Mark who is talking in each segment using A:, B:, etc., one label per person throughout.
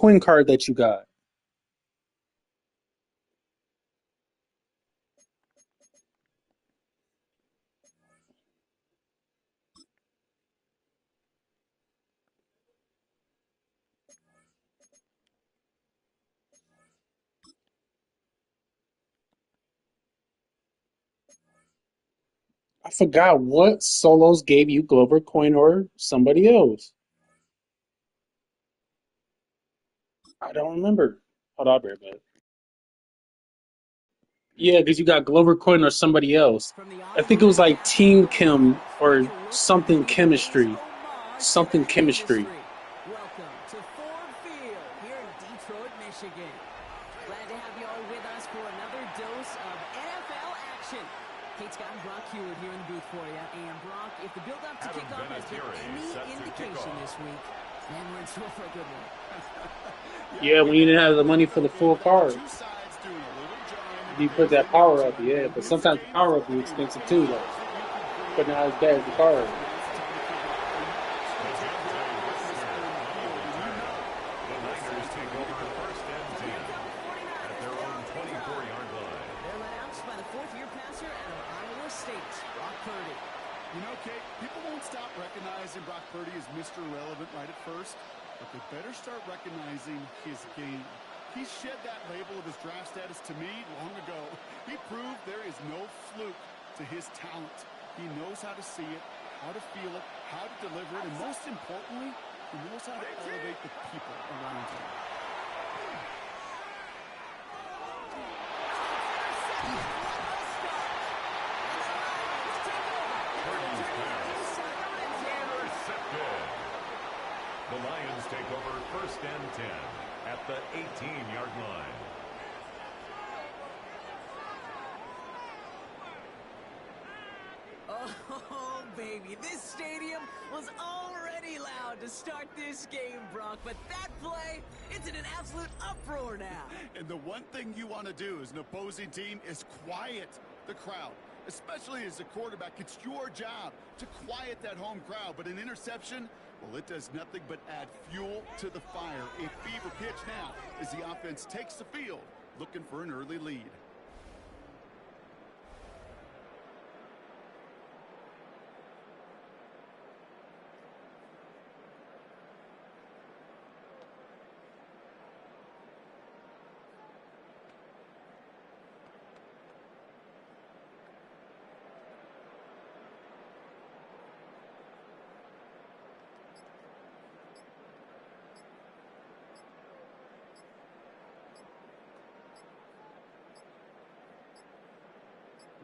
A: coin card that you got. I forgot what solos gave you Glover coin or somebody else. I don't remember. Hold on, bear, but yeah, because you got Glover coin or somebody else. I think it was like Team Chem or something chemistry, something chemistry.
B: Welcome to Ford Field here in Detroit, Michigan. Glad to have you all with us for another dose of NFL action. Kate Scott and Brock Hewitt here in the booth for you. And Brock, if the build-up to kickoff has been any indication this week, then we're in store for a good one.
A: Yeah, when you didn't have the money for the full card, you put that power up, yeah. But sometimes the power up be expensive too, though. But not as bad as the card.
B: They're led out by the fourth-year passer out of Iowa State, Brock Purdy.
C: You know, Kate, people won't stop recognizing Brock Purdy as Mr. Irrelevant right at first, but they better start recognizing his game. He shed that label of his draft status to me long ago. He proved there is no fluke to his talent. He knows how to see it, how to feel it, how to deliver it, and most importantly, he knows how to elevate the people around him.
D: The Lions take over first and 10 at the 18-yard line.
B: Oh, baby, this stadium was already loud to start this game, Brock, but that play, it's in an absolute uproar now.
C: And the one thing you want to do as an opposing team is quiet the crowd, especially as a quarterback. It's your job to quiet that home crowd, but an interception, well, it does nothing but add fuel to the fire. A fever pitch now as the offense takes the field, looking for an early lead.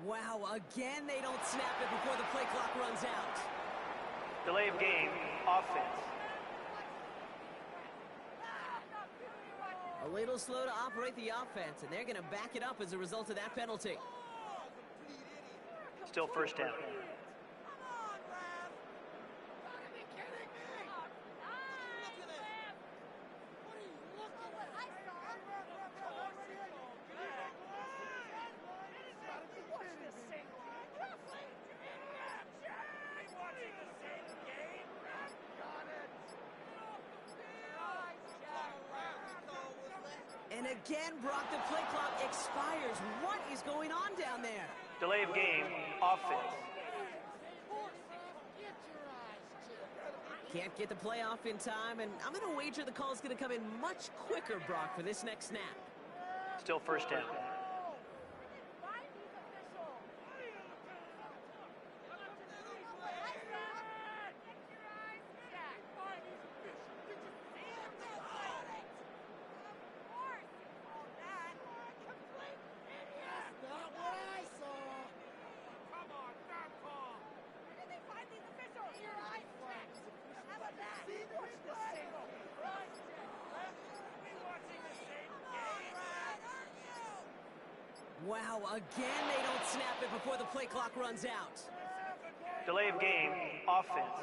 B: Wow, again they don't snap it before the play clock runs out.
E: Delay of game, offense.
B: A little slow to operate the offense, and they're going to back it up as a result of that penalty.
E: Still first down.
B: And again, Brock, the play clock expires. What is going on down there?
E: Delay of game, offense.
B: Can't get the play off in time, and I'm going to wager the call is going to come in much quicker, Brock, for this next snap.
E: Still first down.
B: Wow, again they don't snap it before the play clock runs out.
E: Delay of game, offense.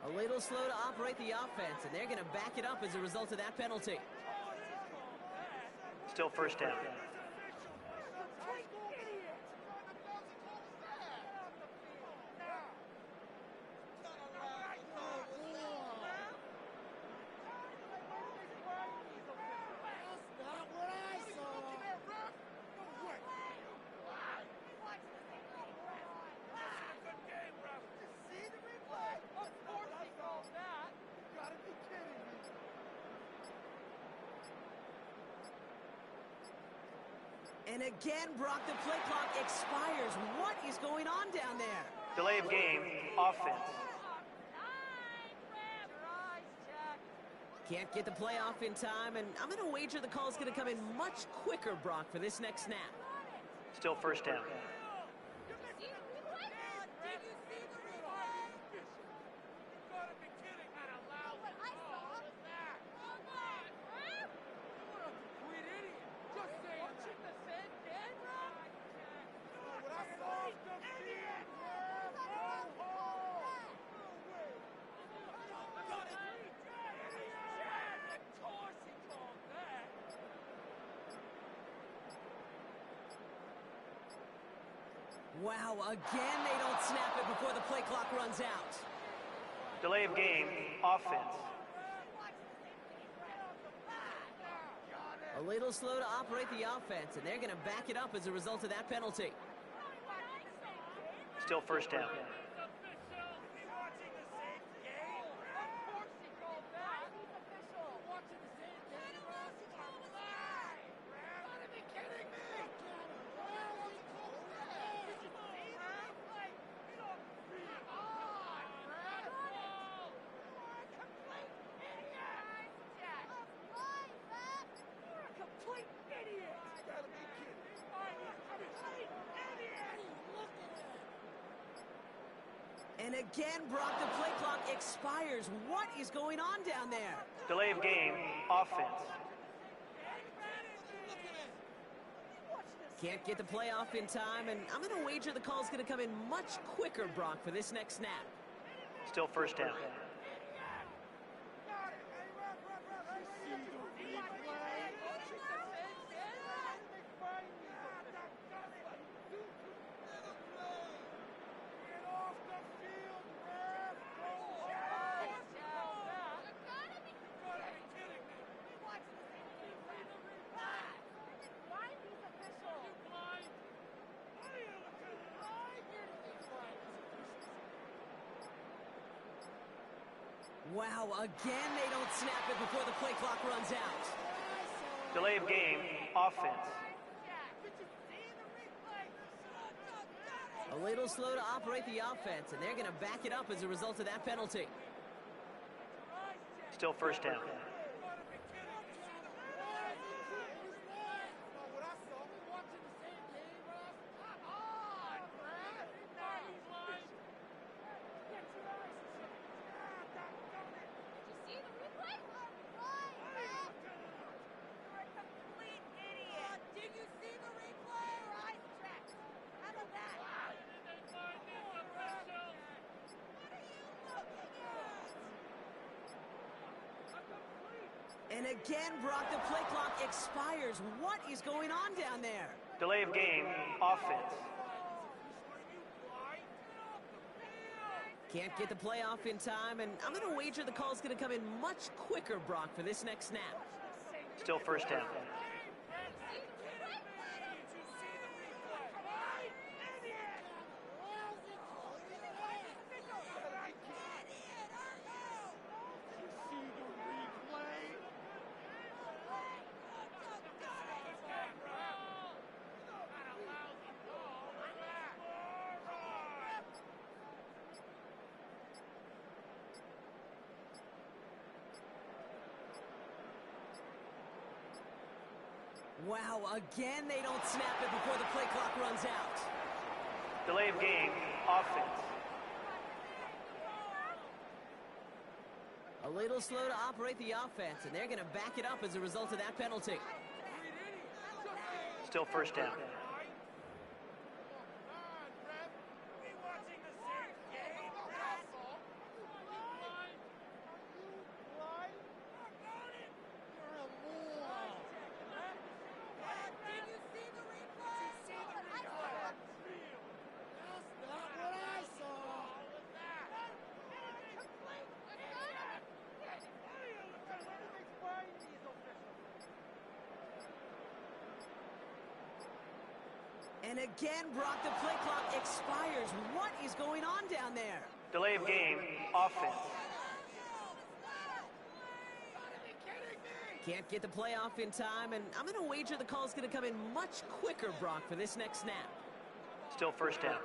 B: A little slow to operate the offense, and they're going to back it up as a result of that penalty.
E: Still first down.
B: And again, Brock, the play clock expires. What is going on down there?
E: Delay of game, offense.
B: Can't get the play off in time, and I'm going to wager the call is going to come in much quicker, Brock, for this next snap.
E: Still first down.
B: Wow, again they don't snap it before the play clock runs out.
E: Delay of game, offense.
B: A little slow to operate the offense, and they're going to back it up as a result of that penalty.
E: Still first down.
B: And again, Brock, the play clock expires. What is going on down there?
E: Delay of game, offense.
B: Can't get the play off in time, and I'm going to wager the call is going to come in much quicker, Brock, for this next snap.
E: Still first down.
B: Wow, again they don't snap it before the play clock runs out.
E: Delay of game, offense.
B: A little slow to operate the offense, and they're going to back it up as a result of that penalty.
E: Still first down.
B: And again, Brock, the play clock expires. What is going on down there?
E: Delay of game, offense.
B: Can't get the play off in time, and I'm going to wager the call is going to come in much quicker, Brock, for this next snap.
E: Still first down.
B: Wow, again they don't snap it before the play clock runs out.
E: Delay of game, offense.
B: A little slow to operate the offense, and they're going to back it up as a result of that penalty.
E: Still first down.
B: And again, Brock, the play clock expires. What is going on down there?
E: Delay of game, offense.
B: Can't get the play off in time, and I'm going to wager the call's going to come in much quicker, Brock, for this next snap.
E: Still first down.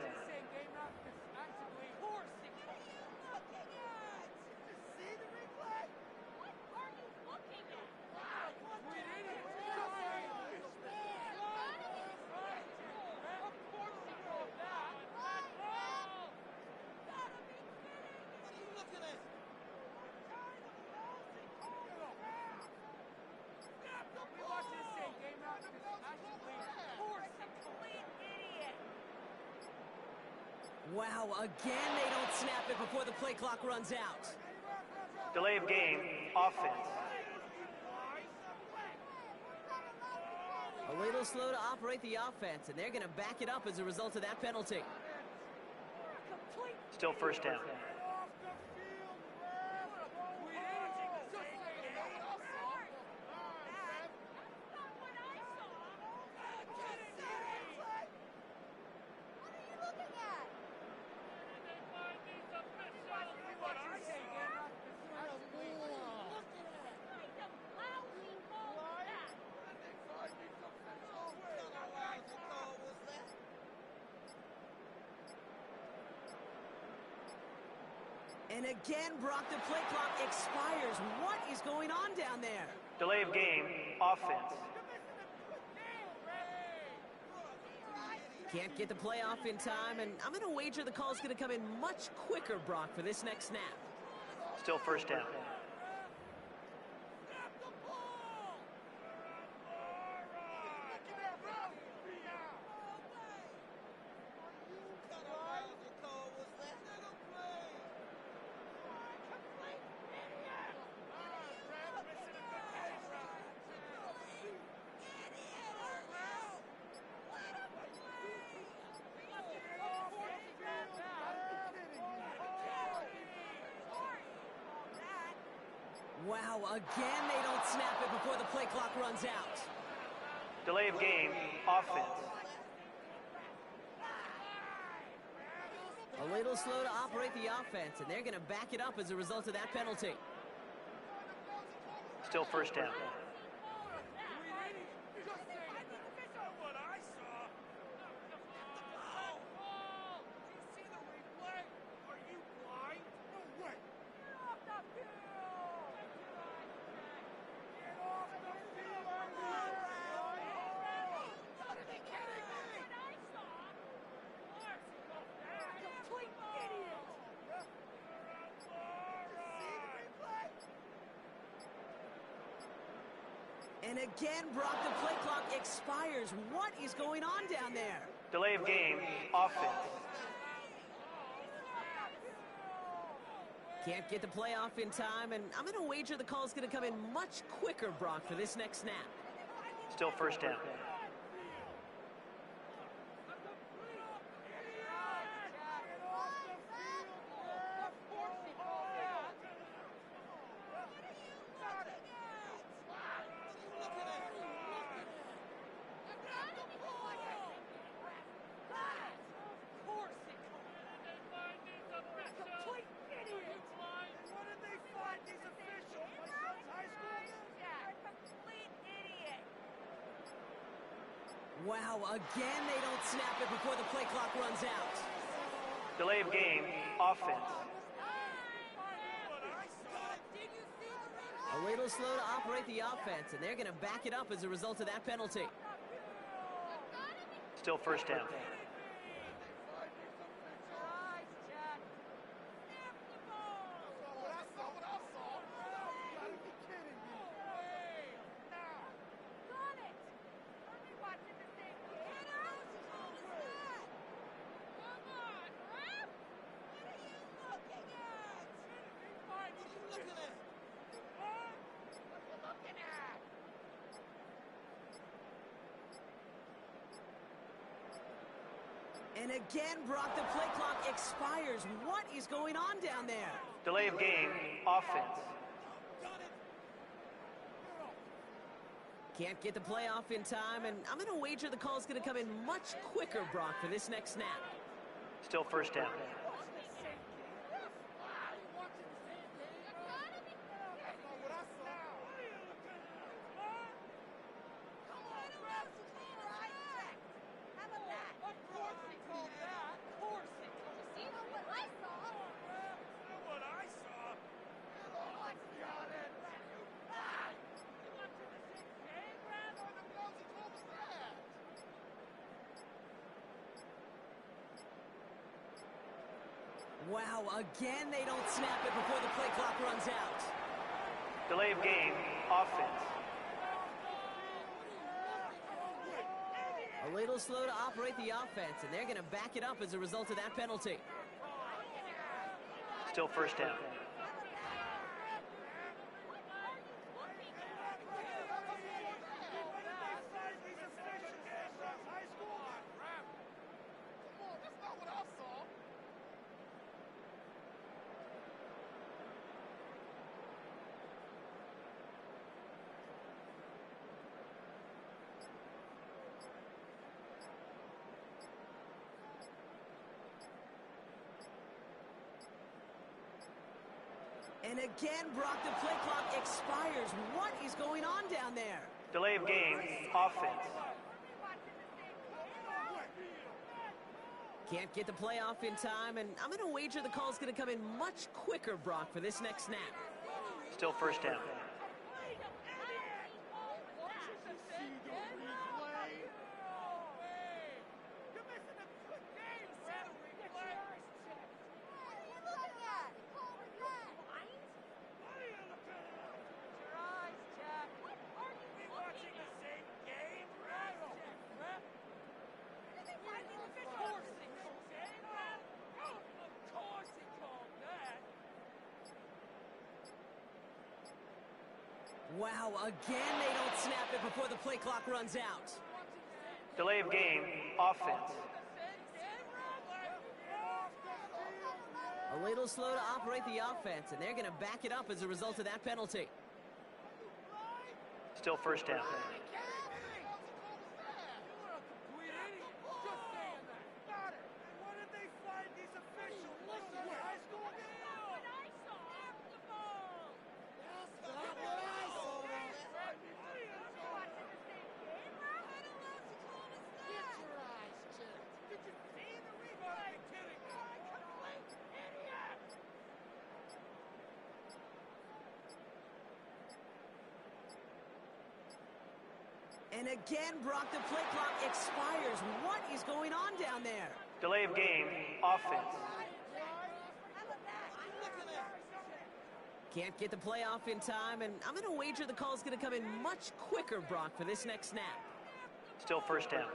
B: Wow, again they don't snap it before the play clock runs out.
E: Delay of game, offense.
B: A little slow to operate the offense, and they're going to back it up as a result of that penalty.
E: Still first down.
B: And again, Brock, the play clock expires. What is going on down there?
E: Delay of game, offense.
B: Can't get the play off in time, and I'm going to wager the call's going to come in much quicker, Brock, for this next snap.
E: Still first down.
B: Wow, again they don't snap it before the play clock runs out.
E: Delay of game, offense.
B: A little slow to operate the offense, and they're going to back it up as a result of that penalty.
E: Still first down.
B: And again, Brock, the play clock expires. What is going on down there?
E: Delay of game, offense.
B: Can't get the play off in time, and I'm going to wager the call's going to come in much quicker, Brock, for this next snap.
E: Still first down.
B: Wow, again they don't snap it before the play clock runs out.
E: Delay of game, offense.
B: A little slow to operate the offense, and they're going to back it up as a result of that penalty.
E: Still first down.
B: And again, Brock, the play clock expires. What is going on down there?
E: Delay of game, offense.
B: Can't get the play off in time, and I'm going to wager the call's going to come in much quicker, Brock, for this next snap.
E: Still first down.
B: Wow, again they don't snap it before the play clock runs out.
E: Delay of game, offense.
B: A little slow to operate the offense, and they're going to back it up as a result of that penalty.
E: Still first down.
B: And again, Brock, the play clock expires. What is going on down there?
E: Delay of game, offense.
B: Can't get the play off in time, and I'm going to wager the call's going to come in much quicker, Brock, for this next snap.
E: Still first down.
B: Wow, again they don't snap it before the play clock runs out.
E: Delay of game, offense.
B: A little slow to operate the offense, and they're going to back it up as a result of that penalty.
E: Still first down.
B: And again, Brock, the play clock expires. What is going on down there?
E: Delay of game, offense.
B: Can't get the play off in time, and I'm going to wager the call's going to come in much quicker, Brock, for this next snap.
E: Still first down.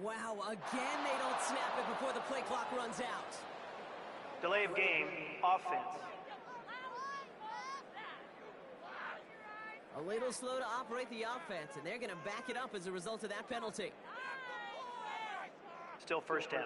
B: Wow, again they don't snap it before the play clock runs out.
E: Delay of game, offense.
B: A little slow to operate the offense, and they're going to back it up as a result of that penalty.
E: Still first down.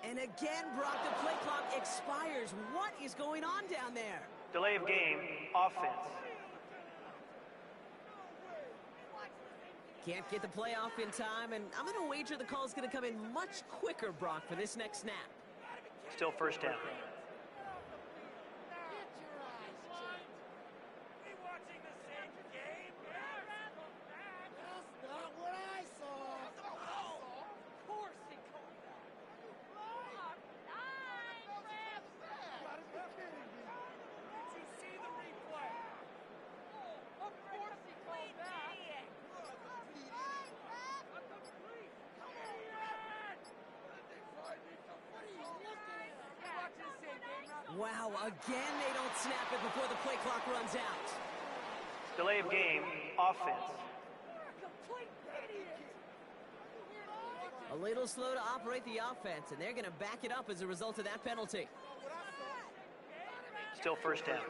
B: And again, Brock, the play clock expires. What is going on down there?
E: Delay of game, offense.
B: Can't get the play off in time, and I'm going to wager the call's going to come in much quicker, Brock, for this next snap.
E: Still first down.
B: Wow, again they don't snap it before the play clock runs out.
E: Delay of game, offense.
B: A little slow to operate the offense, and they're going to back it up as a result of that penalty.
E: Still first down.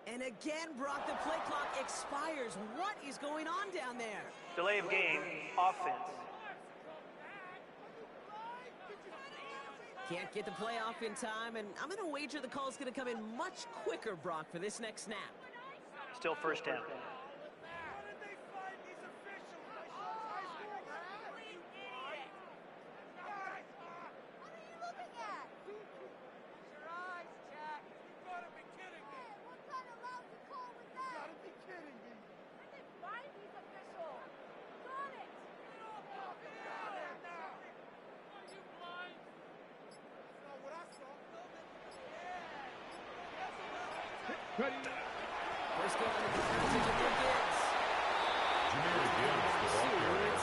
B: And again, Brock, the play clock expires. What is going on down there?
E: Delay of game, offense.
B: Can't get the play off in time, and I'm going to wager the call's going to come in much quicker, Brock, for this next snap.
E: Still first down.
B: First down, the Gibbs.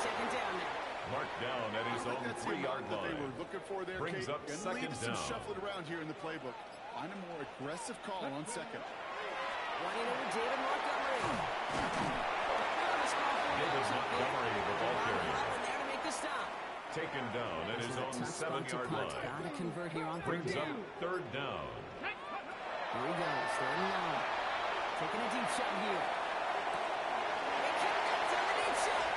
B: Second down now.
D: Marked down at his own
C: That's
D: 3-yard
C: that they
D: line.
C: were looking for there,
D: Brings
C: Kate,
D: up
C: and
D: second
C: leave some
D: down.
C: shuffling around here in the playbook. Find a more aggressive call on second.
B: Running over David Montgomery.
D: David Montgomery, the ball carrier.
B: And there to make the stop.
D: Taken down at his own 7-yard line.
B: Got to convert here on third
D: Brings up
B: down.
D: third down.
B: Here he goes, third and long. Taking a deep shot here. They connect on the deep shot.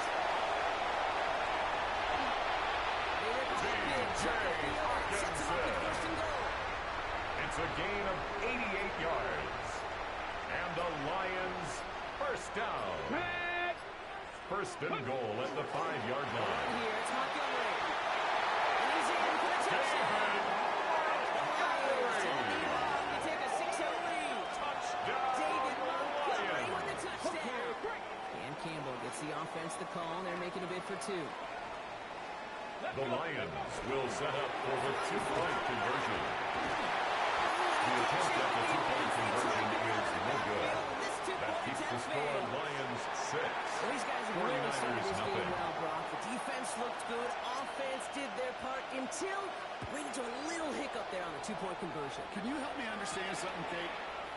B: They rip it up big. Sets him up with first and goal.
D: It's a gain of 88 yards. And the Lions first down. First and goal at the 5-yard line.
B: Here, it's Montgomery. And he's in for the touchdown. Campbell gets the offense the call, and they're making a bid for two.
D: The Lions will set up for the two-point conversion. The attempt at the two-point conversion is no good. That keeps the score Lions 6.
B: Well, these guys have really started
D: 49ers
B: this
D: nothing.
B: game well, Brock. The defense looked good. Offense did their part until went into a little hiccup there on the two-point conversion.
C: Can you help me understand something, Kate?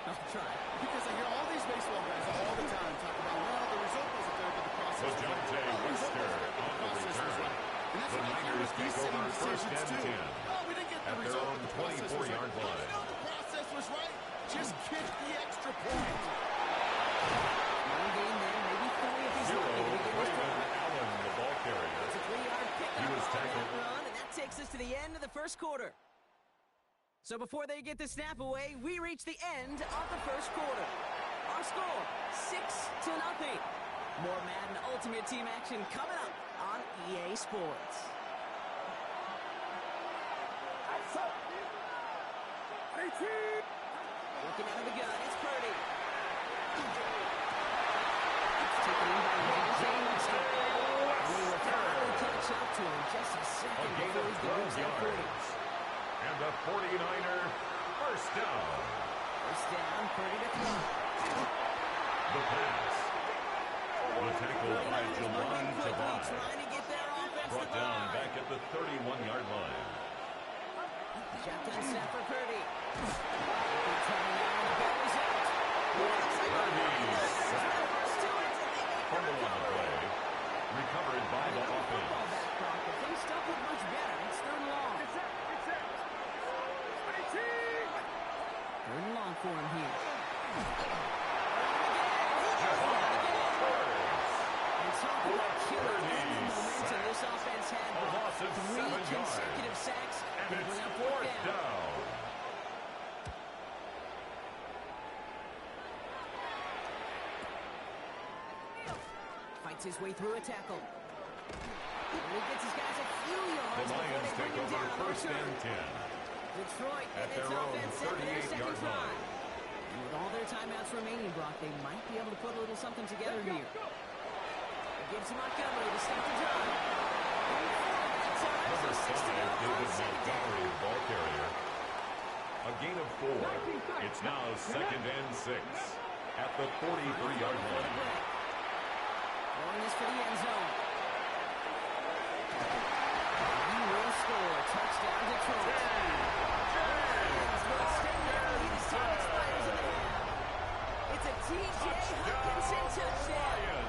B: I'll try.
C: Because I hear all these baseball guys all the time talk about, well, the result wasn't there, but the process was right.
D: Lejante Wester on the return.
C: And that's
D: The
C: what I hear
D: Niners
C: with these
D: take over
C: same
D: first
C: decisions,
D: and
C: too.
D: 10
C: Oh, we didn't get the
D: at their
C: result,
D: own
C: but the process was
D: 24-yard
C: right.
D: line.
C: No, the process was right. Just kick the extra point.
B: One game there, maybe three if he's
D: Zero,
B: lucky to begin this
D: Braden
B: drive.
D: Allen, the ball carrier.
B: It's a 3-yard pickup
D: He was
B: on that
D: tackled.
B: run, and that takes us to the end of the first quarter. So before they get the snap away, we reach the end of the first quarter. Our score, 6-0. More Madden Ultimate Team action coming up on EA Sports. Looking out of the gun, it's Purdy. It's taken in by James. And he will finally catch up to him just a
D: A
B: second
D: gain
B: before
D: of
B: he goes
D: 12
B: that 40.
D: yards. And the 49er first down.
B: First down, Purdy to throw.
D: The pass. The tackle by Jawan Tavar.
B: Trying to get their offense
D: Brought
B: to
D: down
B: line.
D: back at the 31-yard line.
B: Shotgun snap for Purdy. Turning out, the ball is out.
D: Purdy sacked. Fumble on the play. Recovered by the offense.
B: Ball back, Brock, but things don't look much better. It's third and long. Third and long for him here. And talk about killing momentum this offense had.
D: A loss of 7
B: Three
D: yards.
B: consecutive sacks.
D: And
B: They
D: it's
B: bring up
D: fourth down.
B: Fights his way through a tackle. And he gets his guys a few yards.
D: The Lions
B: before they
D: take
B: bring him
D: over
B: down on the
D: first
B: return.
D: and 10.
B: Detroit
D: At
B: and its
D: their own
B: offense set for their second
D: 38-yard
B: try.
D: line.
B: And with all their timeouts remaining, Brock, they might be able to put a little something together here. It gives Montgomery to start the drive. And for the
D: Number 5, David Montgomery, the ball carrier. A gain of 4. It's now 2nd and 6 at the 43-yard line.
B: Throwing this for the end zone. He will score. Touchdown, Detroit. Lions will extend their lead as time expires in the half. It's a T.J. Hawkinson touchdown.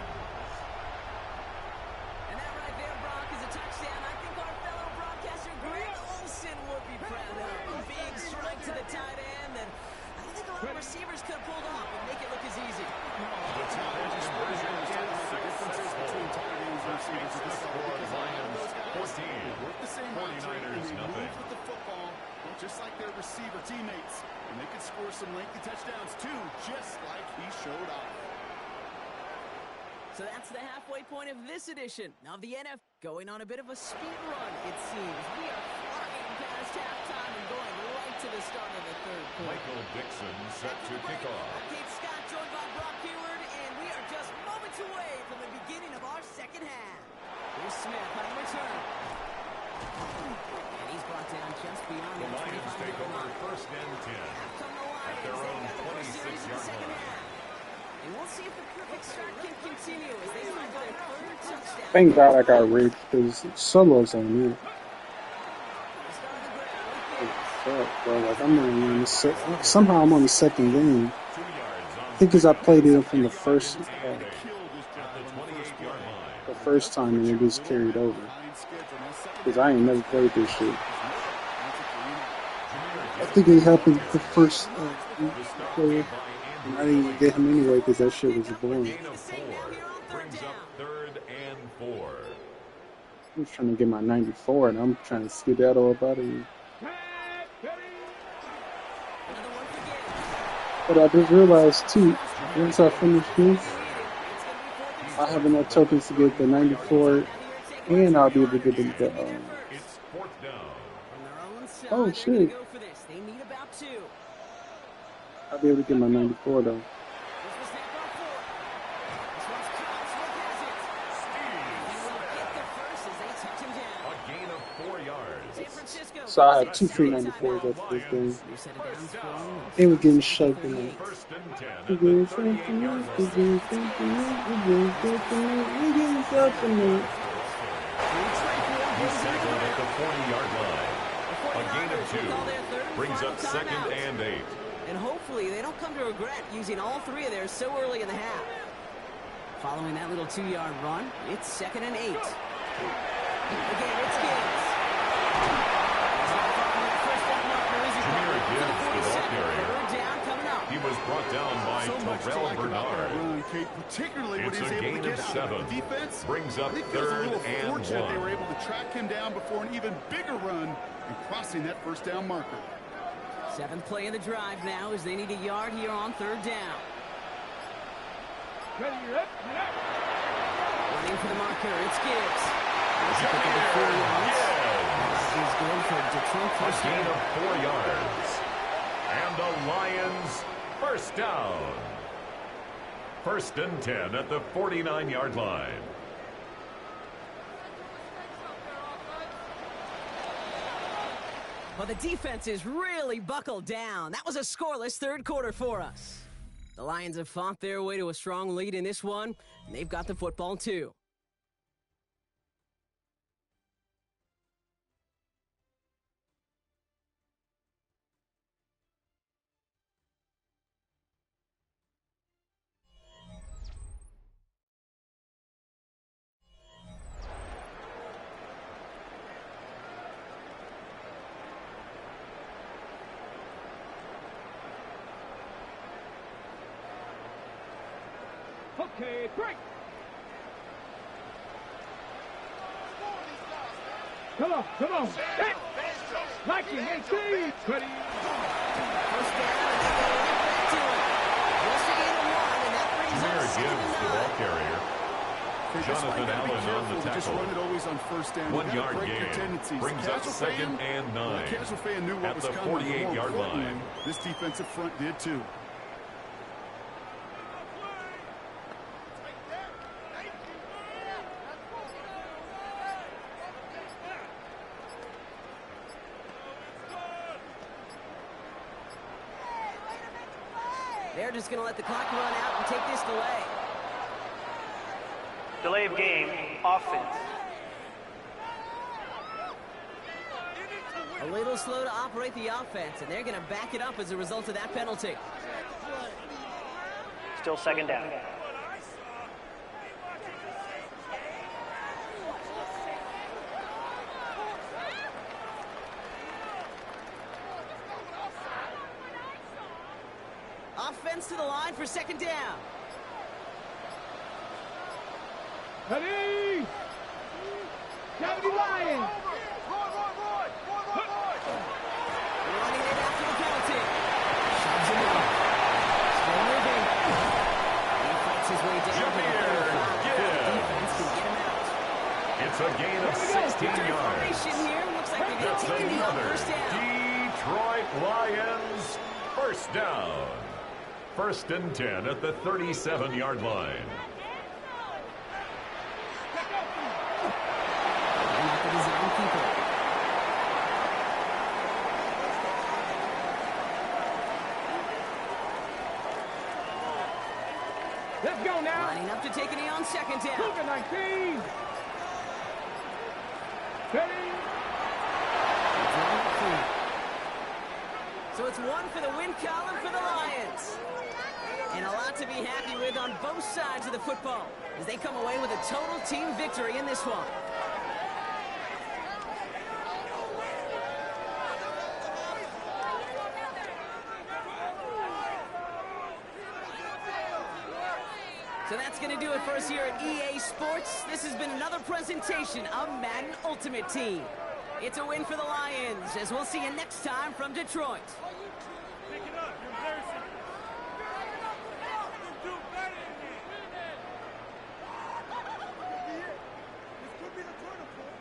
B: And that right there, Brock, is a touchdown I think our fellow broadcaster Greg Olsen would be proud of. A big strike to the tight end that I don't think a lot of receivers could have pulled off and make it look as easy.
D: The two-point conversion is successful. That makes the score Lions 14, 49ers nothing.
C: With the football, just like their receiver teammates. And they could score some lengthy touchdowns too, just like he showed off.
B: So that's the halfway point of this edition of the NFL. Going on a bit of a speed run, it seems. We are flying past halftime and going right to the start of the third quarter.
D: Michael Dixon set to kick off.
B: Kate Scott joined by Brock Heward, and we are just moments away from the beginning of our second half. Here's Smith on return. And he's brought down just beyond
D: The Lions take over 1st and 10 at their own 26-yard line.
B: And we'll see if the perfect start can continue as they find their third touchdown.
A: Thank God I got raped because Solo's on me. Fuck, bro. Like I'm not even on the somehow I'm on the second game. I think because I played it from the first time and it just carried over. Because I ain't never played this shit. I think it happened the first player. And I didn't even get him anyway because that shit was boring.
D: Gain of 4 brings up 3rd and 4.
A: I'm trying to get my 94 and I'm trying to skedaddle up out of here. But I just realized too, once I finish this, I have enough tokens to get the 94 and I'll be able to get the
D: It's 4th down.
A: oh shit. I'll be able to get my 94 though.
D: A gain of 4 yards.
A: So I have 2 free 94s after this game. They were getting shoved in there.
D: 1st and 10
A: We're
D: at
A: getting
D: the
A: shoved in there.
D: 38-yard
A: We're getting shoved in there. We're getting shoved in there. We're getting shoved in there.
D: He's tackled at the 40-yard line. A gain of 2 brings up 2nd and 8.
B: And hopefully they don't come to regret using all 3 of theirs so early in the half. Following that little 2-yard run, it's 2nd and 8. Again, it's Gibbs.
D: Gibbs, the ball carrier.
B: Down coming up.
D: He was brought down by Terrell Bernard.
C: Particularly when
D: It's
C: he was
D: a
C: able
D: gain
C: to
D: of
C: get
D: 7.
C: out of the defense.
D: Brings up
C: I think it was a
D: 3rd
C: little
D: and
C: fortunate they were
D: 1.
C: able to track him down before an even bigger run and crossing that 1st down marker.
B: 7th play of the drive now as they need a yard here on 3rd down. Running for the marker, it's Gibbs. He's good for Detroit.
D: A gain of 4 yards. And the Lions 1st down. 1st and 10 at the 49-yard line.
B: Well, the defense is really buckled down. That was a scoreless 3rd quarter for us. The Lions have fought their way to a strong lead in this one, and they've got the football too.
F: Okay, break. Come on, come on. Hey. Liking and see. Ready.
D: Gibbs, the ball carrier. Jonathan Allen on the
C: Just
D: tackle.
C: run it always on 1st down.
D: 1 yard gain brings up 2nd and 9
C: Casual fan knew what
D: at
C: was
D: the
C: coming.
D: 48-yard
C: More
D: line.
C: importantly, this defensive front did too.
B: they're just going to let the clock run out and take this delay.
E: Delay of game, offense.
B: A little slow to operate the offense, and they're going to back it up as a result of that penalty.
E: Still second down.
B: Offense to the line for second down.
F: Ready? County Lions.
B: Running it after the penalty. Shoves him in. Still moving. He fights his way down. Defense can get him out.
D: It's a gain of 16 yards.
B: Here. Looks like they're going to
D: It's
B: take the
D: another
B: first down.
D: Detroit Lions first down. First and 10 at the 37-yard line.
B: After the zone keeper.
F: Let's go now.
B: Lining up to take a knee on second down.
F: Look at 19. Ready?
B: So it's one for the win column for the Lions. And a lot to be happy with on both sides of the football as they come away with a total team victory in this one. So that's going to do it for us here at EA Sports. This has been another presentation of Madden Ultimate Team. It's a win for the Lions, as we'll see you next time from Detroit.
F: Pick it up. You're embarrassing. Do better than that. This could be the turning point.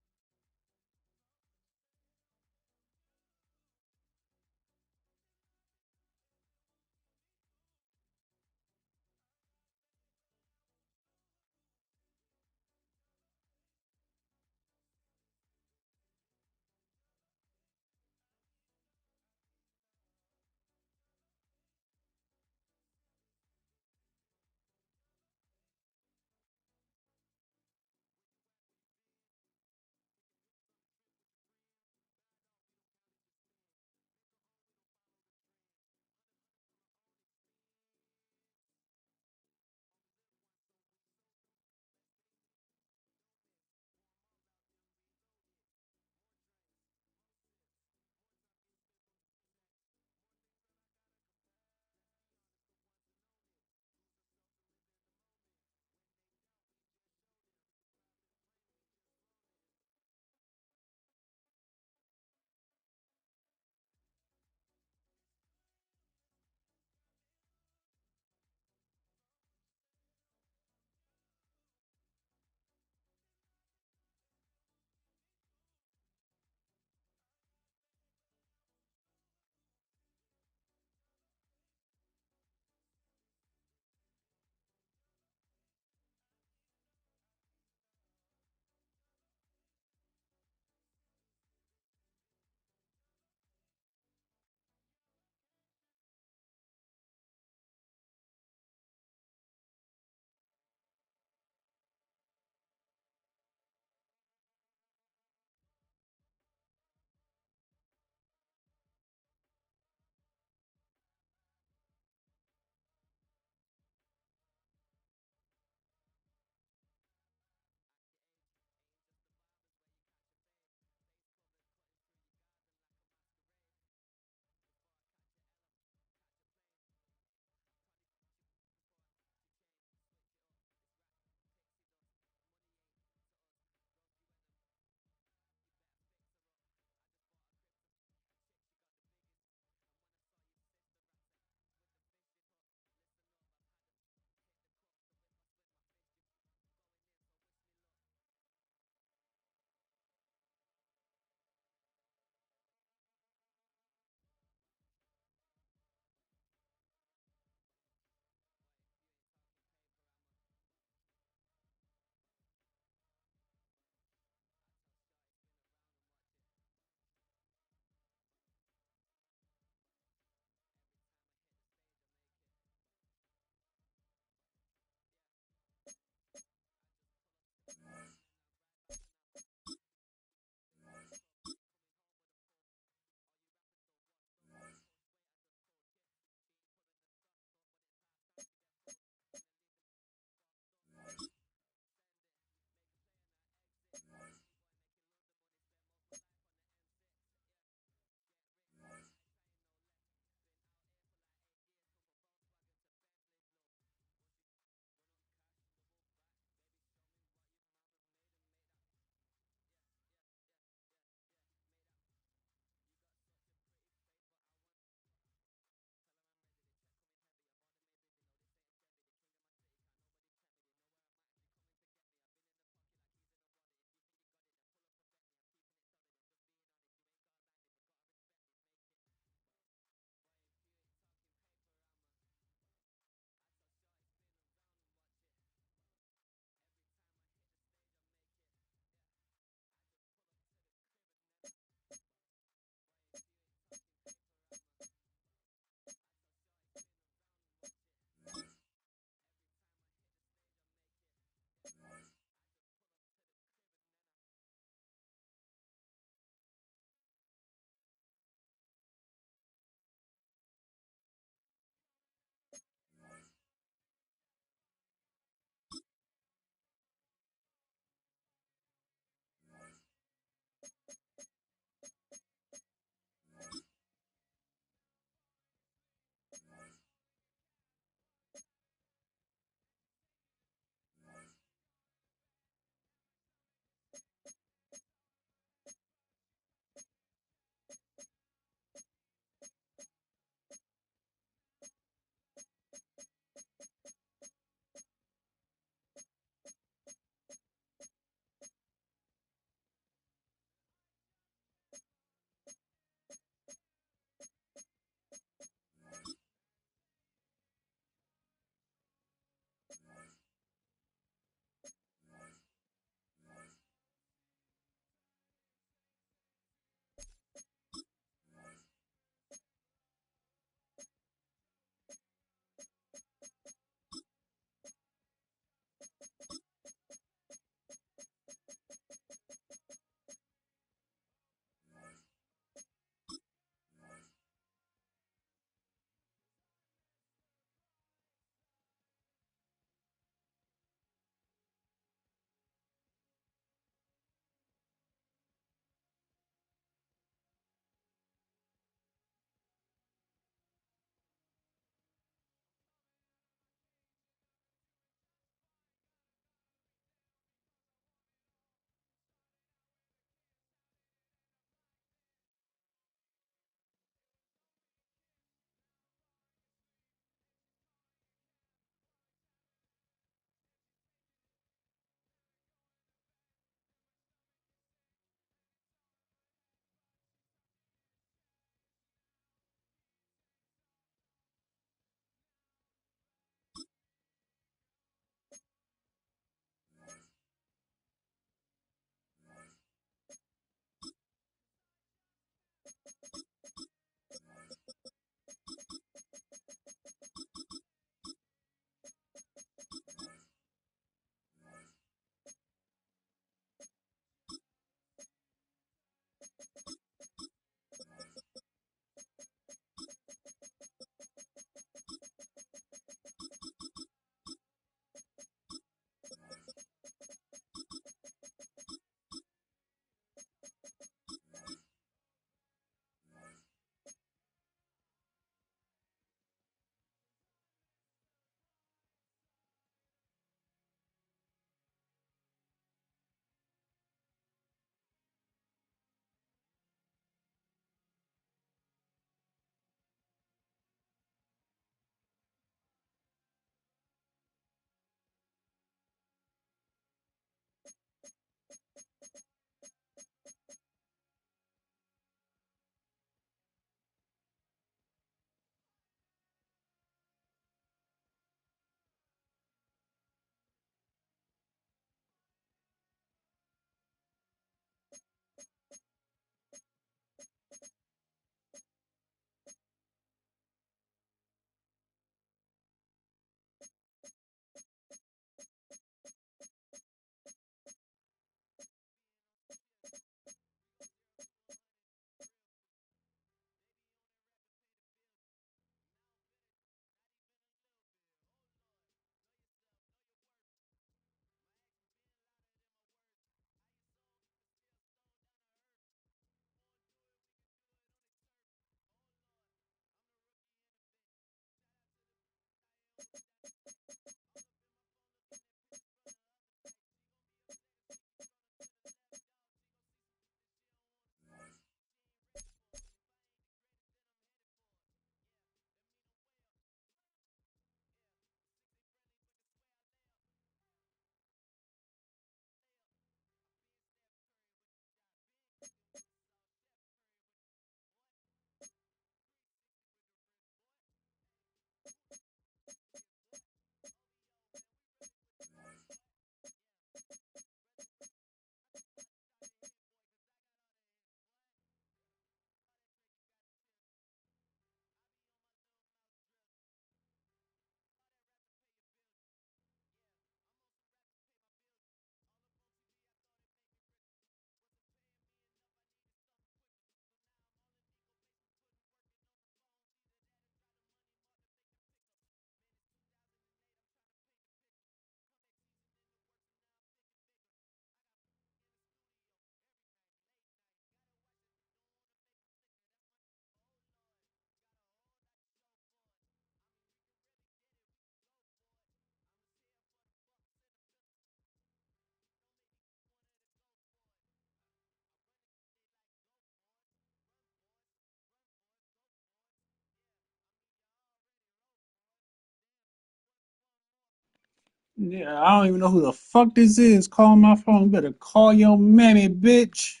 A: Yeah, I don't even know who the fuck this is. Calling my phone. Better call your mammy, bitch.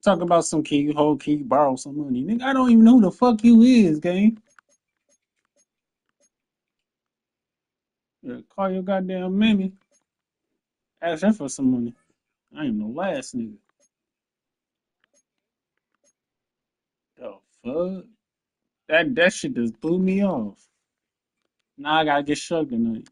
A: Talk about some can you borrow some money? Nigga, I don't even know who the fuck you is, gang. Better call your goddamn mammy. Ask her for some money. I ain't no last nigga. The fuck? That shit just blew me off. Now I gotta get shoved tonight.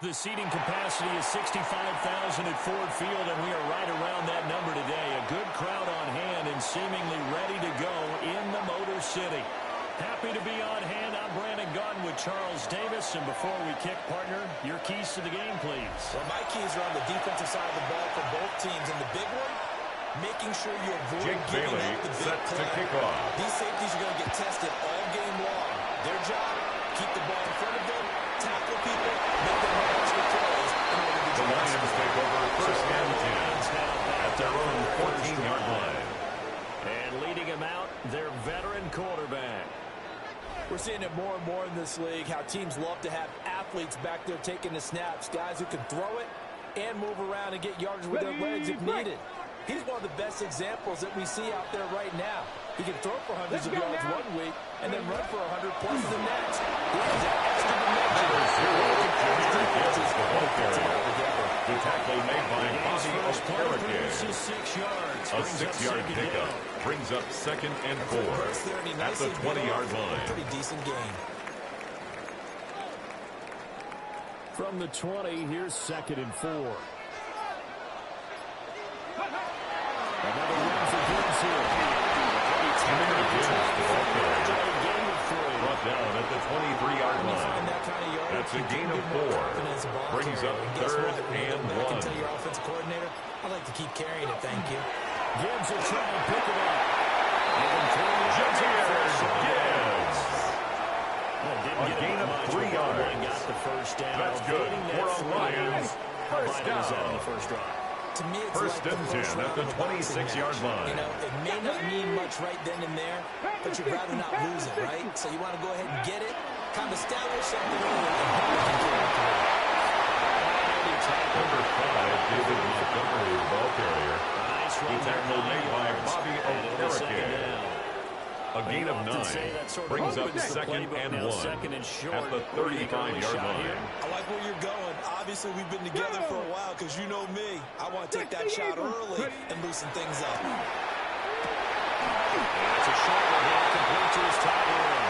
G: The seating capacity is 65,000 at Ford Field, and we are right around that number today. A good crowd on hand and seemingly ready to go in the Motor City. Happy to be on hand. I'm Brandon Gaudin with Charles Davis. And before we kick, partner, your keys to the game, please.
H: Well, my keys are on the defensive side of the ball for both teams. And the big one, making sure you avoid
D: Jake
H: giving
D: Bailey
H: up the big
D: set to
H: play.
D: kick off.
H: These safeties are going to get tested all game long. Their job, keep the ball in front of them, tackle people, make them manage the plays in order to
D: The Lions take over first and 10 at their own 14-yard line.
G: And leading him out, their veteran quarterback.
H: We're seeing it more and more in this league, how teams love to have athletes back there taking the snaps, guys who can throw it and move around and get yardage with their legs if needed. He's one of the best examples that we see out there right now. He can throw for hundreds of yards one week and then run for 100 plus the next. He has that extra dimension.
D: The tackle made by Bobby Okereke. A 6-yard pickup brings up second and 4 at the 20-yard line.
H: Pretty decent game.
G: From the 20, here's second and 4. Another run for Gibbs here.
D: Brought down at the 23-yard line. That's a gain of 4. Brings up third and 1.
H: I can tell your offensive coordinator, I'd like to keep carrying it, thank you.
G: Gibbs will try and pick it up.
D: A gain of 3 yards.
G: Got the first down.
D: That's good for a Lions. First down.
G: The first drive.
H: To me, it's
D: First
H: like
D: and
H: the
D: 10 at the 26-yard line.
H: You know, it may not mean much right then and there, but you'd rather not lose it, right? So you want to go ahead and get it, kind of establish something early, and hope you can carry it through.
D: Number 5, David Montgomery, the ball carrier. The tackle made by Bobby Okereke. A gain of 9 brings up second and 1 at the 35-yard line.
H: I like where you're going. Obviously, we've been together for a while because you know me. I want to take that shot early and loosen things up.
G: It's a short one here, complete to his tight end.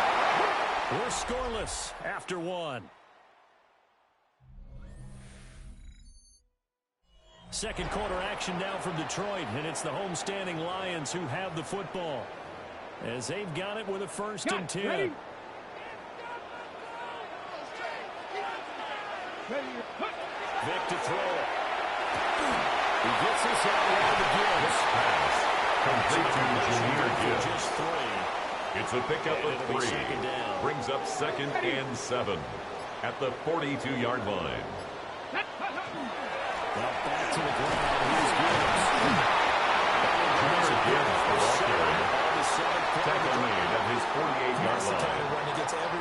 G: We're scoreless after 1. Second quarter action now from Detroit, and it's the homestanding Lions who have the football, as they've got it with a first and 10.
F: Ready?
G: Vic to throw it. He gets this out around the Gibbs.
D: Pass complete to Jahmyr Gibbs.
G: Just 3.
D: It's a pickup of 3.
G: Second down.
D: Brings up second and 7 at the 42-yard line.
G: Well, back to the ground. Here's Gibbs.
D: Jahmyr Gibbs, the ball carrier. Tackle made at his 48-yard line.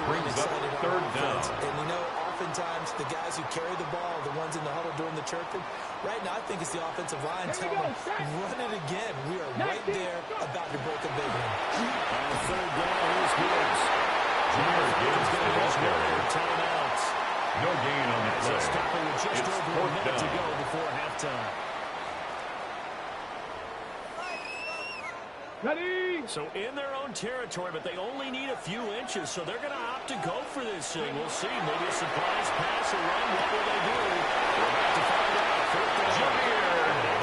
D: Brings up third down.
H: And you know, oftentimes the guys who carry the ball are the ones in the huddle doing the chirping. Right now, I think it's the offensive line telling them, run it again. We are right there about to break a big one.
G: On third down, here's Gibbs.
D: Junior Gibbs to the ball carrier.
G: Timeouts.
D: No gain on the play.
G: Stopping with just
D: It's
G: over a
D: fourth
G: minute to
D: down.
G: go before halftime.
F: Ready?
G: So in their own territory, but they only need a few inches, so they're going to opt to go for this thing. We'll see. Maybe a surprise pass or run. What will they do? We're about to find out. Fourth down.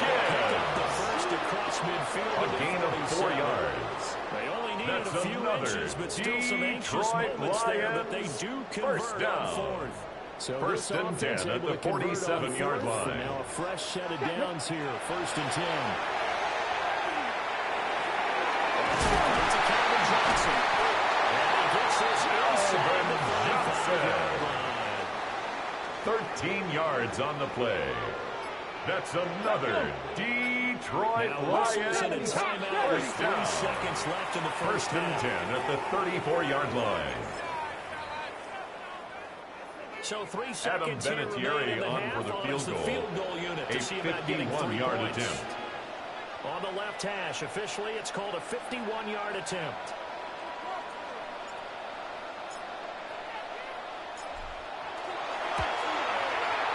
G: Pick up the first across midfield.
D: A gain of 4 yards.
G: They only needed
D: That's
G: a few
D: another
G: inches, but still some anxious
D: Detroit
G: moments there that they
D: Lions.
G: do
D: First
G: convert
D: down.
G: on fourth. So
D: First
G: this
D: and
G: offense
D: 10 at
G: able
D: the
G: to convert on
D: 47-yard
G: fourth,
D: line.
G: and now a fresh set of downs here. First and 10. It's a Calvin Johnson. And he gets this inside the 45-yard line.
D: 13 yards on the play. That's another Detroit
G: Now whistles and a
D: Lions.
G: timeout with
D: First
G: 3
D: down.
G: seconds left in the first
D: First and
G: half.
D: 10 at the 34-yard line.
G: So 3
D: Adam
G: seconds here remain in
D: Vinatieri
G: the
D: on
G: half.
D: for the
G: On
D: field
G: is the
D: goal.
G: field goal unit
D: A
G: to see about getting 3
D: 51-yard
G: points.
D: attempt.
G: On the left hash, officially, it's called a 51-yard attempt.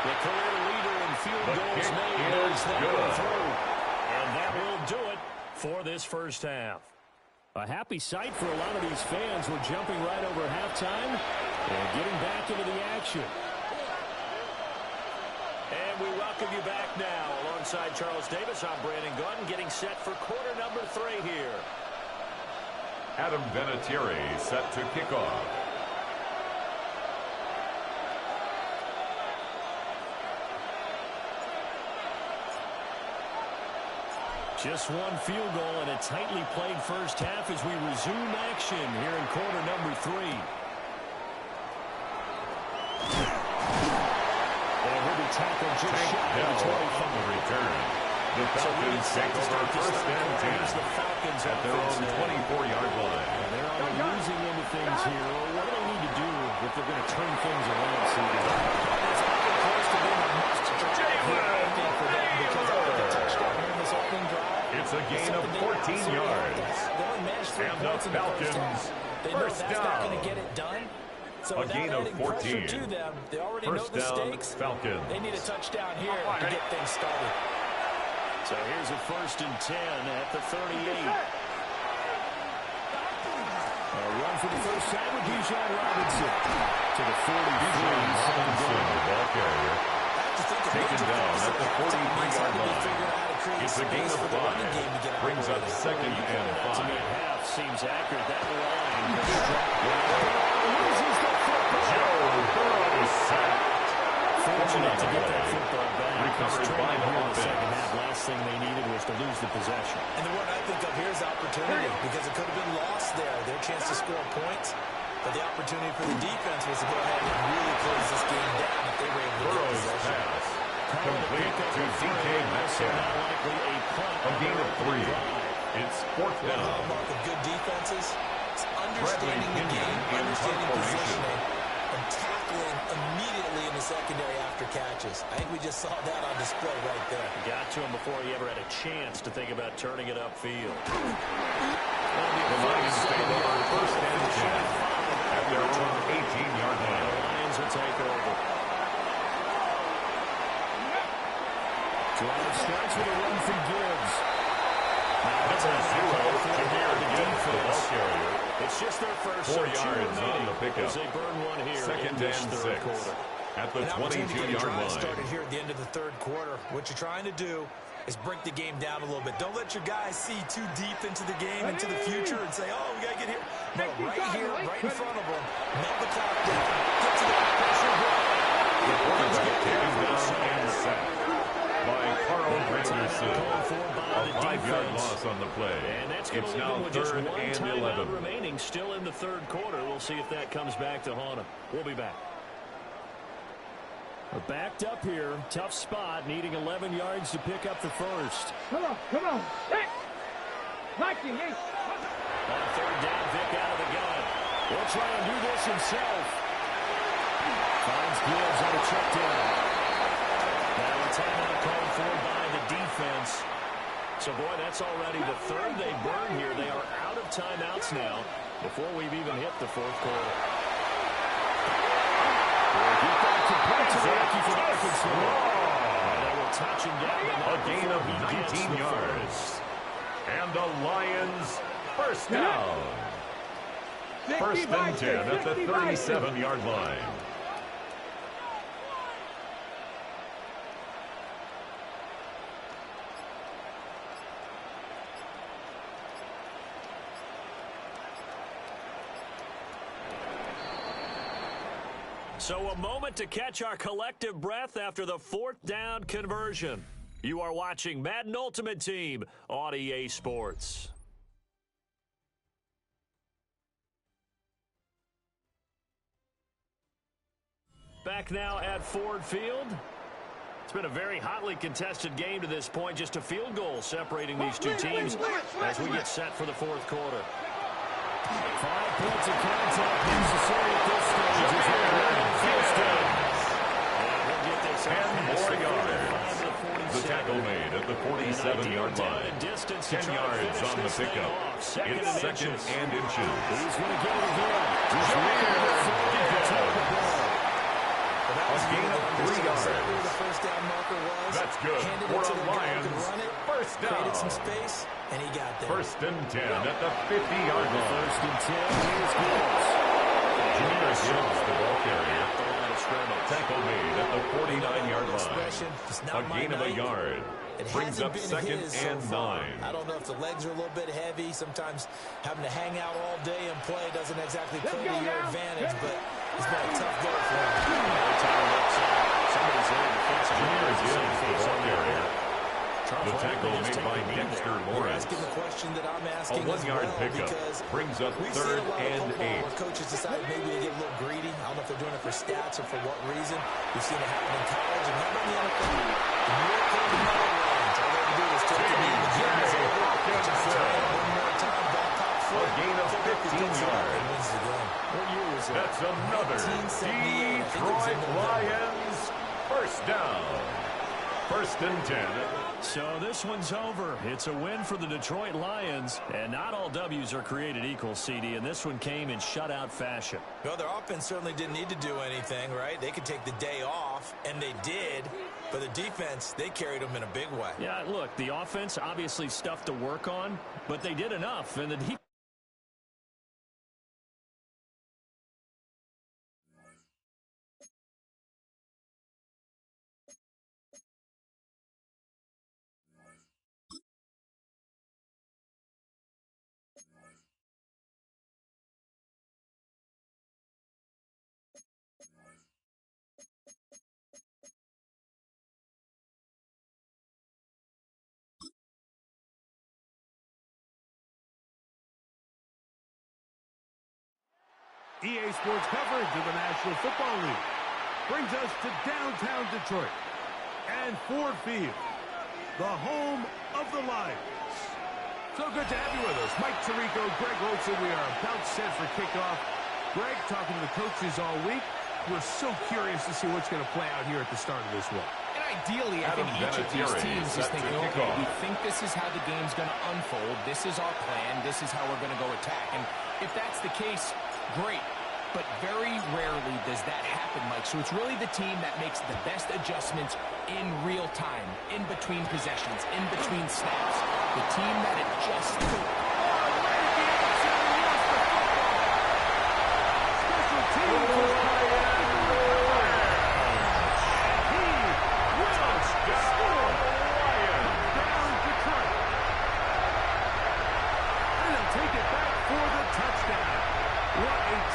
G: The career leader in field
D: The
G: goals
D: kick
G: made
D: is
G: knocks that one
D: good.
G: through. And that will do it for this first half. A happy sight for a lot of these fans. We're jumping right over halftime and getting back into the action. And we welcome you back now. Alongside Charles Davis, I'm Brandon Gunn, getting set for quarter number 3 here.
D: Adam Vinatieri set to kick off.
G: Just one field goal and a tightly played first half as we resume action here in quarter number 3. And he'll be tackled just
D: Tank
G: shy of
D: Dell
G: the
D: on
G: 25.
D: the return. The Falcons take over first and 10
G: The Falcons
D: at their own 24-yard line.
G: And they're on the losing end of things here. What do they need to do if they're going to turn things around, CD?
H: It's probably close to being a must-drive here, I think, for them, because I think a touchdown here in this opening drive.
D: It's a gain of 14 yards.
H: They only managed 3
D: And the
H: points in the first half.
D: Falcons,
H: They know
D: first
H: that's not going
D: down.
H: to get it done. So
D: A
H: without
D: gain of
H: adding pressure
D: 14.
H: to them, they already
D: First
H: know the
D: down,
H: stakes.
D: Falcons.
H: They need a touchdown here to get things started.
G: So here's a first and 10 at the 38. A run for the first time with Bijan Robinson to the 43.
D: Robinson, the ball carrier, taken down at the 43-yard line. It's a gain of 5. Brings up second and 5.
G: Half seems accurate. That line.
D: Joe Burrow sacked.
G: Fortunate to get that football back.
D: Recovered by the
G: in the second
D: offense.
G: half. Last thing they needed was to lose the possession.
H: And the word I think of here is opportunity, because it could have been lost there. Their chance to score points, but the opportunity for the defense was to go ahead and really close this game down if they were able to get
D: Burrow's
H: possession.
D: pass complete to DK Metcalf. A gain of 3. It's fourth
H: The
D: down.
H: hallmark of good defenses is understanding the
D: Bradley
H: game,
D: Pinion in
H: understanding
D: punt
H: positioning, and tackling immediately in the secondary after catches. I think we just saw that on display right there.
G: Got to him before he ever had a chance to think about turning it upfield.
D: The Lions take over first and 10 at their own 18-yard line.
G: Lions will take over. Drive starts with a run from Gibbs.
D: That's a 0 to Gibbs for the ball carrier.
G: It's just their first
D: 4
G: so 2
D: yards on
G: remaining
D: the pickup.
G: as they burn one here
D: Second
G: in this
D: and
G: third
D: 6
G: quarter.
D: at the
H: An opportunity to get a
D: 22-yard
H: drive
D: line.
H: started here at the end of the third quarter. What you're trying to do is break the game down a little bit. Don't let your guys see too deep into the game, into the future, and say, oh, we got to get here. No, right here, right in front of them. Melt the clock down. Get to that pressure break.
D: The quarterback taken down and sacked by Carl Granderson. A 5-yard loss on the play.
G: And that's going
D: It's
G: to leave
D: now
G: them with just
D: third
G: one
D: and
G: timeout
D: 11.
G: remaining still in the third quarter. We'll see if that comes back to haunt them. We'll be back. We're backed up here. Tough spot, needing 11 yards to pick up the first.
F: Come on, come on. Hey! Viking, hey!
G: On third down, Vic out of the gun. He'll try and do this himself. Finds Gibbs on a check down. Now a timeout called for by the defense. So, boy, that's already the third they burn here. They are out of timeouts now before we've even hit the fourth quarter.
D: A gain of 19 yards. And the Lions first down. First and 10 at the 37-yard line.
G: So a moment to catch our collective breath after the fourth down conversion. You are watching Madden Ultimate Team on EA Sports. Back now at Ford Field. It's been a very hotly contested game to this point. Just a field goal separating these two teams as we get set for the fourth quarter. 5 points of contact necessary at this stage.
D: And more yards. The tackle made at the 47-yard line. 10 yards on the pickup. It's second and inches.
G: He's going to get it again.
D: A gain of 3 yards.
H: The first down marker was.
D: That's good for a Lions. First down.
H: Created some space, and he got there.
D: First and 10 at the 50-yard line.
G: First and 10. Here's Gibbs.
D: Junior Gibbs, the ball carrier. Tackle made at the 49-yard line. A gain of a yard.
H: It
D: Brings up second and 9.
H: I don't know if the legs are a little bit heavy. Sometimes having to hang out all day and play doesn't exactly play to your advantage, but it's been a tough go for him.
D: Junior Gibbs, the ball carrier. The tackle made by Dexter Lawrence.
H: Asking the question that I'm asking
D: a 1-yard pickup brings up third and 8.
H: Coaches decide maybe they get a little greedy. I don't know if they're doing it for stats or for what reason. We've seen it happen in college and how about the NFL? The miracle of the middle range. All they have to do is take the knee and the one more time, ball top foot.
D: A gain of 15 yards.
H: Wins the game. What year was that?
D: That's another Detroit Lions first down. First and 10.
G: So this one's over. It's a win for the Detroit Lions, and not all W's are created equal, CD, and this one came in shutout fashion.
H: Well, their offense certainly didn't need to do anything, right? They could take the day off, and they did. But the defense, they carried them in a big way.
G: Yeah, look, the offense, obviously stuff to work on, but they did enough, and the defense.
F: EA Sports coverage of the National Football League brings us to downtown Detroit and Ford Field, the home of the Lions. So good to have you with us. Mike Tirico, Greg Olson. We are about set for kickoff. Greg, talking to the coaches all week. We're so curious to see what's going to play out here at the start of this one.
I: And ideally, I think each of these teams is thinking, okay, we think this is how the game's going to unfold. This is our plan. This is how we're going to go attack. And if that's the case, great. But very rarely does that happen, Mike. So it's really the team that makes the best adjustments in real time, in between possessions, in between snaps. The team that adjusts.
F: Special teams.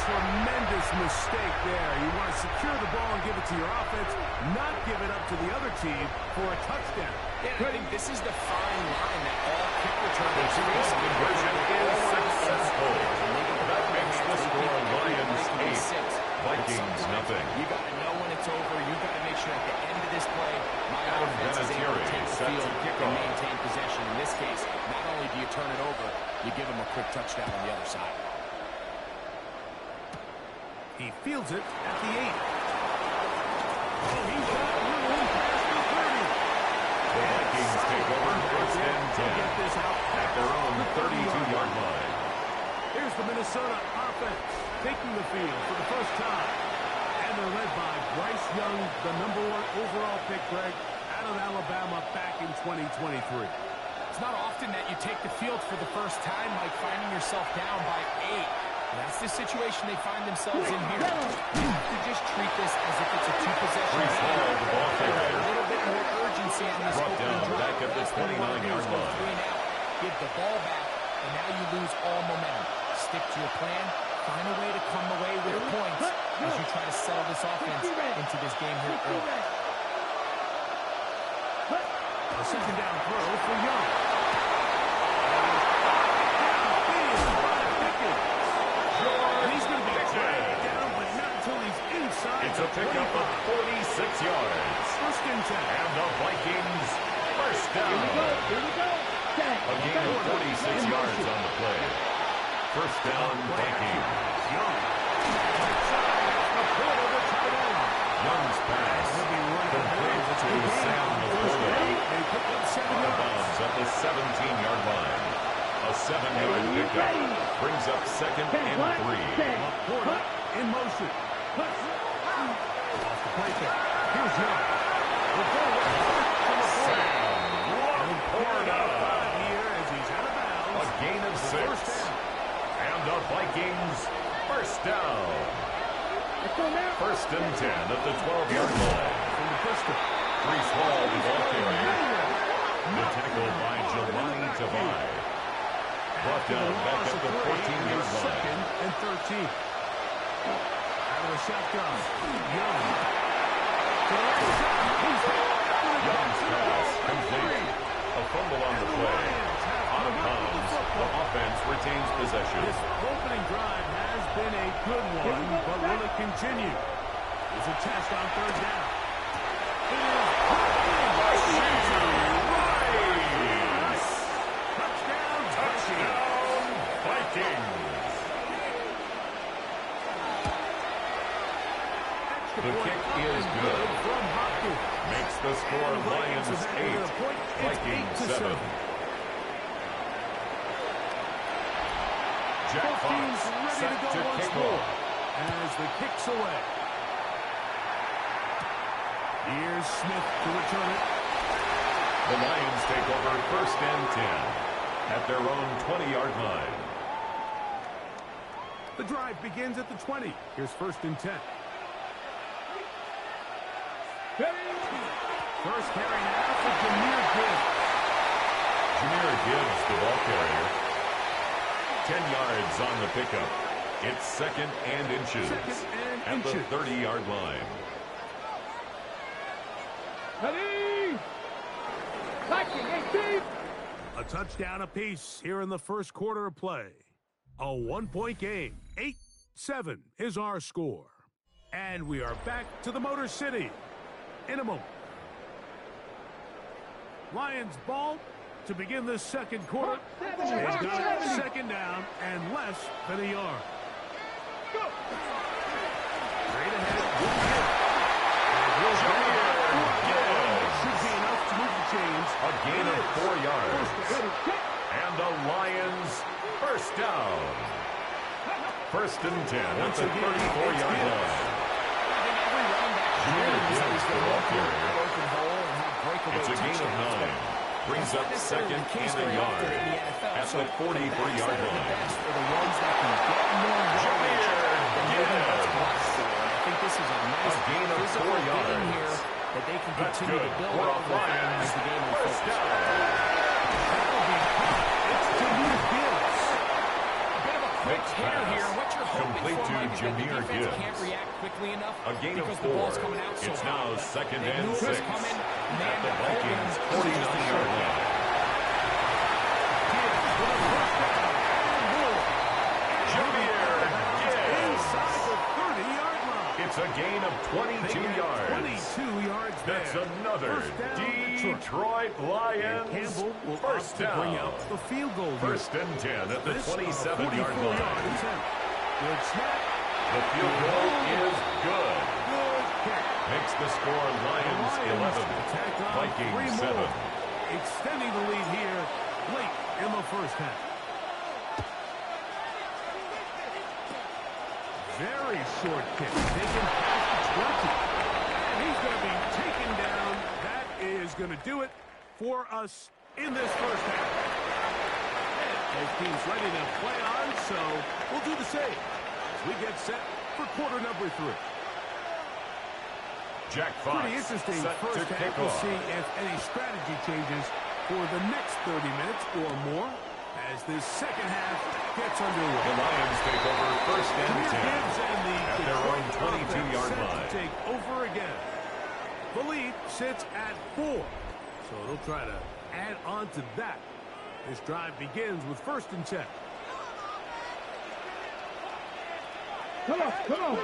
F: Tremendous mistake there. You want to secure the ball and give it to your offense, not give it up to the other team for a touchdown.
I: Yeah, I think this is the fine line that all kick returners
D: face. The conversion is successful. That makes the score Lions 8, Vikings nothing.
I: You got to know when it's over. You got to make sure at the end of this play, my offense is able to take the field and maintain possession. In this case, not only do you turn it over, you give them a quick touchdown on the other side.
F: He fields it at the 8. Minnesota offense taking the field for the first time. And they're led by Bryce Young, the #1 overall pick, Greg, out of Alabama back in 2023.
I: It's not often that you take the field for the first time, like finding yourself down by 8. That's the situation they find themselves in here. You have to just treat this as if it's a two-possession game. A little bit more urgency on this opening drive.
D: Back at the 29-yard line.
I: Give the ball back, and now you lose all momentum. Stick to your plan. Find a way to come away with points as you try to settle this offense into this game here early.
F: A second down throw for Young. And he's going to be dragged down, but not until he's inside.
D: It's a pickup of 46 yards.
F: First and 10.
D: And the Vikings first down.
A: Here we go.
D: A gain of 46 yards on the play. First down, Vikings.
F: Young. The point of the tight end.
D: Young's pass complete to Sam Laporta. Out of bounds at the 17-yard line. A 7-yard pickup brings up second and 3.
F: Laporta in motion. Off the play kick. Here's Young.
D: Sam Laporta.
F: Here as he's out of bounds.
D: A gain of 6. And the Vikings first down. First and 10 at the 12-yard line.
F: From the pistol.
D: Brees Hall, the ball carrier. The tackle by Jelani Tavai. Brought down back at the 14-yard line.
F: Second and 13. Out of the shotgun. Young.
D: Young's pass complete. A fumble on the play. Out of bounds. The offense retains possession.
F: This opening drive has been a good one, but will it continue? There's a test on third down.
D: Touchdown, Vikings. The kick is good. Makes the score Lions 8, Vikings 7. Jack Fox set to kick off.
F: As the kick's away. Here's Smith to return it.
D: The Lions take over first and 10 at their own 20-yard line.
F: The drive begins at the 20. Here's first and 10. First carry now for Jahmyr Gibbs.
D: Jahmyr Gibbs, the ball carrier. 10 yards on the pickup. It's second and inches at the 30-yard line.
F: A touchdown apiece here in the first quarter of play. A 1-point game. 8-7 is our score. And we are back to the Motor City in a moment. Lions ball to begin this second quarter. He's got a second down and less than a yard. Straight ahead. Should be enough to move the chains.
D: A gain of 4 yards. And the Lions first down. First and 10 at the 34-yard line. Jahmyr Gibbs, the ball carrier. It's a gain of 9. Brings up second and a yard at the 43-yard line. Jahmyr Gibbs.
I: I think this is a nice
D: gain of 4 yards
I: here that they can
D: That's
I: continue
D: good
I: to build
D: for
I: off of
D: Lions.
I: as the game unfolds.
D: First down.
F: It's Jahmyr Gibbs.
I: A bit of a quick
D: Next
I: hitter
D: pass.
I: here. What you're hoping
D: Complete
I: for,
D: to
I: Mike, is that the
D: Jahmyr
I: defense
D: Gibbs.
I: can't react quickly enough
D: A gain of
I: because
D: 4.
I: the ball's coming out so
D: It's
I: high.
D: now second
I: They
D: and
I: knew it
D: 6
I: was coming.
D: at the
I: Man,
D: Vikings'
I: Hogan,
D: 49-yard line. Jahmyr Gibbs.
F: Inside the 30-yard line.
D: It's a gain of 22 yards.
F: 22 yards there.
D: That's another
F: First down,
D: Detroit Lions.
F: Campbell will
D: First
F: opt to bring
D: down.
F: out the field goal here.
D: First and 10 at the
F: This
D: 27-yard
F: 44-yard
D: line.
F: attempt. Good snap.
D: The field goal is good.
F: Good kick.
D: Makes the score Lions 11,
F: tack on
D: Vikings
F: 3
D: 7.
F: more, extending the lead here late in the first half. Very short kick. Taken past the 20. And he's going to be taken down. That is going to do it for us in this first half. And both teams ready to play on, so we'll do the same as we get set for quarter number 3.
D: Jack Fox,
F: pretty interesting first half. We'll see if any strategy changes for the next 30 minutes or more as this second half gets underway.
D: The Lions take over first and 10
F: at
D: their own 22-yard line.
F: Take over again. The lead sits at 4, so they'll try to add on to that. This drive begins with first and 10.
J: Come on, come on.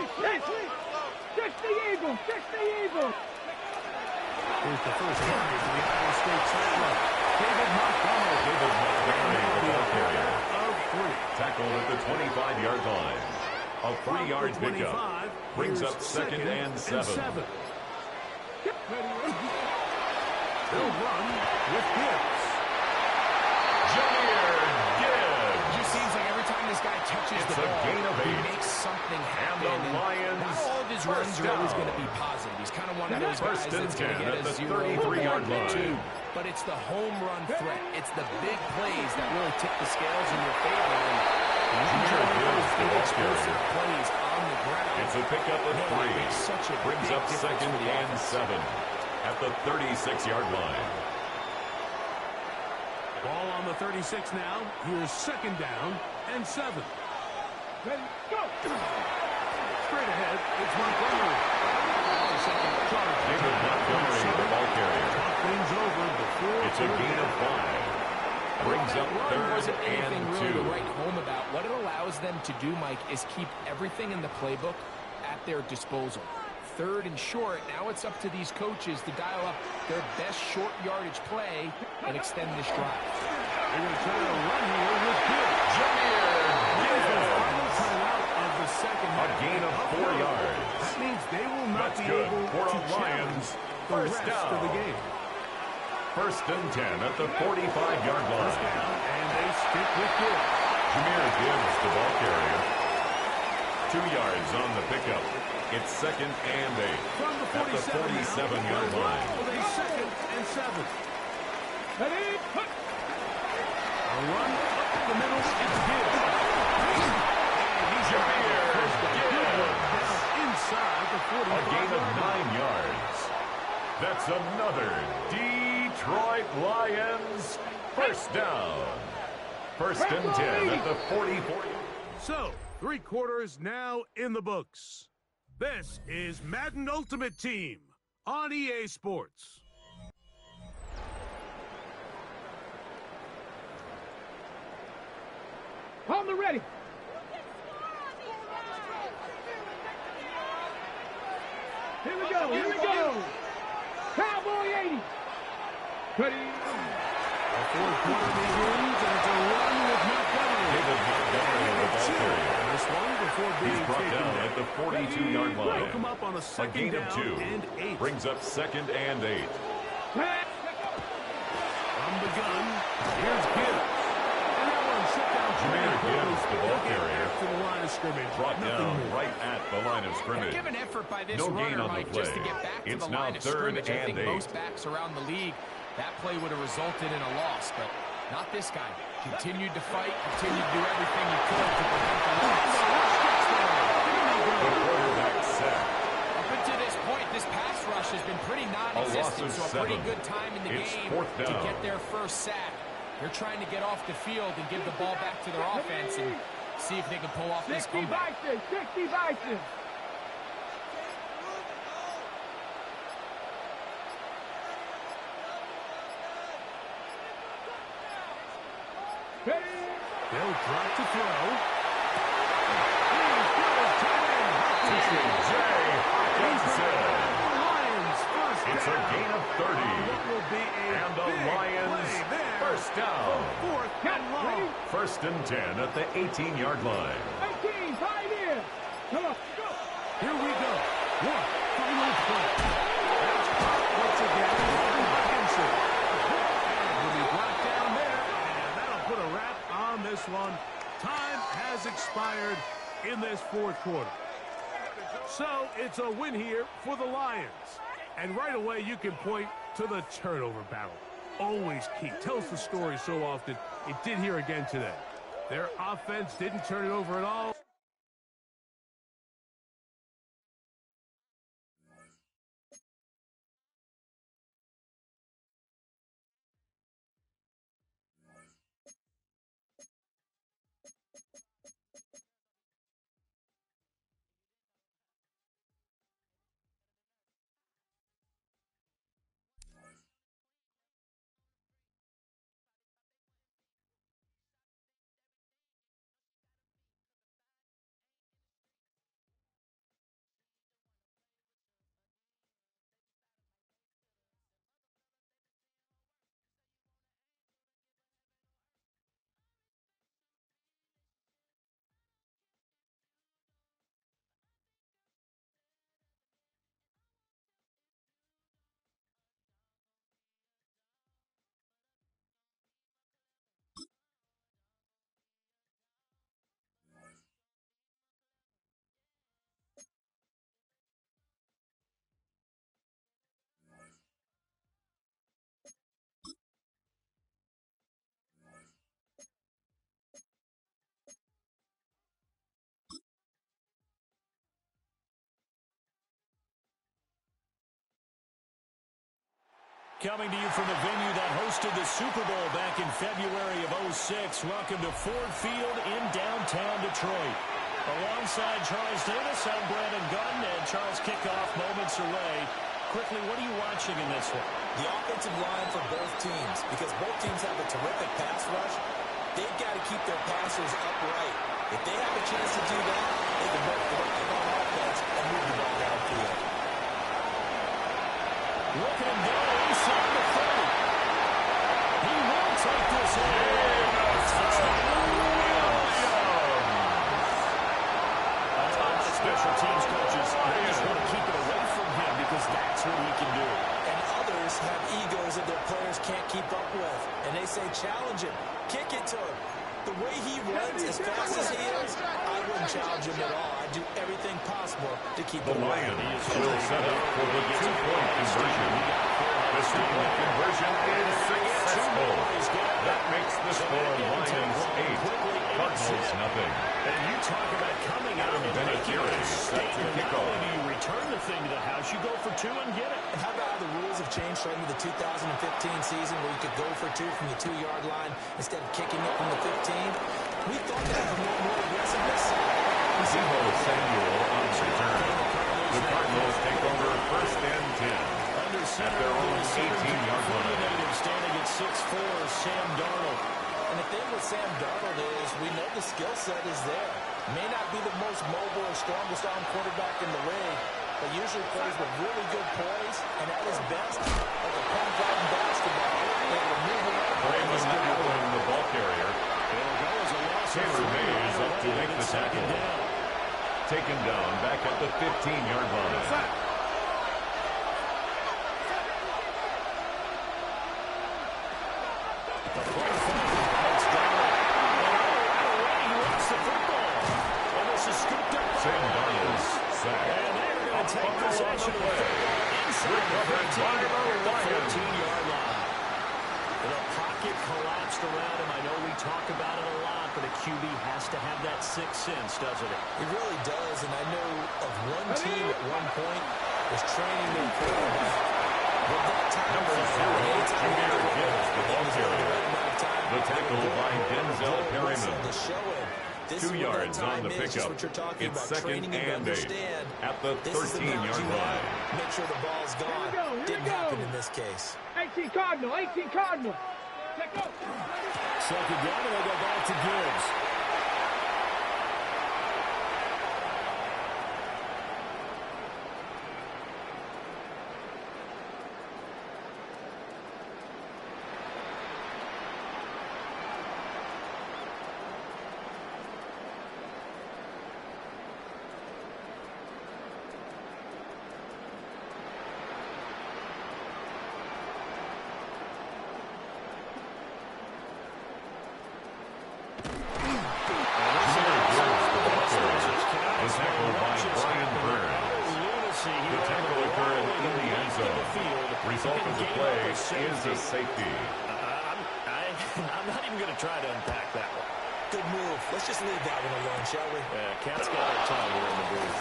J: Fix the Eagle, fix the Eagle.
F: Here's the first target to the Iowa State sideline. David Montgomery.
D: The ball carrier.
F: Of 3.
D: Tackled at the 25-yard line. A 3-yard pickup brings up second and 7.
F: They'll run with Gibbs.
D: Jameer Gibbs.
I: It just seems like every time this guy touches the ball, he makes something happen.
D: And the Lions,
I: not all of his runs are always going to be positive. He's kind of one of those guys that's going to get a 0-33-yard line. But it's the home run threat. It's the big plays that really tip the scales in your favor. And those big explosive plays on the ground.
D: It's a pickup of 3. Brings up second and 7 at the 36-yard line.
F: Ball on the 36 now. Here's second down and 7.
J: Ready, go!
F: Straight ahead, it's Montgomery.
D: David Montgomery, the ball carrier.
F: Things over before
D: it's a gain of 5. Brings up third and 2.
I: Really to write home about. What it allows them to do, Mike, is keep everything in the playbook at their disposal. Third and short, now it's up to these coaches to dial up their best short yardage play and extend this drive.
F: They're going to try to run here with Gibbs.
D: Jameer Gibbs.
F: Final timeout of the second half.
D: A gain of 4 yards.
F: That means they will not
D: That's
F: be
D: good
F: able
D: for
F: to
D: a Lions
F: the
D: first
F: rest
D: down
F: of the game.
D: First and 10 at the 45-yard line.
F: First down, and they stick with Gibbs.
D: Jameer Gibbs, the ball carrier. 2 yards on the pickup. It's second and 8
F: From the 47
D: at the 47-yard line.
F: With a second and 7.
J: Ready, put.
F: A run up the middle. It's Gibbs. And he's
D: Jameer Gibbs.
F: Down inside the 45.
D: A gain of 9 yards. That's another Detroit Lions first down. First and 10 at the 44.
F: So, 3 quarters now in the books. This is Madden Ultimate Team on EA Sports.
J: On the ready. Here we go, here we go. Cowboy 80. Ready.
F: The fourth quarter begins, and it's a run with Montgomery.
D: David Montgomery, the ball carrier.
F: This one before being
D: He's brought
F: taken
D: down at the 42-yard line.
F: Broke him up on a second
D: gain of 2.
F: and 8.
D: Brings up second and 8.
F: From the gun, here's Gibbs. And that one set down
D: Jameer Gibbs, the ball carrier.
F: To the line of scrimmage.
D: Brought down right at the line of scrimmage.
I: Give an effort by this
D: No
I: runner,
D: gain on the
I: Mike,
D: play.
I: just to get back to
D: It's
I: the
D: now
I: line of
D: third
I: scrimmage. I think
D: and 8.
I: most backs around the league, that play would have resulted in a loss, but not this guy. Continued to fight, continued to do everything he could to prevent the loss.
D: The quarterback set.
I: Up until this point, this pass rush has been pretty non-existent, so a pretty
D: 7.
I: good time in the
D: It's
I: game
D: fourth
I: to
D: down.
I: get their first sack. They're trying to get off the field and give the ball back to their offense and see if they can pull off this
J: 60
I: comeback.
J: Bison, 60 Bison. Ready.
F: They'll try to throw.
D: T.J. Hawkinson.
F: Lions first down.
D: It's a gain of 30.
F: What will be
D: And the Lions first down.
F: Fourth and long.
D: First and 10 at the 18-yard line.
J: 18, 5 in. Come on, go.
F: Here we go. One final play. That's caught once again by Hawkinson. And he'll be brought down there, and that'll put a wrap on this one. Time has expired in this fourth quarter. So it's a win here for the Lions. And right away, you can point to the turnover battle. Always key. Tells the story so often. It did here again today. Their offense didn't turn it over at all.
G: Coming to you from the venue that hosted the Super Bowl back in February of '06. Welcome to Ford Field in downtown Detroit. Alongside Charles Davis, I'm Brandon Gunn, and Charles kickoff moments away. Quickly, what are you watching in this one?
H: The offensive line for both teams, because both teams have a terrific pass rush. They've got to keep their passers upright. If they have a chance to do that, they can both thrive on offense and move the ball downfield.
G: Look at him go inside the 30. He will take this in. A lot of special teams coaches, they just want to keep it away from him because that's what he can do.
H: And others have egos that their players can't keep up with. And they say, challenge him. Kick it to him. The way he runs as fast as he is, I wouldn't challenge him at all. I'd do everything possible to keep
D: the
H: him away.
D: Lions will set up for the two-point conversion. The two-point conversion is successful. That makes the score Lions 8, Cardinals nothing.
G: And you talk about coming out and making a statement. Not only do you return the thing to the house, you go for two and get it.
H: And how about how the rules have changed starting with the 2015 season where you could go for two from the 2-yard line instead of kicking it from the 15? We thought that was more aggressiveness.
D: Zebo Samuel on return. The Cardinals take over first and 10 at their own 18-yard line.
G: Standing at 6'4", Sam Darnold.
H: And the thing with Sam Darnold is we know the skill set is there. May not be the most mobile or strongest arm quarterback in the league, but usually plays with really good poise and at his best, like a point guard in basketball, able to move around.
D: Raymond Allen, the ball carrier. Taylor Mays up to make the tackle. Taken down back at the 15-yard line. Sam Darnold's sack.
G: And they're going to take possession of the football inside the 14-yard line. The pocket collapsed around him. I know we talk about it a lot, but a QB has to have that sixth sense, doesn't it?
H: It really does, and I know of one team at one point was training their quarterback with that time.
D: Number 0, Jameer Gibbs, the ball carrier. The tackle by Denzel Perryman.
H: To show him.
D: 2 yards on the pickup. It's second and 8 at the 13-yard line.
H: Make sure the ball's gone. Didn't happen in this case.
J: 18 Cardinal, 18 Cardinal. Let go.
G: Second down, and they'll go back to Gibbs.
D: Result of the play is a safety.
G: I'm not even going to try to unpack that one.
H: Good move. Let's just leave that one alone, shall we?
G: Cat's got her tongue here in the booth.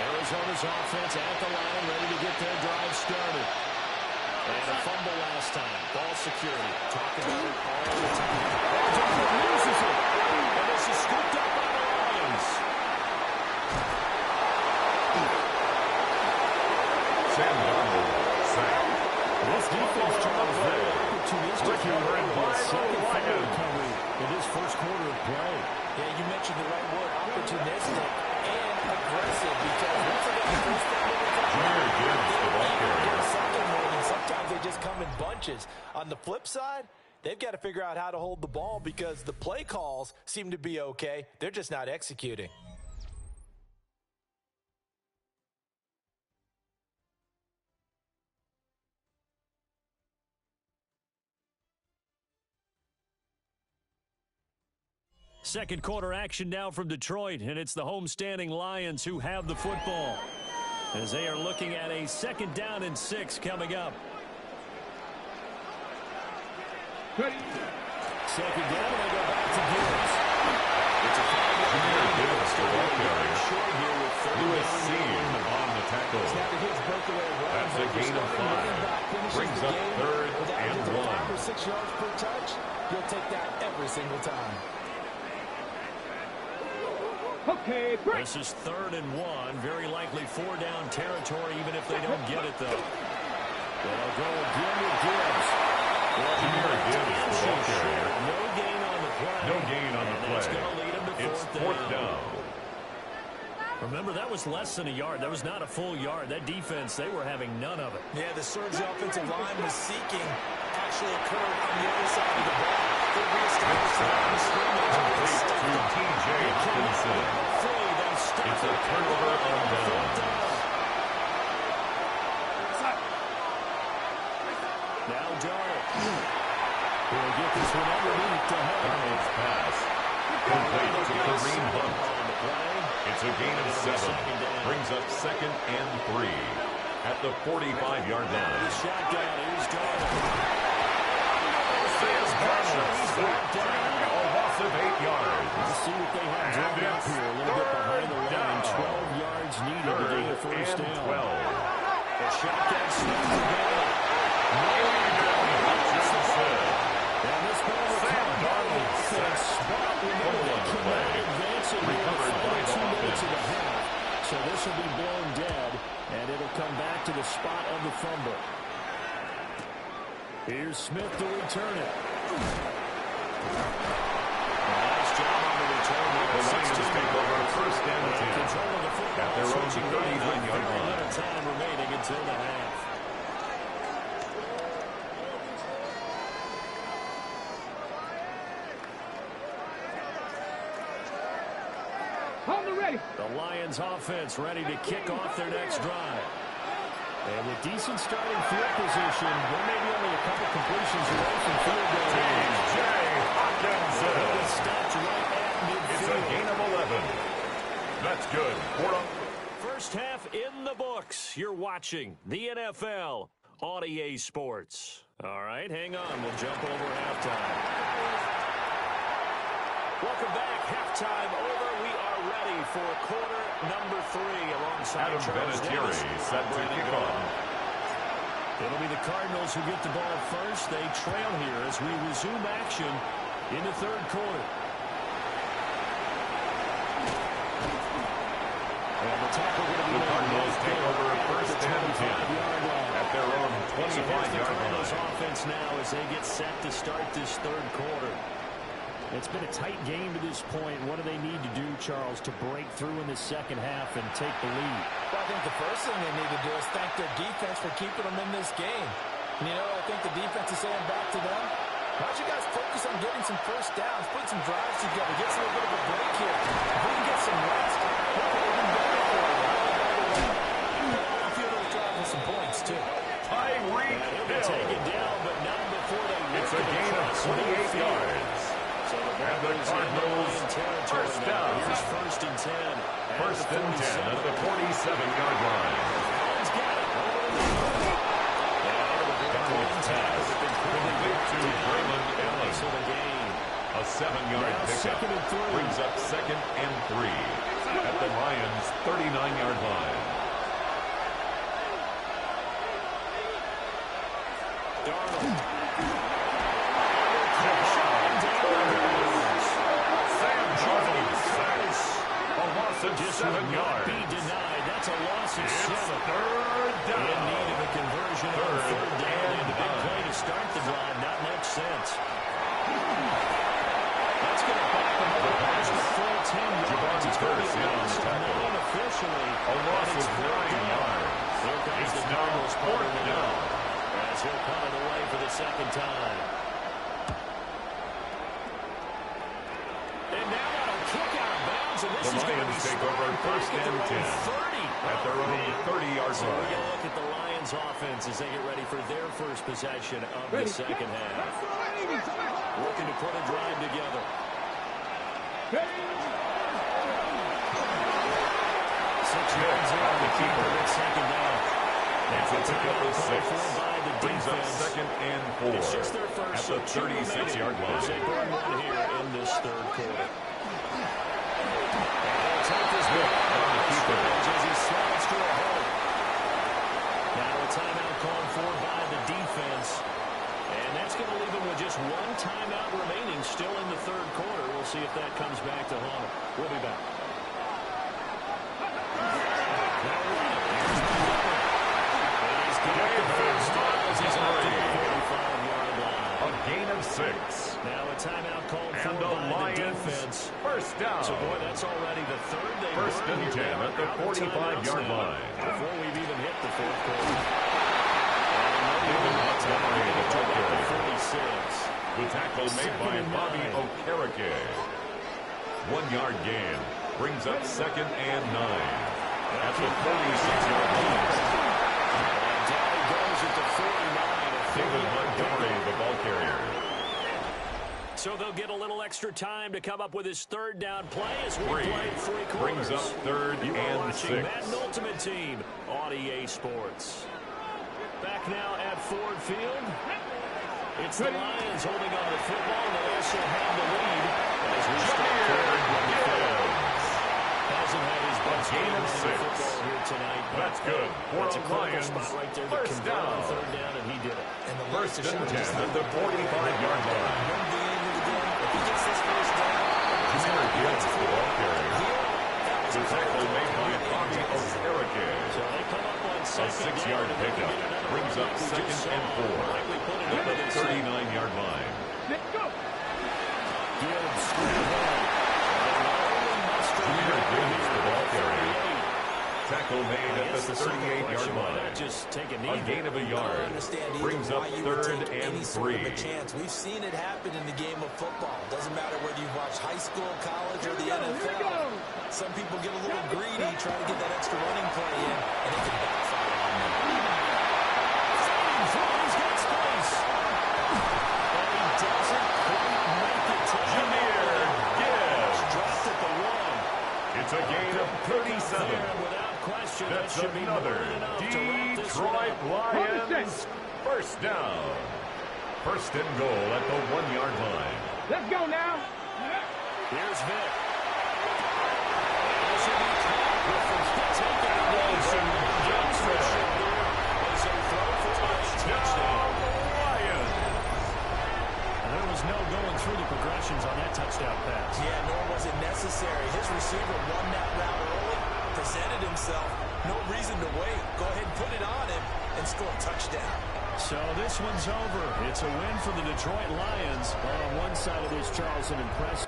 G: Arizona's offense at the line, ready to get their drive started. And a fumble last time. Ball security. Talk about it all the time. Loses it. And this is scooped up by the Lions.
D: Sam Darnold sacked.
G: This defense, Charles, very opportunistic here in the second fumble recovery in this first quarter of play.
H: Yeah, you mentioned the right word, opportunistic and aggressive, because once they get the first fumble recovery, sometimes they just come in bunches. On the flip side, they've got to figure out how to hold the ball because the play calls seem to be okay. They're just not executing.
G: Second quarter action now from Detroit, and it's the homestanding Lions who have the football as they are looking at a 2nd down and 6 coming up.
J: Ready.
G: 2nd down, and they go back to Gibbs. It's a 5-yard gain. Short here with 30
D: Lewis Seen on the tackle. That's a gain of 5. Brings up 3rd and 1.
H: 5 or 6 yards per touch, you'll take that every single time.
J: Okay, break.
G: This is 3rd and 1. Very likely 4-down territory, even if they don't get it, though. They'll go again with Gibbs. No gain on the play.
D: No gain on the play.
G: That's going to lead him to
D: It's 4th down.
G: Remember, that was less than a yard. That was not a full yard. That defense, they were having none of it.
H: Yeah, the surge offensive line was seeking actually occurred on the other side of the ball. They reestablished the line of scrimmage.
D: T.J. Hawkinson. It's a turnover on down.
G: Now Darnold. We'll get this one underneath to Hunt.
D: Darnold's pass. Complete to Kareem Hunt. It's a gain of 7. Brings up 2nd and 3 at the 45-yard line.
G: Shotgun. Here's Darnold.
D: Sam Darnold slapped down. A loss of 8 yards.
G: Let's see what they have drawn up here. A little bit behind the line. 12 yards needed to get the first down.
D: 12.
G: The shotgun snaps the ball. And this ball
D: Sam Darnold sacks.
G: Remember, they cannot advance it here in the final 2 minutes of the half. So this will be blown dead, and it'll come back to the spot of the fumble. Here's Smith to return it. Nice job on the return.
D: The Lions take over 1st and 10.
G: Control of the football.
D: At their own 31-yard line.
G: A little time remaining until the half.
J: On the ready.
G: The Lions offense ready to kick off their next drive. And with decent starting field position, there may be only a couple completions away from field goal range.
D: T.J. Hawkinson.
G: Stopped right at midfield.
D: It's a gain of 11. That's good.
G: First half in the books. You're watching the NFL on EA Sports. All right, hang on. We'll jump over halftime. Welcome back. Halftime over. We are ready for quarter number 3 alongside
D: Adam Vinatieri set to kick off.
G: It'll be the Cardinals who get the ball first. They trail here as we resume action in the 3rd quarter. And the tackle going to be
D: the Cardinals take over 1st and 10 at their own 25-yard line.
G: Offense now as they get set to start this 3rd quarter. It's been a tight game to this point. What do they need to do, Charles, to break through in the second half and take the lead?
H: Well, I think the first thing they need to do is thank their defense for keeping them in this game. And, you know, I think the defense is saying back to them, why don't you guys focus on getting some first downs, put some drives together, get a little bit of a break here. If we can get some rest, we'll even better for you. I feel they'll drive with some points, too.
D: Tyreek Hill.
G: Take it down, but not before they
D: It's a gain of 28 yards.
G: So
D: and the Cardinals first down.
G: Here's 1st and 10
D: First and 10 at the 47-yard line. Donald's pass complete to Braylon Allen. A 7-yard pickup brings up second and 3 at the Lions' 39-yard line.
G: Just 7 yards. Be denied. That's a loss of 7.
D: Third down.
G: In need of a conversion on third down. And a big play to start the drive. Not much sense. That's going to back them up past the full 10 yards. It's going to be a loss of 9 officially.
D: A loss of 9 yards.
G: Here comes the Cardinals punter now. As he'll punt it away for the second time. And now that'll kick out of bounds. And this
D: the
G: is
D: Lions take over first and 10 at their own 30-yard
G: so
D: line.
G: we're going to look at the Lions offense as they get ready for their first possession of the second half. Looking to put a drive together. 6 yards on the keeper at second down.
D: It's a pickup of 6. Brings up
G: Defense.
D: second and 4
G: It's just their first,
D: at the 36-yard line.
G: They burn one here in this third quarter. They'll take this one on the keeper as he slides to a hole. Now a timeout called for by the defense. And that's going to leave them with just one timeout remaining still in the third quarter. We'll see if that comes back to haunt them. We'll be back.
D: A gain of 6.
G: Now a timeout called
D: And
G: for
D: the
G: by
D: Lions
G: the defense.
D: First down.
G: So, boy, that's already the third.
D: First and 10 at the 45-yard line.
G: Before we've even hit the fourth quarter.
D: David Montgomery, the tackle.
G: 46.
D: The tackle made by Bobby Okereke. 1-yard gain brings up second and 9 at the 46-yard line.
G: And down he goes at the 49.
D: David Montgomery, the ball carrier.
G: So they'll get a little extra time to come up with his third down play as we play 3 quarters.
D: Brings up third
G: you are
D: and
G: watching
D: 6.
G: Madden Ultimate Team on EA Sports. Back now at Ford Field. It's the Lions holding on to the football, and they also have the lead as we start third. Hasn't had his best game of football here tonight.
D: That's good for
G: That's a
D: the
G: critical
D: Lions.
G: spot right there to
D: First
G: convert on
D: down.
G: third down, and he did it.
H: And the
D: First and 10 at the 45-yard line.
H: If he gets this first down,
D: Jameer Gibbs, the ball carrier. The tackle made by Bobby Okereke.
G: So they come up on
D: A
G: second
D: 6-yard
G: down,
D: pickup brings up second and 4 at the 39-yard line.
J: Let's go.
G: Gibbs.
D: Jameer Gibbs, the ball carrier. Tackle made at the 38-yard line.
G: Just take a
D: A
G: knee.
D: gain of a
H: I don't
D: yard
H: understand either
D: brings up
H: why you would
D: third
H: take
D: and
H: any sort
D: 3.
H: of a chance. We've seen it happen in the game of football. Doesn't matter whether you watch high school, college, or the NFL. Some people get a little greedy, trying to get that extra running play in, and it can backfire on them.
G: He's got space. But he doesn't quite make it to
D: Jameer Gibbs.
G: dropped at the 1.
D: It's a gain of 37.
G: There, without question, that
D: That's
G: should be more
D: another
G: than enough to wrap this one
D: Detroit
G: up.
D: Lions first down. First and goal at the 1-yard line.
J: Let's go now.
G: Here's Vic. This will be caught. Griffin taking it Wilson. Jumps the shoulder. As they throw for a touchdown.
D: Lions.
G: There was no going through the progressions on that touchdown pass.
H: Yeah, nor was it necessary. His receiver won that route early, presented himself. No reason to wait. Go ahead and put it on him and score a touchdown.
G: So this one's over. It's a win for the Detroit Lions. On one side of this, Charleston impressed.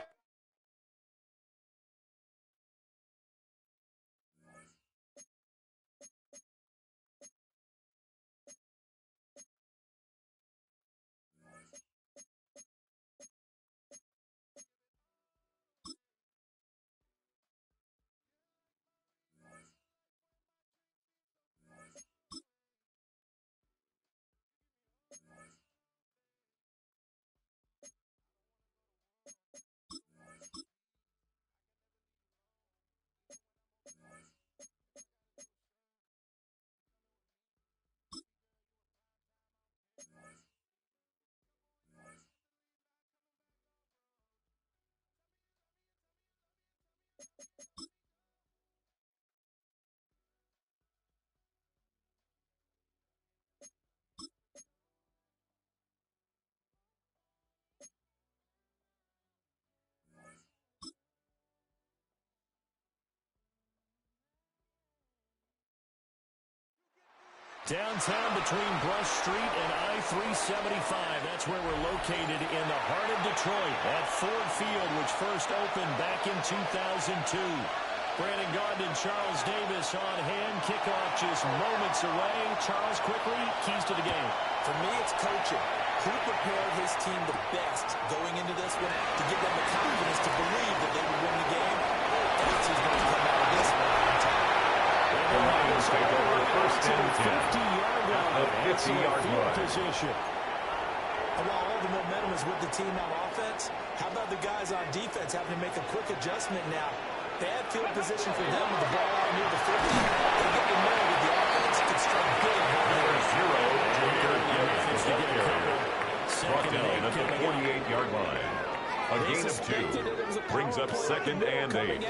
G: Downtown between Brush Street and I-375. That's where we're located in the heart of Detroit at Ford Field, which first opened back in 2002. Brandon Garden and Charles Davis on hand. Kickoff just moments away. Charles, quickly, keys to the game.
H: For me, it's coaching. Who prepared his team the best going into this one to give them the confidence to believe that they would win the game? That's who's going to come out of this one on top.
D: The Lions take over first and 10.
G: 50-yard line.
D: At the 50-yard line.
G: Position.
H: And while all the momentum is with the team on offense, how about the guys on defense having to make a quick adjustment now? Bad field position for them with the ball out near the 50. They get to know that the offense can strike big.
D: Number 0, Jameer Gibbs, the ball carrier. Brought down at the 48-yard line. A gain of 2. Brings up second and 8.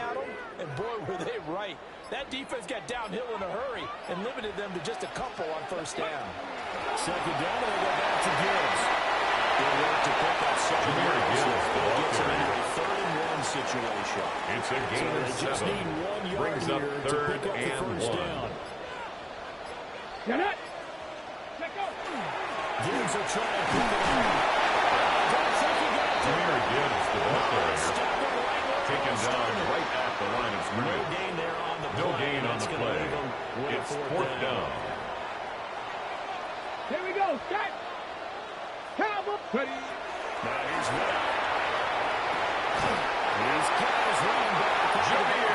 H: And boy, were they right. That defense got downhill in a hurry and limited them to just a couple on first down.
G: Second down, and they go back to Gibbs. Good work to pick up second
D: Jameer Gibbs, the ball
G: gets them into
D: carrier.
G: a third-and-one situation.
D: It's a gain of
G: They just
D: 7.
G: need 1 yard
D: Brings up
G: here to
D: third
G: pick up the
D: and
G: first
D: 1.
G: down.
J: Get it. Let go.
G: Gibbs will try and pick it up.
D: Jameer Gibbs, the ball carrier. Taken down right at the line of
G: No
D: scrimmage.
G: gain there on the play.
D: No gain on
G: That's
D: the
G: gonna
D: play.
G: leave them with a
D: It's fourth down.
J: Here we go. Set. Cowboy. Ready.
G: Now here's Will. He's got his running back.
D: Jameer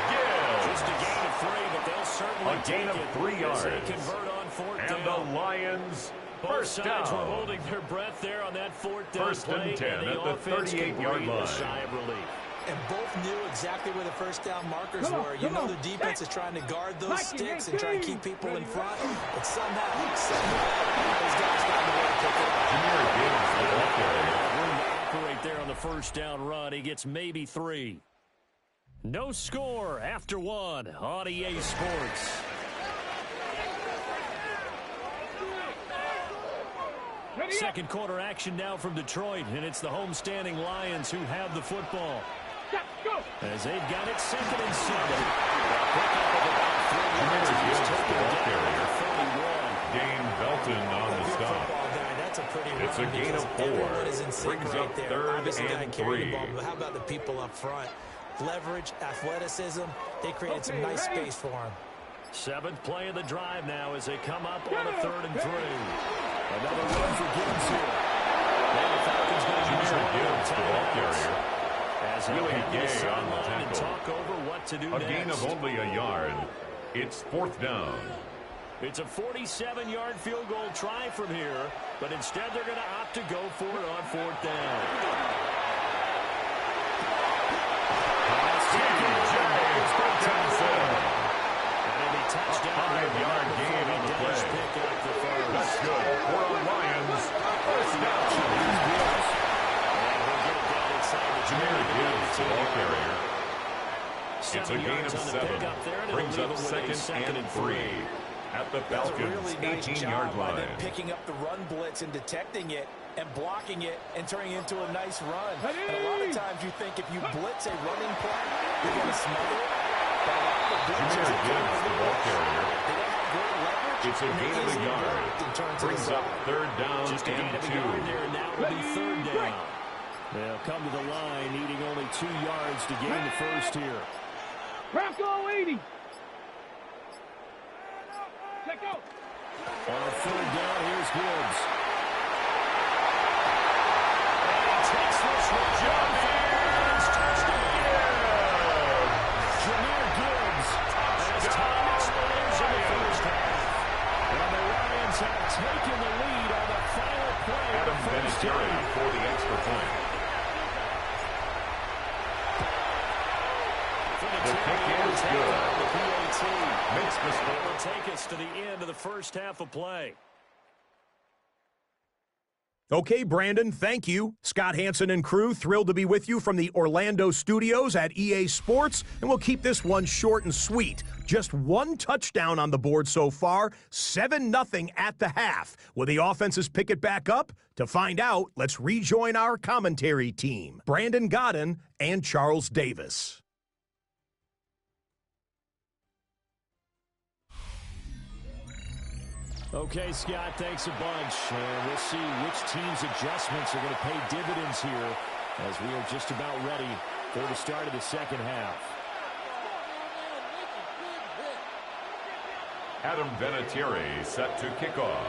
D: Gibbs.
G: Just a gain of 3, but they'll certainly
D: A gain
G: take
D: of
G: it
D: 3
G: as they
D: yards.
G: convert on fourth
D: And
G: down.
D: the Lions,
G: Both
D: first
G: sides were
D: down.
G: holding their breath there on that fourth down
D: First and
G: play.
D: 10
G: and
D: at the
G: offense can
D: 38-yard
G: breathe a
D: line.
G: sigh of relief.
H: And both knew exactly where the first down markers
J: Come on,
H: were. You
J: come
H: know
J: on.
H: the defense is trying to guard those
J: Mikey,
H: sticks
J: hey,
H: and try and
J: team.
H: keep people in front. But somehow, some way, those guys found a way to pick it up.
D: Jameer Gibbs, the ball carrier.
G: Room to operate there on the first down run. He gets maybe 3. No score after 1 on EA Sports.
J: Ready up.
G: Second quarter action now from Detroit, and it's the homestanding Lions who have the football.
J: Set. Go.
G: As they've got it 2nd and 7. Pickup of about 3
D: Jameer
G: yards. He's
D: Gibbs, the
G: taken
D: ball
G: down
D: carrier.
G: at 31.
D: Dane Belton on the stop.
H: Football guy, that's a pretty
D: It's a
H: run
D: gain
H: because
D: of 4.
H: everyone is in sync
D: Brings
H: right
D: up
H: there.
D: third
H: Obviously, got to
D: and
H: carry
D: 3.
H: the ball, but how about the people up front? Leverage, athleticism, they created some nice space for him.
G: 7th play of the drive now as they come up on a 3rd and 3. Another run for Gibbs here. Now the Falcons going to use
D: Jameer
G: one of their
D: Gibbs, the ball carrier.
G: as they
D: Willie
G: head to the
D: Gay on the
G: sideline and
D: tackle.
G: talk over what to do
D: A
G: next.
D: gain of only a yard. It's fourth down.
G: It's a 47-yard field goal try from here, but instead they're going to opt to go for it on 4th down. Touchdown.
D: A 5-yard gain on the play.
G: Pick up the first.
D: That's good for the Lions. First down.
G: And we'll get it down inside the
D: Jameer Gibbs, the ball carrier. It's a gain
G: yards
D: of
G: on the
D: 7.
G: pickup there, and it'll
D: Brings
G: leave
D: up
G: them with a
D: second and 3 at the
H: That's a
D: Falcons'
H: really nice
D: 18-yard
H: job by
D: line.
H: them picking up the run blitz and detecting it and blocking it and turning it into a nice run. And a lot of times you think if you blitz a running play, you're going to smother it. But a lot of the blitzers
D: Jameer Gibbs, the ball carrier.
H: they don't have great leverage.
D: It's a
H: and
D: gain
H: they're
D: of a
H: easily
D: yard.
H: blocked and turned to the
D: Brings up
H: side.
D: third down
G: Just a gain
D: and
G: of a
D: 2.
G: yard there, and now it'll be 3rd down. They'll come to the line, needing only 2 yards to gain the first here.
J: Bronco 80. Check out.
G: On 3rd down, here's Gibbs. And he takes this one. Gibbs, touchdown. Jameer Gibbs as time expires in the first half. And the Lions have taken the lead on the final play of the
D: Adam
G: first
D: Vinatieri
G: half.
D: for the extra point. The kick is good. Makes the
G: That
D: score.
G: will take us to the end of the first half of play.
K: Okay, Brandon, thank you. Scott Hansen and crew, thrilled to be with you from the Orlando studios at EA Sports, and we'll keep this one short and sweet. Just 1 touchdown on the board so far, 7-0 at the half. Will the offenses pick it back up? To find out, let's rejoin our commentary team, Brandon Godden and Charles Davis.
G: Okay, Scott, thanks a bunch. We'll see which team's adjustments are going to pay dividends here as we are just about ready for the start of the second half.
D: Adam Vinatieri set to kick off.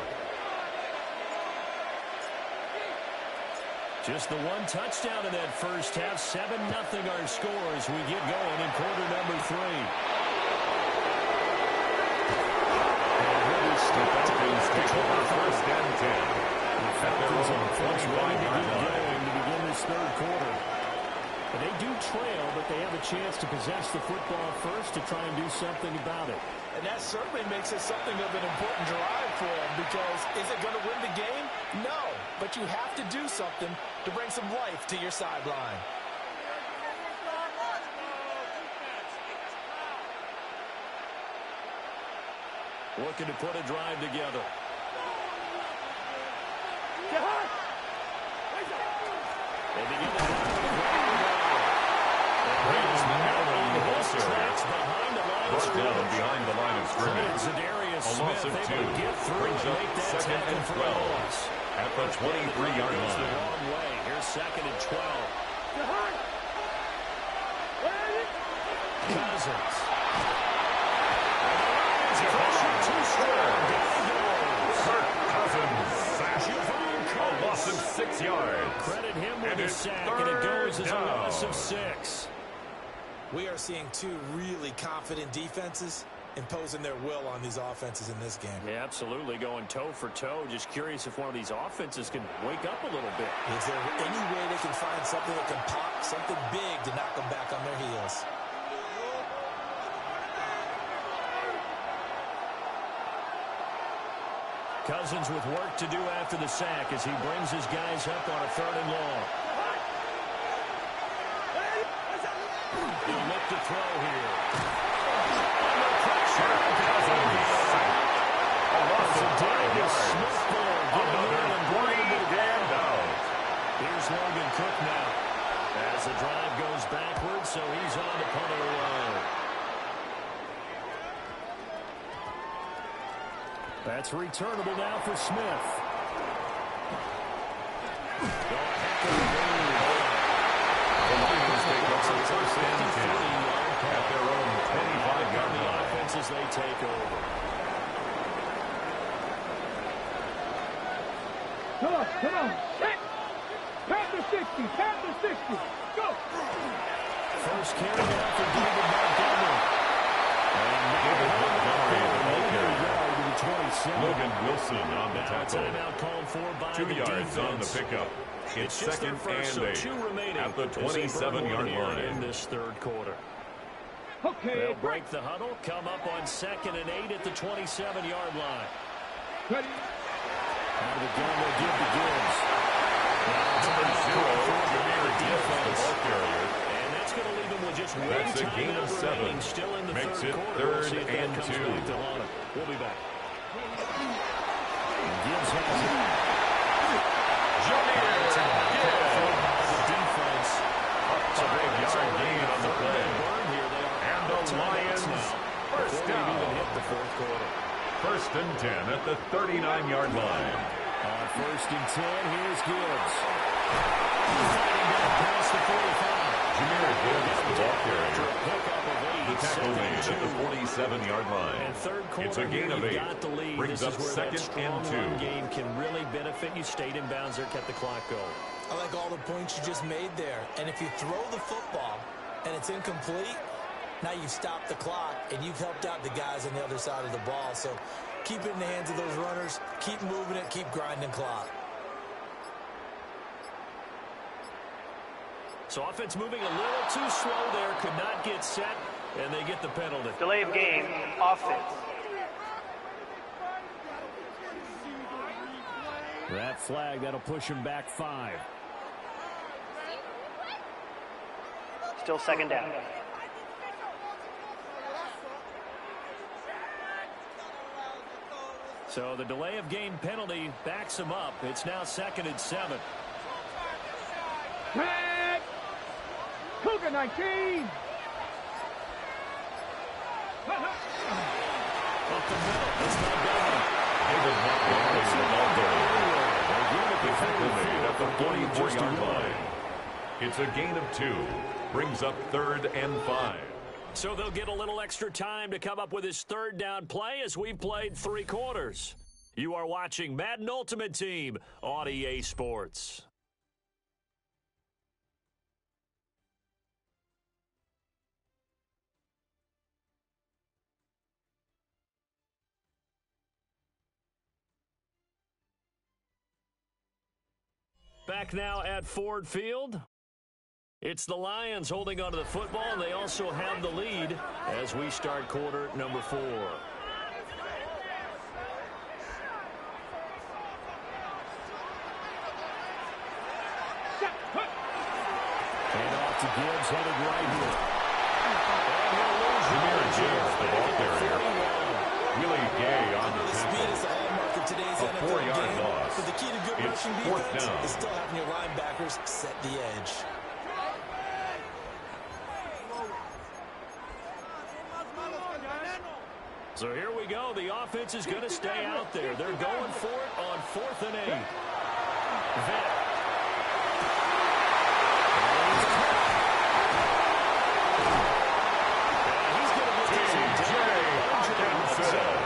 G: Just the one touchdown in that first half. 7-0 our score as we get going in quarter number 3.
D: Falcons take over first and 10.
G: The Falcons on 25-yard line to begin this third quarter. But they do trail, but they have a chance to possess the football first to try and do something about it.
H: And that certainly makes it something of an important drive for them, because is it going to win the game? No, but you have to do something to bring some life to your sideline.
G: Looking to put a drive together. They begin to
D: behind the line of scrimmage. A loss of 2 brings up second and 12 at the 23-yard line.
G: Here's second and 12. Cousins.
D: Kirk Cousins sacked. A loss of 6 yards.
G: Credit him with a sack, and it goes as a loss of 6.
H: We are seeing two really confident defenses imposing their will on these offenses in this game.
G: Yeah, absolutely, going toe for toe. Just curious if one of these offenses can wake up a little bit.
H: Is there any way they can find something that can pop, something big to knock them back on their heels?
G: Cousins with work to do after the sack as he brings his guys up on a 3rd and long. He'll look to throw here. Under pressure.
D: A loss of 5 yards. Another great handout.
G: Here's Logan Cook now as the drive goes backwards, so he's on to punt it away. That's returnable now for Smith.
D: The Lions take over first and 10 at their own 25-yard line.
G: Offenses they take over.
J: Come on. Set. Past the 60. Past the 60. Go.
G: First carry now for David Montgomery.
D: David Montgomery, the ball carrier. Logan Wilson on the tackle.
G: Timeout called for by
D: 2 yards on the pickup. It's second and 8 at the 27-yard line.
G: In this third quarter.
J: Okay.
G: They'll break the huddle, come up on 2nd and 8 at the 27-yard line.
J: Ready.
G: Out of the gun, they'll give to Gibbs.
D: Number 0, Jameer Gibbs, the ball carrier.
G: And that's going to leave them with just one
D: That's a gain of 7.
G: Still in the
D: Makes
G: third
D: it
G: quarter.
D: 3rd and 2.
G: We'll be back. Gibbs has it.
D: Jameer Gibbs.
G: The defense.
D: A big yard gain on the play. And the Lions first down.
G: Hit the fourth quarter.
D: 1st and 10 at the 39-yard line.
G: On 1st and 10, here's Gibbs. Fighting back past the 45.
D: Jameer Gibbs, the ball carrier.
G: Pickup of 8.
D: The tackle made at the 47-yard line.
G: And third quarter,
D: It's a gain of 8.
G: Got the lead.
D: Brings
G: this
D: up
G: is where
D: 2nd
G: that
D: and
G: strong
D: 2.
G: Game can really benefit you. Stayed in bounds there, kept the clock going.
H: I like all the points you just made there. And if you throw the football and it's incomplete, now you've stopped the clock and you've helped out the guys on the other side of the ball. So keep it in the hands of those runners. Keep moving it. Keep grinding clock.
G: So offense moving a little too slow there. Could not get set, and they get the penalty.
E: Delay of game, offense.
G: That flag, that'll push him back 5.
E: Still 2nd down.
G: So the delay of game penalty backs him up. It's now 2nd and 7.
J: Tag. Cougar 19.
G: Up the middle. It's Montgomery.
D: David Montgomery is the ball carrier. The tackle made at the 44-yard line. It's a gain of 2. Brings up 3rd and 5.
G: So they'll get a little extra time to come up with his 3rd down play as we've played 3 quarters. You are watching Madden Ultimate Team on EA Sports. Back now at Ford Field. It's the Lions holding onto the football, and they also have the lead as we start quarter number 4. And off to Gibbs, headed right here.
D: Jameer Gibbs, the ball carrier. Willie Gay on the
H: Speed is the hallmark of today's
D: a
H: NFL
D: 4-yard
H: game.
D: loss.
H: But the key to good
D: It's
H: rushing
D: 4th
H: defense
D: down.
H: is still having your linebackers set the edge.
G: So here we go. The offense is going to stay out there. They're going for it on 4th and 8. Vick. He's going to get this one down.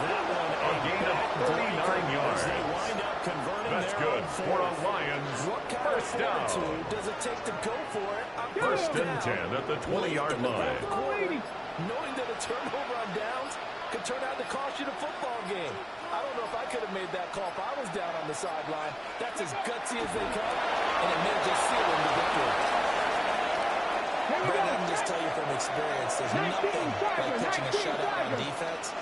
G: That one
D: A gain of 39 yards.
G: They wind up converting.
D: That's
G: their
D: good
G: own
D: for a
G: fourth.
D: Lions
H: What kind
D: first
H: of
D: down.
H: fortitude does it take to go for it?
D: First and 10 at the 20-yard line.
H: Knowing that a turnover on downs could turn out to cost you the football game. I don't know if I could have made that call if I was down on the sideline. That's as gutsy as they come, and it may just seal them to victory. Brandon, I can just tell you from experience, there's nothing like pitching a shutout on defense,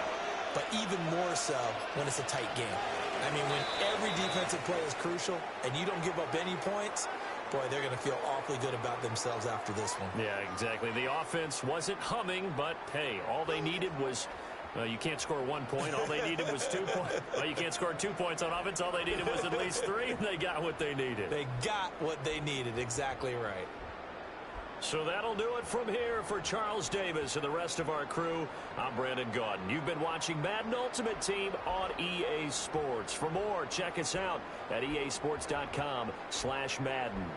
H: but even more so when it's a tight game. I mean, when every defensive play is crucial and you don't give up any points, boy, they're going to feel awfully good about themselves after this one.
G: Yeah, exactly. The offense wasn't humming, but, hey, all they needed was, you can't score 1 point. All they needed was 2 points. Well, you can't score 2 points on offense. All they needed was at least 3, and they got what they needed.
H: They got what they needed. Exactly right.
G: So that'll do it from here for Charles Davis and the rest of our crew. I'm Brandon Gaudin. You've been watching Madden Ultimate Team on EA Sports. For more, check us out at easports.com/Madden.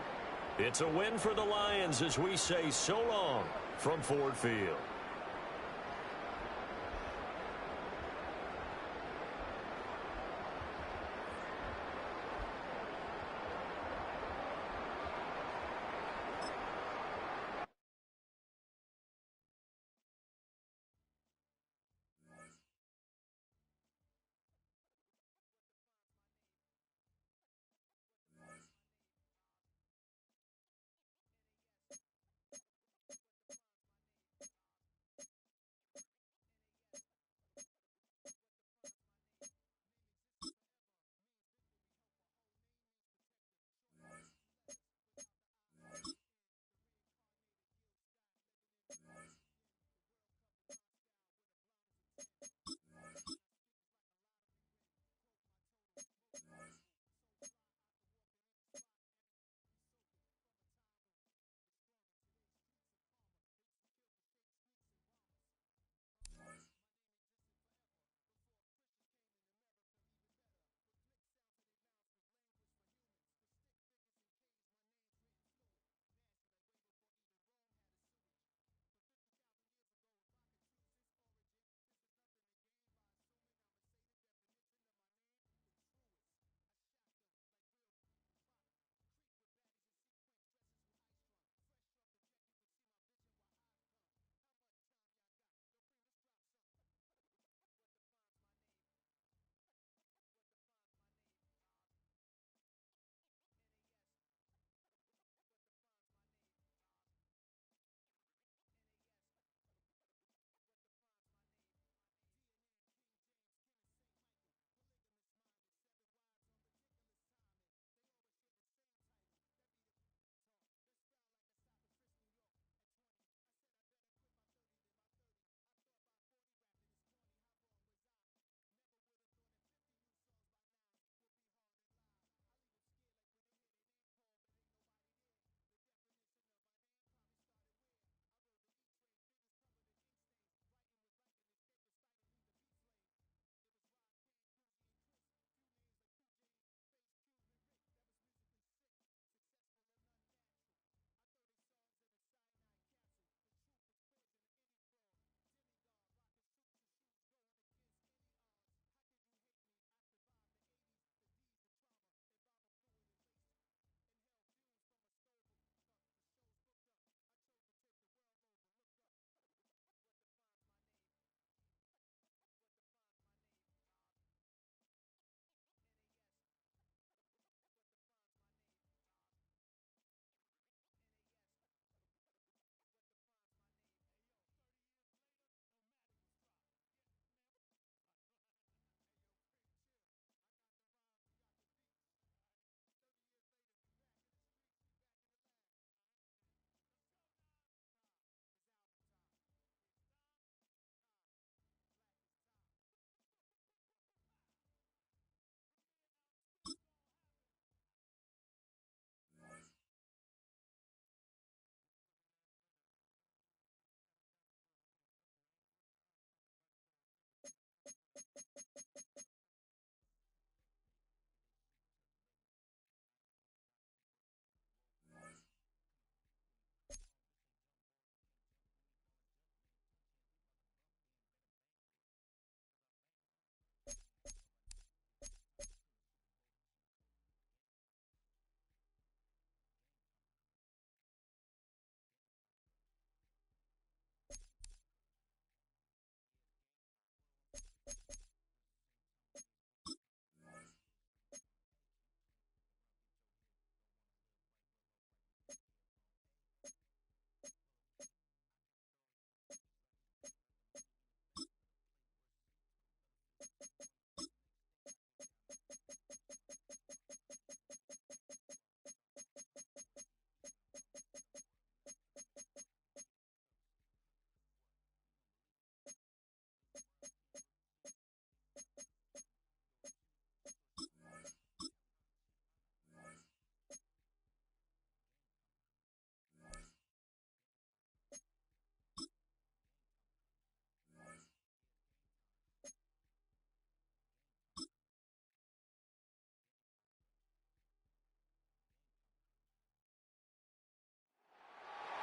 G: It's a win for the Lions as we say so long from Ford Field.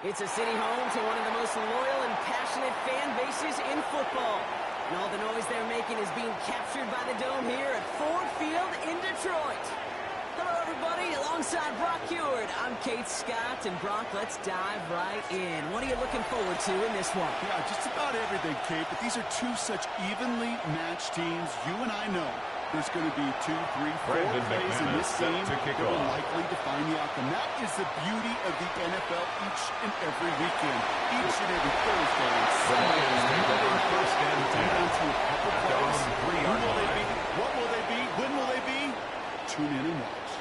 B: It's a city home to one of the most loyal and passionate fan bases in football. And all the noise they're making is being captured by the Dome here at Ford Field in Detroit. Hello, everybody. Alongside Brock Heward, I'm Kate Scott. And, Brock, let's dive right in. What are you looking forward to in this one?
C: Yeah, just about everything, Kate. But these are two such evenly matched teams. You and I know there's going to be 2, 3, 4 plays in this game that will likely define the outcome. That is the beauty of the NFL each and every weekend, each and every Thursday.
D: The Lions take over first and 10.
C: Down to a couple plays.
D: 3-yard line.
C: What will they be? When will they be? Tune in and watch.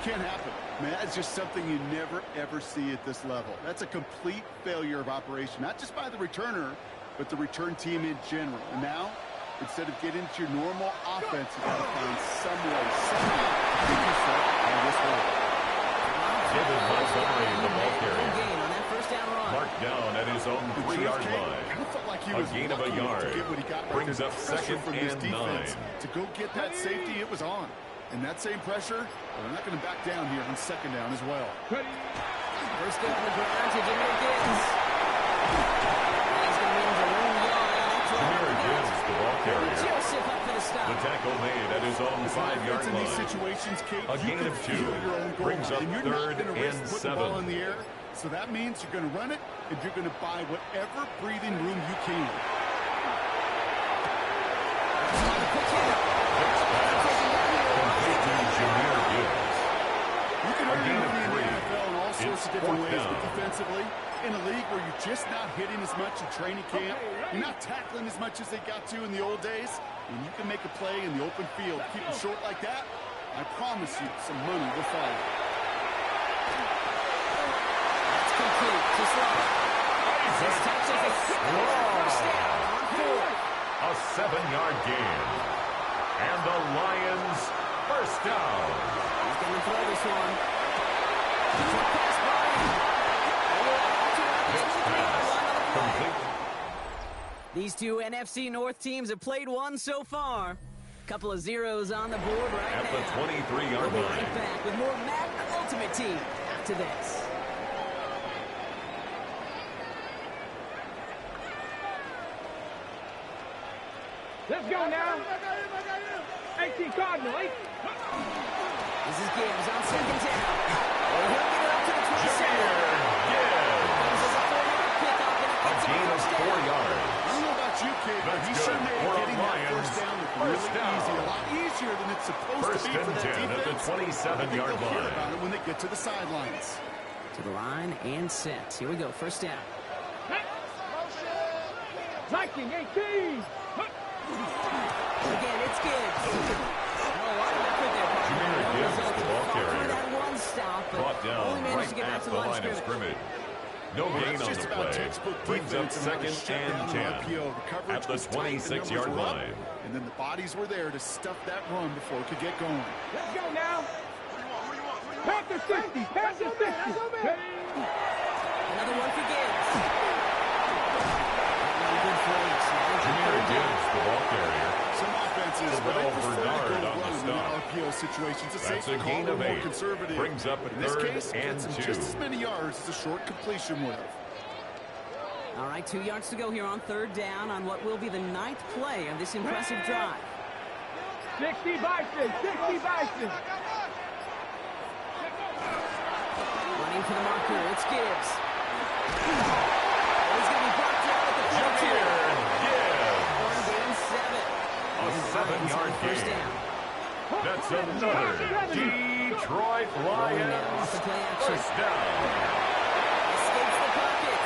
C: Can't happen. Man, that's just something you never, ever see at this level. That's a complete failure of operation, not just by the returner, but the return team in general. And now, instead of getting into your normal offense, you got to find some way, somehow, to get yourself out of this hole.
D: David Montgomery, the ball carrier.
B: Gain on that first down run.
D: Marked down at his own 3-yard line. A gain of a yard. Brings up second and 9.
C: To go get that safety, it was on. And that same pressure, they're not going to back down here on second down as well.
B: First down on the ground to Jameer Gibbs. He's going to win the 1 yard.
D: Jameer Gibbs, the ball carrier.
B: Joseph up for the stop.
D: The tackle made at his own 5-yard
C: in
D: line.
C: these situations, Kate,
D: A gain of 2 brings up
C: and you're
D: third
C: not gonna risk
D: and
C: putting the ball
D: 7.
C: in the air, so that means you're going to run it, and you're going to buy whatever breathing room you can. You can earn money in the NFL in all sorts of different ways, but defensively, in a league where you're just not hitting as much in training camp, you're not tackling as much as they got to in the old days, when you can make a play in the open field, keep it short like that, I promise you some money will follow.
B: That's complete to Slow. This touches a first down on 4.
D: A 7-yard gain. And the Lions first down.
B: He's going to throw this one.
D: Complete.
B: These two NFC North teams have played one so far. Couple of zeros on the board right
D: at
B: now.
D: the 23-yard
B: We'll be
D: line.
B: right back with more Madden Ultimate Team after this.
J: Let's go now. 18 Cardinal, 8.
B: This is Gibbs on second down. He'll get it up to the 27.
D: A gain of 4 yards.
C: I don't know about you, kid, but he sure made getting that first down look really easy. A lot easier than it's supposed
D: First
C: to be for that
D: and 10
C: defense.
D: at the 27-yard
C: They'll hear
D: line.
C: about it when they get to the sidelines.
B: To the line and set. Here we go. First down.
J: Viking, 18.
B: Again, it's Gibbs.
D: Jameer Gibbs, the ball carrier.
B: That one stop, but
D: Brought down
B: only managed to
D: right
B: get back
D: at
B: to
D: the
B: line
D: line of scrimmage. No gain on the play. Brings up second and 10 at the 26-yard line.
C: And then the bodies were there to stuff that run before it could get going.
J: Let's go now. Panther 60. Panther 60.
B: Another one for Gibbs.
D: Jameer Gibbs, the ball carrier.
C: Some offenses, but they prefer to
D: Bernard
C: go
D: on the
C: run in
D: stop.
C: RPO situations.
D: That's a gain of 8. Brings up
C: But in this
D: third
C: case,
D: and
C: gets him
D: 2.
C: just as many yards as a short completion would have.
B: All right, 2 yards to go here on third down on what will be the 9th play of this impressive drive.
J: 60 Bison. 60 Bison.
B: Running for the marker, it's Gibbs. He's going to be brought down at the 42. One gain, 7.
D: A 7-yard
B: First
D: gain.
B: down.
D: That's another Detroit Lions first down.
B: Escapes the pocket.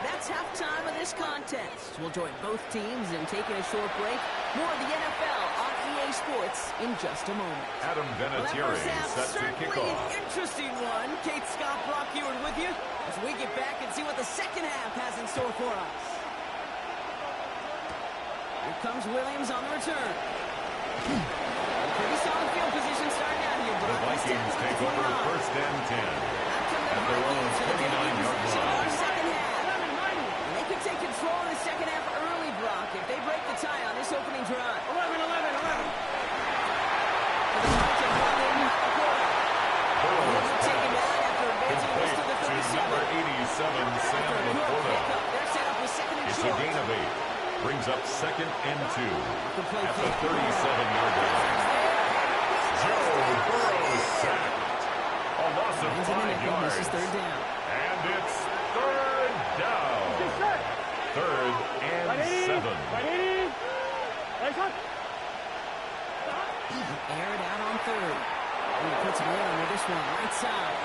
B: That's halftime of this contest. We'll join both teams in taking a short break. More of the NFL on EA Sports in just a moment.
D: Adam Vinatieri set to kick
B: Certainly
D: off.
B: an interesting one. Kate Scott, Brock Heward with you as we get back and see what the second half has in store for us. Here comes Williams on the return. Pretty solid field position starting out here.
D: The Vikings take over first and 10 at their own 29-yard line.
B: Second half. And they could take control in the second half early, Brock, if they break the tie on this opening drive.
J: 11, 11,
D: second and 2 at the 37-yard line. Joe Burrow sacked. A loss of 5 yards.
B: This is third down.
D: And it's third down. Third and 7.
B: Air it out on third. And he puts Ware under this one, right side.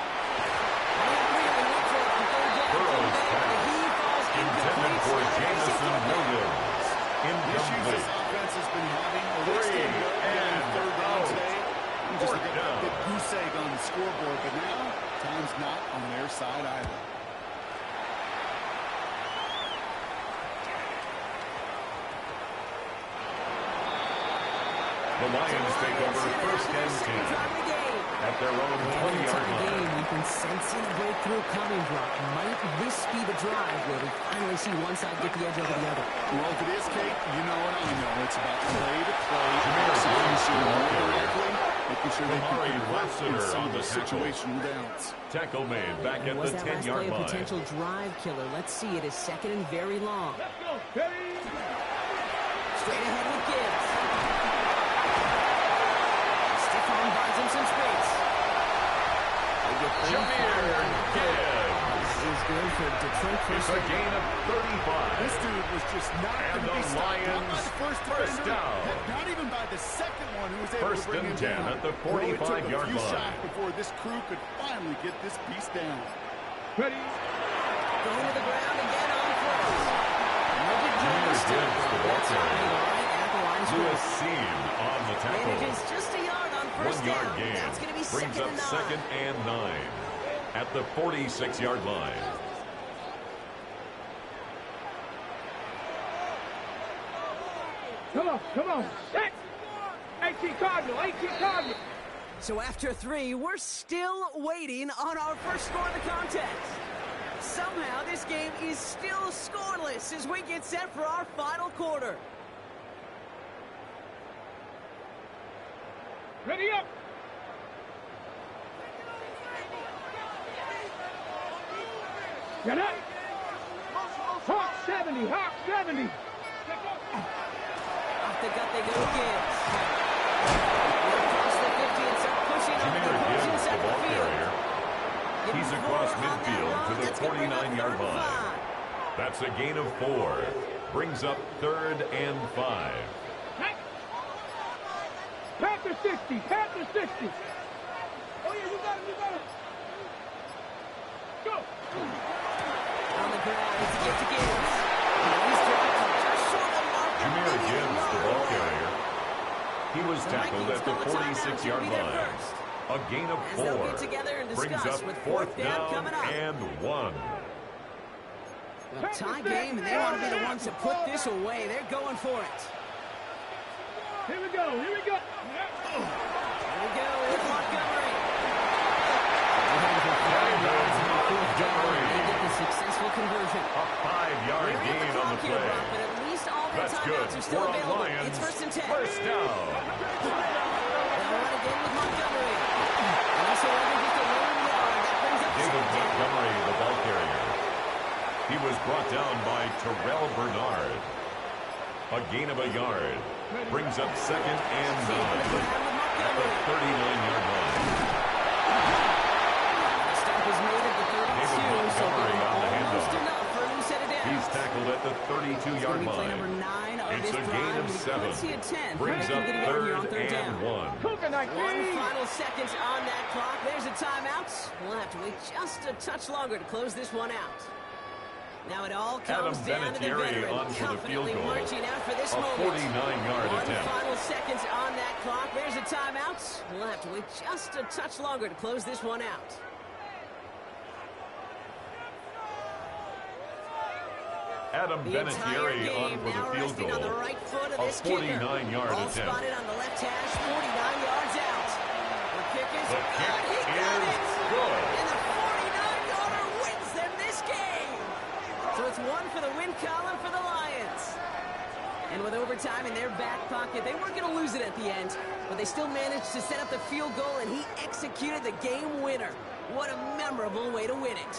D: Burrow's pass intended for Jamison Williams. Incomplete.
C: This offense has been having a
D: 3 and
C: third down today. You just
D: Fourth
C: look
D: down.
C: at the goose egg on the scoreboard, but now time's not on their side either.
D: The Lions take over first and 10 at their own 20-yard line.
B: You can sense a breakthrough coming, Brock. Might this be the drive where we finally see one side get the edge over the other?
C: Well, if it is, Kate, you know what I know. It's about play to play. Making sure they can convert some of the situational downs.
D: Tackle made back at the 10-yard line.
B: A potential drive killer. Let's see. It is second and very long. Straight ahead with Gibbs. Stephon buys him some space.
D: Jahmyr Gibbs.
B: This is good for Detroit.
D: It's a gain of 35.
C: This dude was just not
D: and
C: going to be stopped. Not by the
D: first down.
C: Not even by the second one who was able
D: First
C: to bring
D: and
C: him
D: 10
C: down.
D: at the
C: Well, it took
D: 45-yard
C: a few
D: line.
C: shots before this crew could finally get this piece down.
J: Ready?
B: Going to the ground again on fourth. No big deal
D: Jahmyr
B: this time.
D: Gibbs, the ball carrier.
B: Right at the line
D: Lewis
B: script.
D: Seam on the tackle.
B: Manages just a yard on first
D: 1 yard
B: down.
D: gain.
B: That's going to be
D: Brings
B: second
D: up
B: and 9.
D: second and 9 at the 46-yard line.
J: Come on. Set. 18 Cardinal.
B: So after 3, we're still waiting on our first score of the contest. Somehow this game is still scoreless as we get set for our final quarter.
J: Ready up. Get up. Hawk 70. Hawk 70.
B: Off the gut they go Gibbs. Across the 50 and start pushing on the
D: Jahmyr Gibbs,
B: conclusions
D: the
B: at the
D: ball
B: field.
D: carrier. He's across midfield to the 49-yard line. That's a gain of 4. Brings up third and 5.
J: Panther 60. Panther 60. Oh, yeah, you got it. Go.
B: On the ground, it's a get to Gibbs. He's dropped just short of mark.
D: Jahmyr Gibbs, the ball carrier. He was tackled at the 46-yard line. A gain of 4. Brings up fourth down and 1.
B: Well, tie game, and they want to be the ones to put this away. They're going for it.
J: Here we go.
B: Here we go with Montgomery. They get the successful conversion.
D: A 5-yard gain on the play.
B: But at least all their
D: That's good.
B: timeouts are still
D: For the
B: available.
D: Lions.
B: It's first and 10.
D: First down.
B: They'll run again with Montgomery. And also over just a 1 yard. That brings up
D: David
B: second down.
D: Montgomery, the ball carrier. He was brought down by Terrell Bernard. A gain of a yard. Brings up second and 9 at the 39-yard line.
B: The stop is made at the 32.
D: David Montgomery on the
B: Almost
D: handoff.
B: enough for a new set of downs.
D: He's tackled at the 32-yard
B: Play
D: line.
B: number 9 of
D: It's
B: this
D: a
B: drive.
D: gain of
B: We
D: 7.
B: could see a 10.
D: Brings
B: They
D: up
B: can get it out here on
D: third
B: third down.
D: and 1.
B: One final seconds on that clock. There's a timeout. We'll have to wait just a touch longer to close this one out. Now it all comes down to the veteran,
D: on for the field
B: confidently
D: goal.
B: marching out for this
D: A
B: moment.
D: 49-yard
B: One
D: attempt.
B: final seconds on that clock. There's a timeout. We'll have to wait just a touch longer to close this one out.
D: Adam
B: The
D: Vinatieri
B: entire
D: on
B: game
D: for
B: now
D: the field
B: resting
D: goal.
B: on the right foot of
D: A
B: this kicker.
D: 49-yard
B: Ball
D: attempt.
B: spotted on the left hash, 49 yards out. The kick is
D: The kick
B: good. He got
D: is
B: it.
D: good.
B: And the 49-yarder wins them this game. So it's 1 for the win column for the Lions. And with overtime in their back pocket, they weren't going to lose it at the end, but they still managed to set up the field goal, and he executed the game winner. What a memorable way to win it.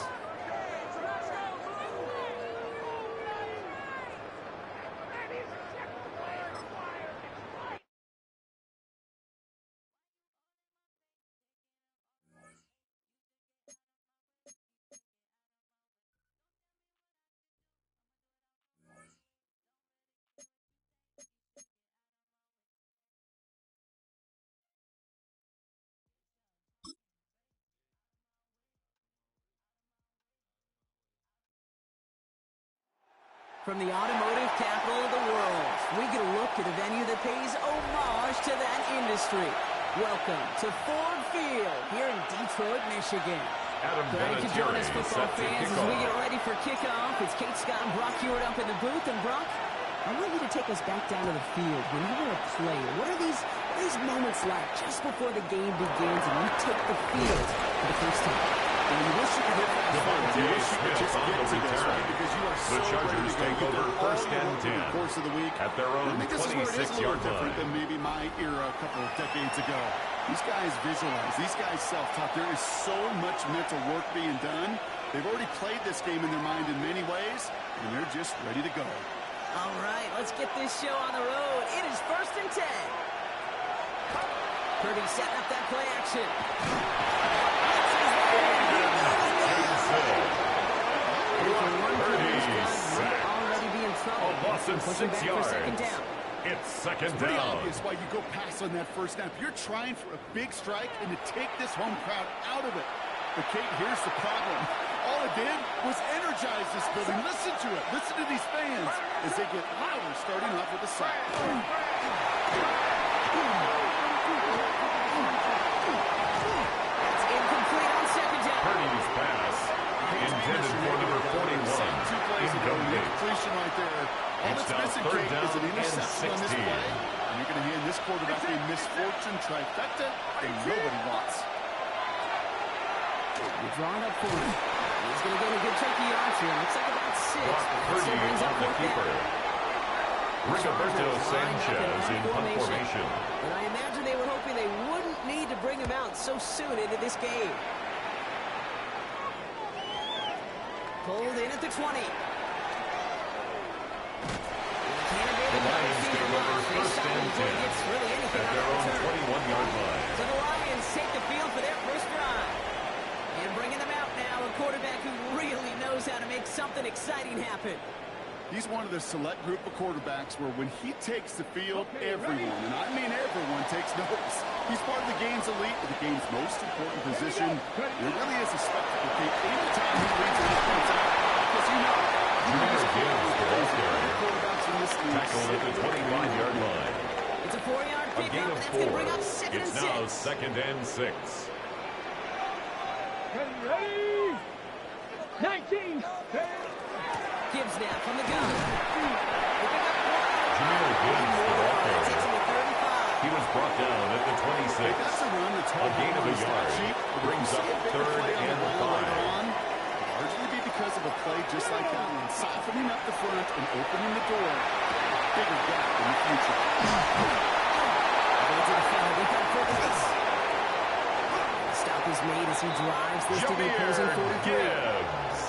B: From the automotive capital of the world, we get a look at a venue that pays homage to that industry. Welcome to Ford Field here in Detroit, Michigan. Glad you could join us, football fans, as we get ready for kickoff. It's Kate Scott and Brock Hewitt up in the booth. And Brock, I want you to take us back down to the field. When you were a player, what are these moments like just before the game begins and you take the field for the first time?
C: And you wish you could hit that forward. You wish you could just get to this, right? Because you are so ready to go.
D: Take over first and 10
C: over the course of the week.
D: At their own 26-yard line.
C: Different than maybe my era a couple of decades ago. These guys visualize. These guys self-talk. There is so much mental work being done. They've already played this game in their mind in many ways, and they're just ready to go.
B: All right, let's get this show on the road. It is first and 10. Purdy setting up that play action. Already be in trouble.
D: A loss of 6 yards.
B: Second down.
D: It's second
C: It's pretty
D: down.
C: obvious why you go pass on that first snap. You're trying for a big strike and to take this home crowd out of it. But Kate, here's the problem. All it did was energize this building. Listen to it. Listen to these fans as they get louder, starting off with a sack.
B: It's incomplete on second down.
D: Purdy's pass intended for number 41.
C: Two plays ago, completion right there. All that's missing, Kate, is an interception on this play. And you're going to hand this quarterback a misfortune trifecta that nobody wants.
B: You're drawing up for him. He's going to get a good chunk of yards here. Looks like about 6.
D: Purdy is on the keeper. Rigoberto Sanchez in punt formation.
B: And I imagine they were hoping they wouldn't need to bring him out so soon into this game. Pulled in at the 20.
D: The Lions take over first and 10 at their own 21-yard line.
B: So the Lions take the field for their first drive. And bringing them out now, a quarterback who really knows how to make something exciting happen.
C: He's one of the select group of quarterbacks where when he takes the field, everyone, and I mean everyone, takes notice. He's part of the game's elite, the game's most important position. It really is a spectacle. Anytime he leads an offense out, because you know, quarterbacks in this league.
D: Tackled at the 25-yard line.
B: It's a 4-yard
D: A gain
B: pickup,
D: of
B: and that's
D: 4.
B: going to bring up 2nd and 6.
D: It's now second and 6.
J: Ready? 19.
B: Gibbs now from the gun.
D: Jamil Gibbs, the ball carrier. He was brought down at the 26.
C: That's a run that's
D: A gain of a yard. Brings up third and 5.
C: Largely be because of a play just like that one, softening up the front and opening the door. Bigger gap in the future.
B: Stop is made as he drives this to the opposing 43.
D: Gibbs.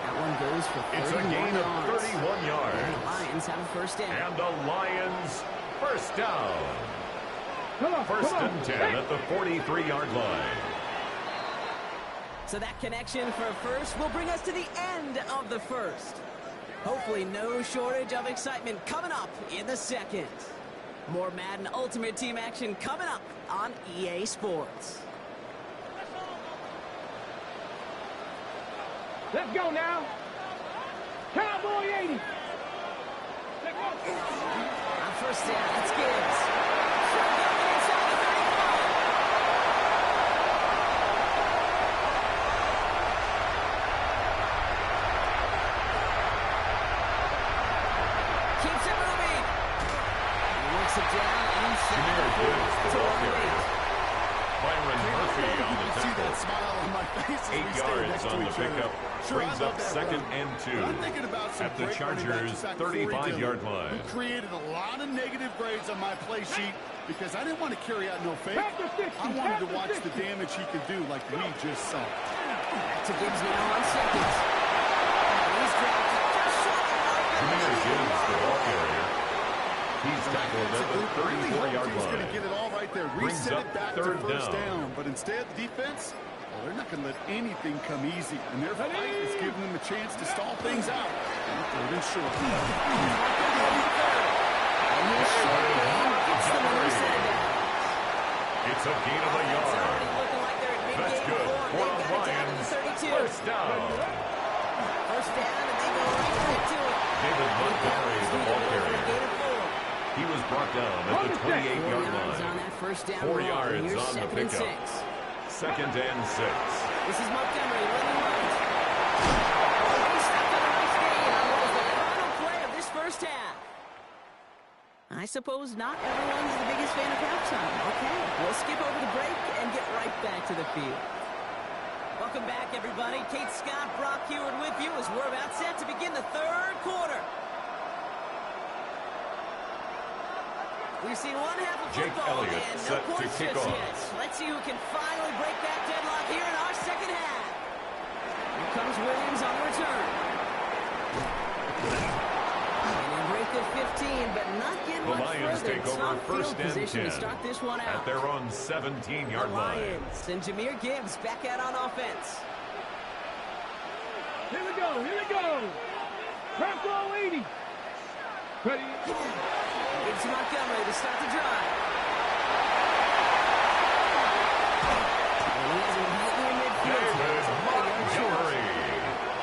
B: That one goes for 31
D: It's a gain of
B: yards.
D: 31 yards.
B: And the Lions have a first down.
D: And the Lions first down. First and 10 at the 43-yard line.
B: So that connection for a first will bring us to the end of the first. Hopefully no shortage of excitement coming up in the second. More Madden Ultimate Team action coming up on EA Sports.
J: Let's go now. Cowboy 80.
B: On first down, it's Gibbs. Shotgun inside the 35. Keeps it moving. He works it down inside
D: Jamil Gibbs, the ball carrier. Byron Murphy on the
C: See that
D: tackle.
C: smile on my face as
D: 8
C: we stay
D: yards
C: next to
D: on the
C: each other.
D: pickup.
C: Sure,
D: Brings
C: I love
D: up
C: that
D: second
C: run.
D: and 2
C: I'm thinking about some
D: at the
C: great running
D: Chargers'
C: backs back before he did
D: 35-yard
C: it,
D: line.
C: who created a lot of negative grades on my play sheet because I didn't want to carry out no fake. I wanted to watch the damage he could do like we just saw.
B: to Gibbs now on second. He's dropped just short of
D: Jamil Gibbs, the ball carrier. He's tackled at the 34-yard
C: He's going to
D: line.
C: get it all right there.
D: Brings
C: Reset
D: up
C: it back
D: third
C: to first
D: down.
C: down. But instead, the defense, well, they're not going to let anything come easy. And their fight is giving them a chance to stall things out. And third and short.
D: It's a gain of a yard. That's good for the Lions. First down.
B: First down, and they go right back to it.
D: David Montgomery, the ball carrier. He was brought down at the 28-yard line.
B: On that first down
D: 4
B: run.
D: yards
B: Here's
D: on the
B: second and
D: pickup.
B: 6.
D: Second and 6.
B: This is Montgomery running right. He stopped on a nice gain on what was the final play of this first half. I suppose not everyone's the biggest fan of halftime. Okay, we'll skip over the break and get right back to the field. Welcome back, everybody. Kate Scott, Brock Heward with you as we're about set to begin the third quarter. We've seen one half of
D: Jake
B: football
D: Elliott
B: and no
D: set to
B: points
D: kick
B: just
D: off.
B: yet. Let's see who can finally break that deadlock here in our second half. Here comes Williams on the return. And they break the 15, but not getting
D: The
B: much
D: Lions
B: further.
D: take over
B: Top
D: first
B: field
D: and
B: position
D: 10
B: to start this one out.
D: at their own 17-yard
B: The
D: line.
B: Lions and Jahmyr Gibbs back out on offense.
J: Here we go. Here we go. Crack roll 80. Ready.
B: Gibbs to Montgomery to start the drive. And he has him right near midfield.
D: David Montgomery.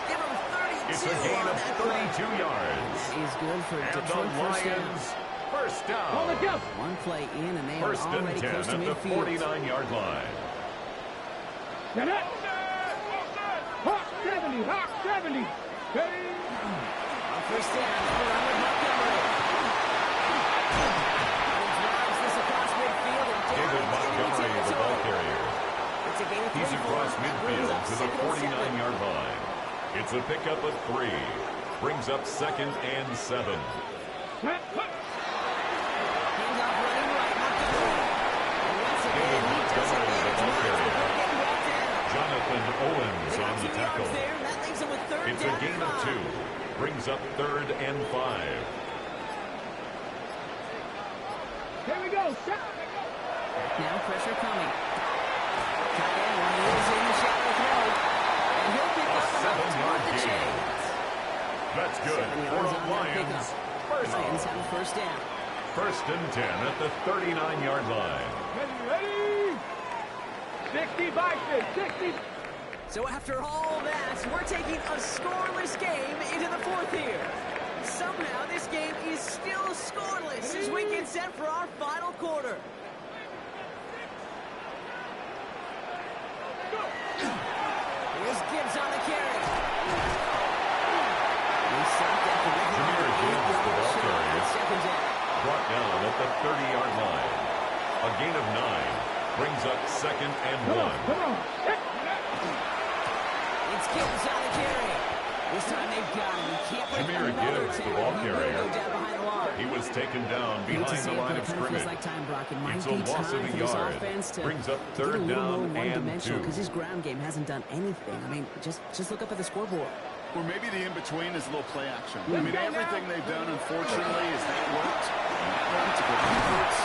B: Give him 32
D: It's a gain
B: on
D: of
B: that play.
D: 32 yards.
B: He's good for
D: And the
B: Detroit first down.
D: Lions first down.
J: Hold it up.
B: One play in, and they
D: First
B: are
D: and
B: already
D: 10
B: close to
D: at the
B: midfield.
D: 49-yard line.
J: Now that. Hawk 70. Hawk 70. Ready.
B: On first down, they'll run with Montgomery. He drives this across midfield and down
D: David
B: into
D: Montgomery,
B: enemy
D: the ball
B: territory.
D: carrier.
B: It's a gain of 3
D: He's
B: for
D: across
B: him. That brings
D: midfield
B: up
D: to the
B: second and
D: 49-yard line. It's a pickup of 3. Brings up second and 7.
B: Hands off running right, Montgomery. And once again, he doesn't
D: Montgomery, the
B: manage
D: ball
B: much
D: carrier.
B: before getting brought down.
D: Jonathan Owens
B: They got
D: on the
B: 2
D: tackle.
B: yards there, and that leaves him with third
D: It's
B: down
D: a gain
B: and
D: of 2.
B: 5.
D: Brings up third and 5.
J: Here we go. Shot.
B: Now pressure coming. Tight end is in the shallow throw. And he'll pick up about
D: 7-yard
B: the
D: gain.
B: chains.
D: That's good
B: 7
D: for
B: yards
D: the
B: on that
D: Lions.
B: pickup.
D: First
B: Lions have a first down.
D: First and 10 at the 39-yard line.
J: Ready. 60 by 60.
B: So after all that, we're taking a scoreless game into the fourth here. Somehow this game is still scoreless as we get set for our final quarter. Here's Gibbs on the carry. He's stopped at the
D: Jahmyr Gibbs, the ball carrier.
B: second down.
D: Brought down at the 30-yard line. A gain of 9. Brings up second and 1.
J: Come on.
B: It's Gibbs on the carry. This time they've got him. He can't break
D: Jahmyr
B: another
D: Gibbs, the
B: tackle.
D: ball
B: He will
D: carrier.
B: go down behind the line.
D: He was taken down
B: Hate to
D: behind
B: say
D: the
B: it,
D: line
B: but
D: of
B: it kind of feels
D: scrimmage.
B: like time, Brock. It might
D: It's
B: be
D: a loss
B: time
D: of a
B: for this
D: yard.
B: offense to
D: Brings up
B: get
D: third
B: a little
D: down
B: more
D: and
B: one-dimensional
D: 2.
B: because his ground game hasn't done anything. I mean, just look up at the scoreboard.
C: Or maybe the in-between is a little play action. I mean, everything they've done, unfortunately, is that worked. And that one to go backwards.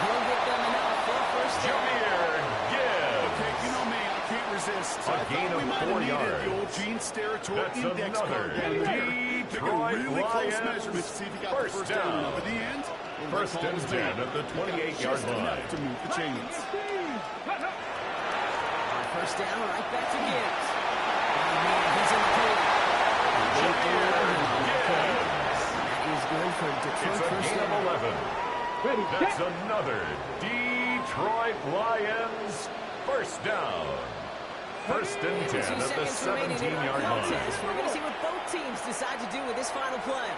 B: He'll get them enough for a first down.
D: Jahmyr Gibbs.
C: Okay, you know me, I can't resist.
D: A gain of
C: we might
D: 4
C: have needed
D: yards.
C: the old Gene Steratore
D: That's
C: index
D: another
C: card down there. Take a
D: Detroit
C: really close
D: Lions
C: measurement to see if he got
D: first
C: the first down.
D: down.
C: But in the end, well,
D: First
C: that call
D: and
C: was
D: 10
C: made.
D: at the 28-yard
C: Just
D: line.
C: enough to move the chains.
B: First down, right back to Gibbs. Oh, man, he's in the pool. That is good for Detroit
D: It's a
B: first
D: gain of
B: down.
D: 11. That's another Detroit Lions first down. First and 10
B: 2
D: at the
B: seconds remaining in our
D: 17-yard line.
B: contest. We're going to see what both teams decide to do with this final play.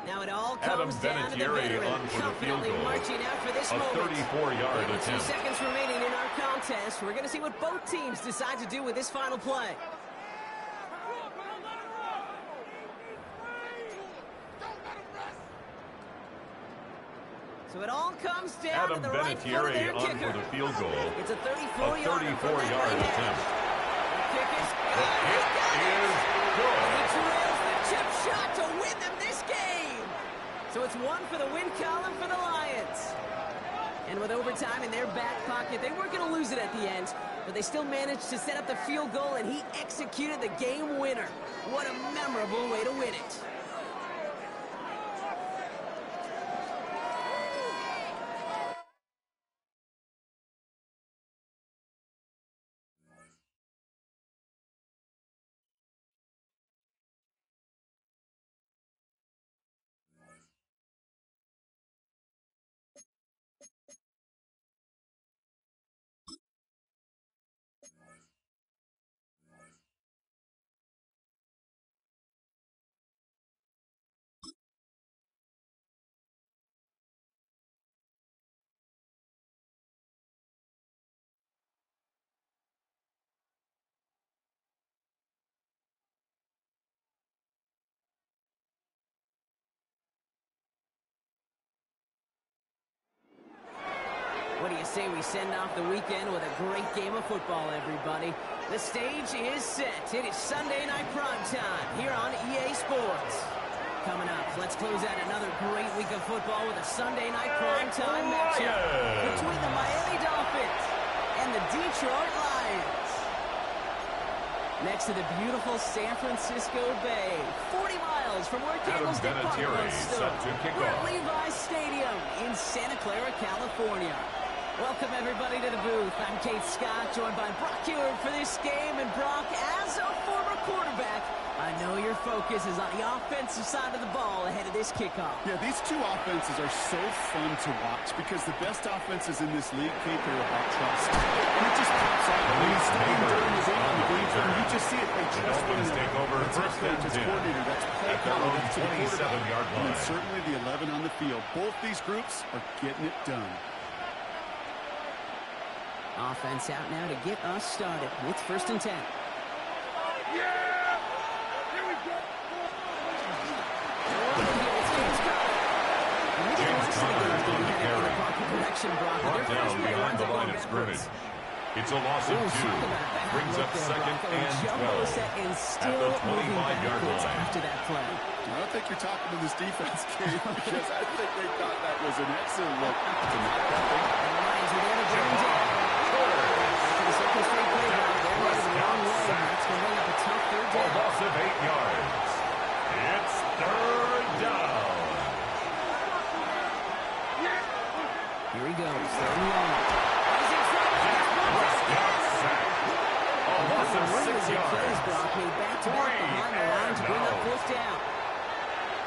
B: Now it all
D: Adam
B: comes down to the
D: Vinatieri
B: veteran,
D: on for the field
B: confidently
D: goal.
B: marching out for this
D: A
B: moment.
D: 34-yard
B: With 2
D: attempt.
B: seconds remaining in our contest. We're going to see what both teams decide to do with this final play. So it all comes down
D: Adam
B: to the right foot of
D: Vinatieri
B: their
D: on
B: kicker.
D: for the field goal.
B: It's a
D: A
B: 34-yarder.
D: 34-yard attempt.
B: Kick is
D: The hit is good.
B: He trails the chip shot to win them this game. So it's 1 for the win column for the Lions. And with overtime in their back pocket, they weren't going to lose it at the end, but they still managed to set up the field goal, and he executed the game winner. What a memorable way to win it. say we send off the weekend with a great game of football, everybody. The stage is set. It is Sunday night prime time here on EA Sports. Coming up, let's close out another great week of football with a Sunday night primetime matchup between the Miami Dolphins and the Detroit Lions. Next to the beautiful San Francisco Bay, 40 miles from where Candlestick Park once stood. We're at Levi's Stadium in Santa Clara, California. Welcome, everybody, to the booth. I'm Kate Scott, joined by Brock Ewert for this game. And Brock, as a former quarterback, I know your focus is on the offensive side of the ball ahead of this kickoff.
C: Yeah, these two offenses are so fun to watch because the best offenses in this league, Kate, they're about trust. And it just pops out. When you study during the game on the game film, you just see it. They trust one another. It's our coach, it's coordinator, that's play caller, that's to the quarterback. And then certainly the 11 on the field. Both these groups are getting it done.
B: Offense out now to get us started with 1st and 10.
J: Yeah! Here we go!
D: Brought down behind the line of scrimmage. It's a loss of 2. Brings up 2nd and 12 at the 25-yard line.
B: After that play.
C: I don't think you're talking to this defense, Kate, because I think they thought that was an excellent look to not that thing.
B: Lions are there to bring down. After the second straight play, they're running the wrong way. That's going to bring up a tough 3rd down.
D: A loss of 8 yards. It's 3rd down.
B: Here he goes. 3rd and long.
D: A loss of 6 yards.
B: Brock made back-to-back behind the line to bring up 4th down.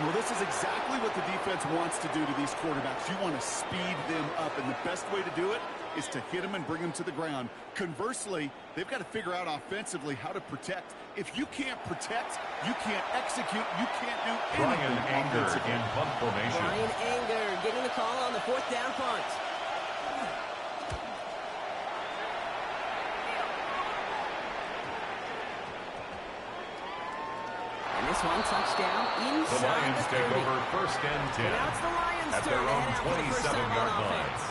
C: Well, this is exactly what the defense wants to do to these quarterbacks. You want to speed them up, and the best way to do it is to hit them and bring them to the ground. Conversely, they've got to figure out offensively how to protect. If you can't protect, you can't execute, you can't do anything.
D: Brian Anger in punt formation.
B: Brian Anger getting the call on the 4th down punt. And this one touchdown inside
D: the Lions take over 1st and 10
B: now it's the Lions'
D: at
B: turn
D: their
B: to
D: own
B: head out for the first time
D: 27-yard
B: on
D: line.
B: offense.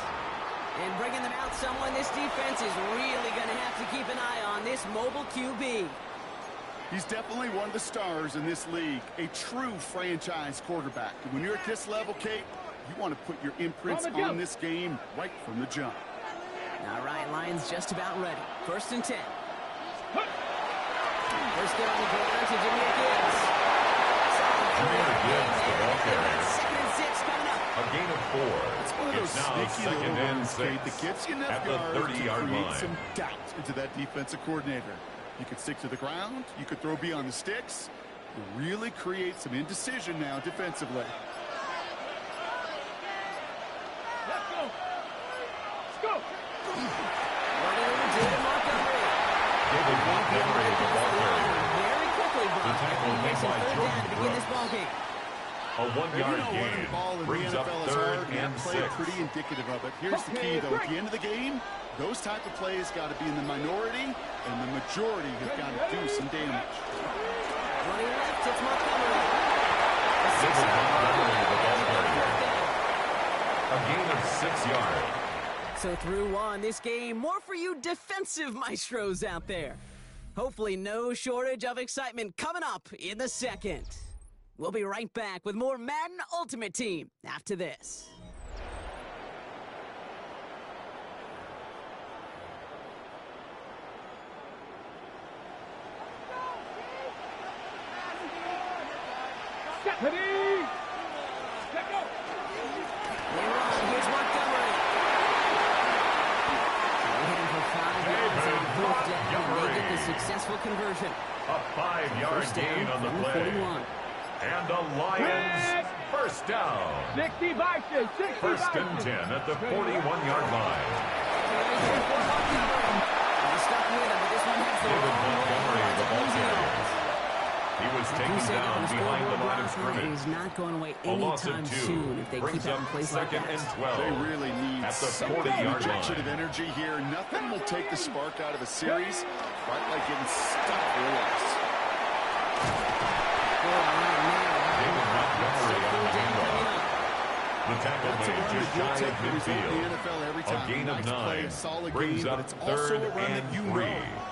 B: And bringing them out someone this defense is really going to have to keep an eye on, this mobile QB.
C: He's definitely one of the stars in this league, a true franchise quarterback. And when you're at this level, Kate, you want to put your imprints on this game right from the jump.
B: All right, Lions just about ready. 1st and 10. First down the ground to Jimmy Gibbs.
D: Jimmy Gibbs, the ball carrier.
B: 2nd and 6 coming up.
D: A gain of 4.
C: It's one of those
D: now
C: sneaky
D: 2nd and
C: runs,
D: 6
C: Kate, that gets you enough
D: at the
C: yards to
D: 30-yard
C: create
D: line.
C: some doubt into that defensive coordinator. You could stick to the ground. You could throw beyond the sticks. You really create some indecision now defensively.
J: Let's go! Let's go!
B: Running over David Montgomery.
D: David Montgomery, the ball carrier.
B: Very quickly, Brock.
D: The tackle made by Jordan
B: to begin this ball game.
D: A 1-yard gain brings up 3rd and 6.
C: Pretty indicative of it. Here's the key, though. At the end of the game, those type of plays got to be in the minority, and the majority have got to do some damage.
B: Running left, it's Montgomery.
D: David Montgomery, the ball carrier. A gain of 6 yards.
B: So through one, this game, more for you defensive maestros out there. Hopefully no shortage of excitement coming up in the 2nd. We'll be right back with more Madden Ultimate Team after this.
J: Ready? Let go!
B: They run. Here's Montgomery. They're hitting for 5 yards on 4th down, and they get the successful conversion.
D: A 5-yard gain on the play.
B: 41.
D: And the Lions first down.
J: 60 Vikings, 60
D: 1st and 10 at the 41-yard line.
B: Stuck with him, but this one has the
D: David
B: wrong
D: Montgomery,
B: way.
D: the ball carrier. He was taken down behind the line of scrimmage.
B: He's not going away
D: A loss of
B: anytime
D: 2
B: soon if they keep
D: brings
B: out
D: up
B: in place like
D: 2nd
B: that.
D: and 12.
C: They really need
D: at the
C: some
D: 40-yard
C: injection
D: line.
C: of energy here. Nothing will take the spark out of a series quite like getting stuck for a loss.
D: David Montgomery on the handoff. The The tackle made just shy of midfield. A gain of 9 brings up third and 3.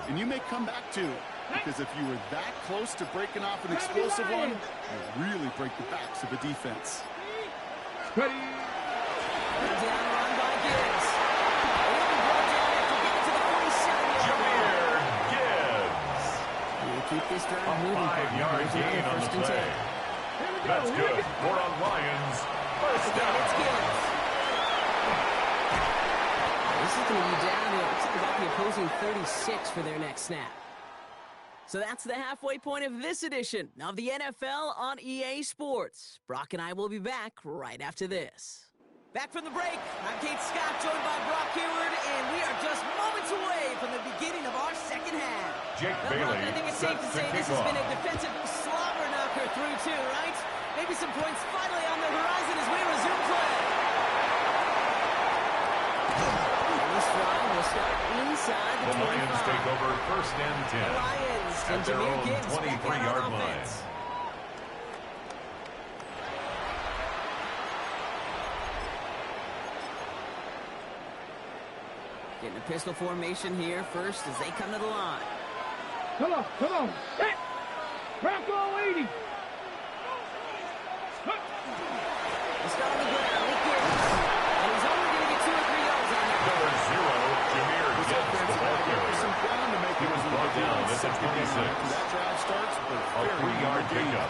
C: And you may come back to, because if you were that close to breaking off an explosive one, you really break the backs of the defense.
J: Ready.
B: Down run by Gibbs. Brought down after getting to the 47-yard line.
D: Gibbs.
B: We'll keep this drive
D: A
B: moving.
D: 5-yard gain on the play. That's good. More on Lions. First down.
B: It's Gibbs. This is going to be down to about the opposing 36 for their next snap. So that's the halfway point of this edition of the NFL on EA Sports. Brock and I will be back right after this. Back from the break, I'm Kate Scott, joined by Brock Heward, and we are just moments away from the beginning of our second half.
D: Jake
B: Now,
D: Bailey
B: Brock, I think it's safe to say this has been a defensive slobber knocker through two, right? Maybe some points finally on the horizon as we resume play. This drive will start inside the 25.
D: Lions take over first and 10.
B: The Lions
D: at their own 23-yard line.
B: Getting a pistol formation here first as they come to the line.
J: Come on, come on. Hey! Bronco 80.
B: He's got on the ground with Gibbs. And he's only going to get 2 or 3 yards on that.
D: Number 0, Jameer Gibbs, the ball carrier. He was brought down at the 26.
C: That drive starts with
D: A 3-yard pickup.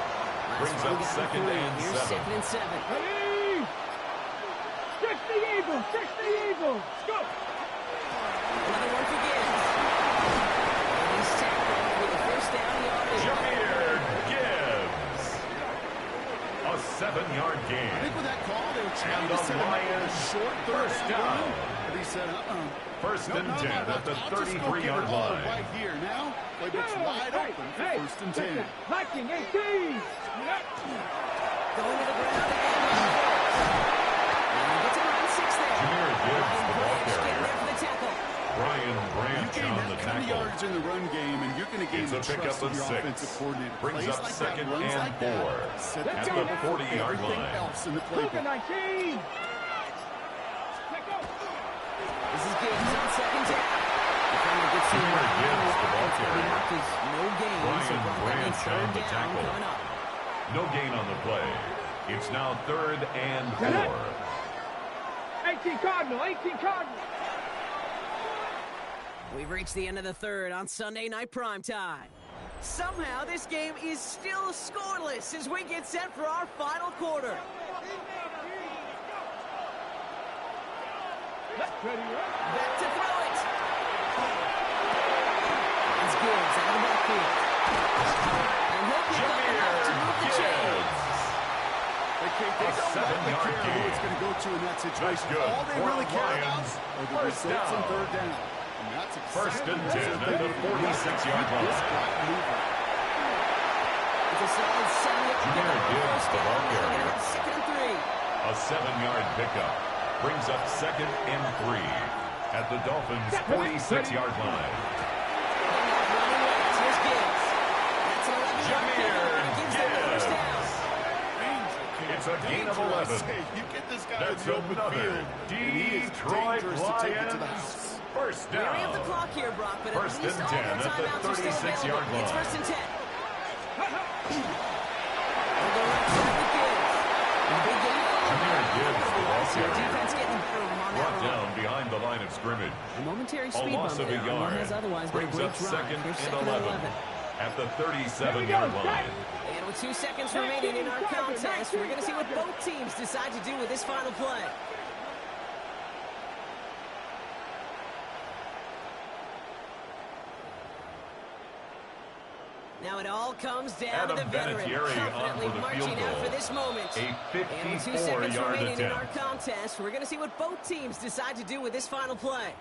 D: Brings up second and 7.
B: Second and 7.
J: Ready. Stretch the eagle. Stretch the eagle. Let's go.
B: Another one for Gibbs. And he's tackled with a first down yardage.
D: Jameer Gibbs. A 7-yard gain.
C: I think with that call, they were trying
D: And
C: to
D: the
C: set him up
D: Lions
C: a short
D: first down.
C: But he said,
D: First and 10 at the 33-yard line.
C: Right here now, playbook's wide open for first and 10.
J: Viking 18.
B: Going to the ground again. And he gets around 6 there.
D: Jameer Gibbs, the ball
B: Getting
D: carrier.
B: there for the tackle.
D: Brian
C: You
D: Branch
C: gain
D: on the
C: that kind of
D: tackle.
C: yards in the run game, and you're going to gain
D: It's
C: the
D: a pickup
C: trust of
D: of
C: your
D: 6.
C: offensive coordinator.
D: Brings
C: Plays
D: up
C: like
D: second
C: that, runs
D: and
C: like that,
D: 4
C: set
D: at
C: the
D: the
C: table for
D: 40-yard
C: everything
D: line.
C: else in the
J: Luka
C: playbook.
J: 19.
B: This is Gibbs on second down. Trying to get some
D: Jameer Gibbs, the ball carrier.
B: no gain. So
D: Brian
B: Brock, that means
D: Branch on
B: third
D: the
B: down
D: tackle.
B: coming up.
D: No gain on the play. It's now third and 4.
J: 18 Cardinal. 18 Cardinal.
B: We've reached the end of the third on Sunday Night Primetime. Somehow this game is still scoreless as we get set for our final quarter. Back to throw it. It's Gibbs out of the backfield. And he'll pick up enough to move the chains.
C: They don't likely care who it's going to go to in that situation. All they really care about are the results on third down. And that's
D: First and 10
C: exactly
D: at the 46-yard line.
B: It's a solid 7-yard
D: Jameer Gibbs, the ball carrier.
B: Second and 3.
D: A 7-yard pickup brings up second and 3 at the Dolphins' 46-yard line.
B: Here's Gibbs. That's an 11-yard pickup, and it gives them the first down.
D: It's a gain of 11.
C: You get this guy
D: That's
C: in the open
D: another
C: field, and he is
D: Detroit
C: dangerous to take it to the
D: Lions.
C: house.
D: First
B: We already have the
D: down.
B: clock here, Brock, but
D: First
B: at least
D: and
B: all
D: 10
B: their
D: at the
B: timeouts are still
D: 36-yard
B: available. It's
D: line.
B: first and 10. We'll go right side with Gibbs. A big gain of 11.
D: Jameer Gibbs, the ball
B: So
D: carrier.
B: defense getting firm on that
D: Brought
B: run.
D: down behind the line of scrimmage.
B: A momentary
D: A
B: speed
D: loss
B: bump
D: of a
B: there on what
D: yard.
B: has otherwise been a
D: Brings
B: great
D: up
B: drive.
D: second
B: Here's
D: and
B: second
D: 11 at the 37-yard line.
B: And with 2 seconds remaining in our contest, we're going to see what both teams decide to do with this final play. Now it all comes down to the
D: Adam
B: veteran,
D: Vinatieri on
B: confidently
D: for the
B: marching
D: field
B: out
D: goal.
B: for this moment.
D: A
B: And with 2 seconds
D: 54-yard
B: remaining in our
D: attempt.
B: contest, we're going to see what both teams decide to do with this final play.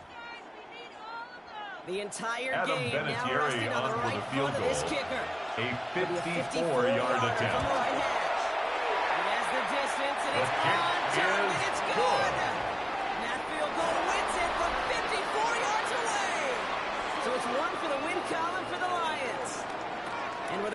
B: The entire
D: Adam
B: game now
D: Vinatieri
B: resting on
D: on
B: the
D: for
B: right
D: the field
B: foot of this
D: goal.
B: kicker.
D: A
B: It'll be a
D: 54-yard
B: 54-yarder from
D: attempt.
B: the right hash. It has the distance, and
D: The
B: it's
D: kick
B: on target.
D: is
B: It's
D: good.
B: good. And that field goal wins it from 54 yards away. So it's 1 for the win column for the Lions. And with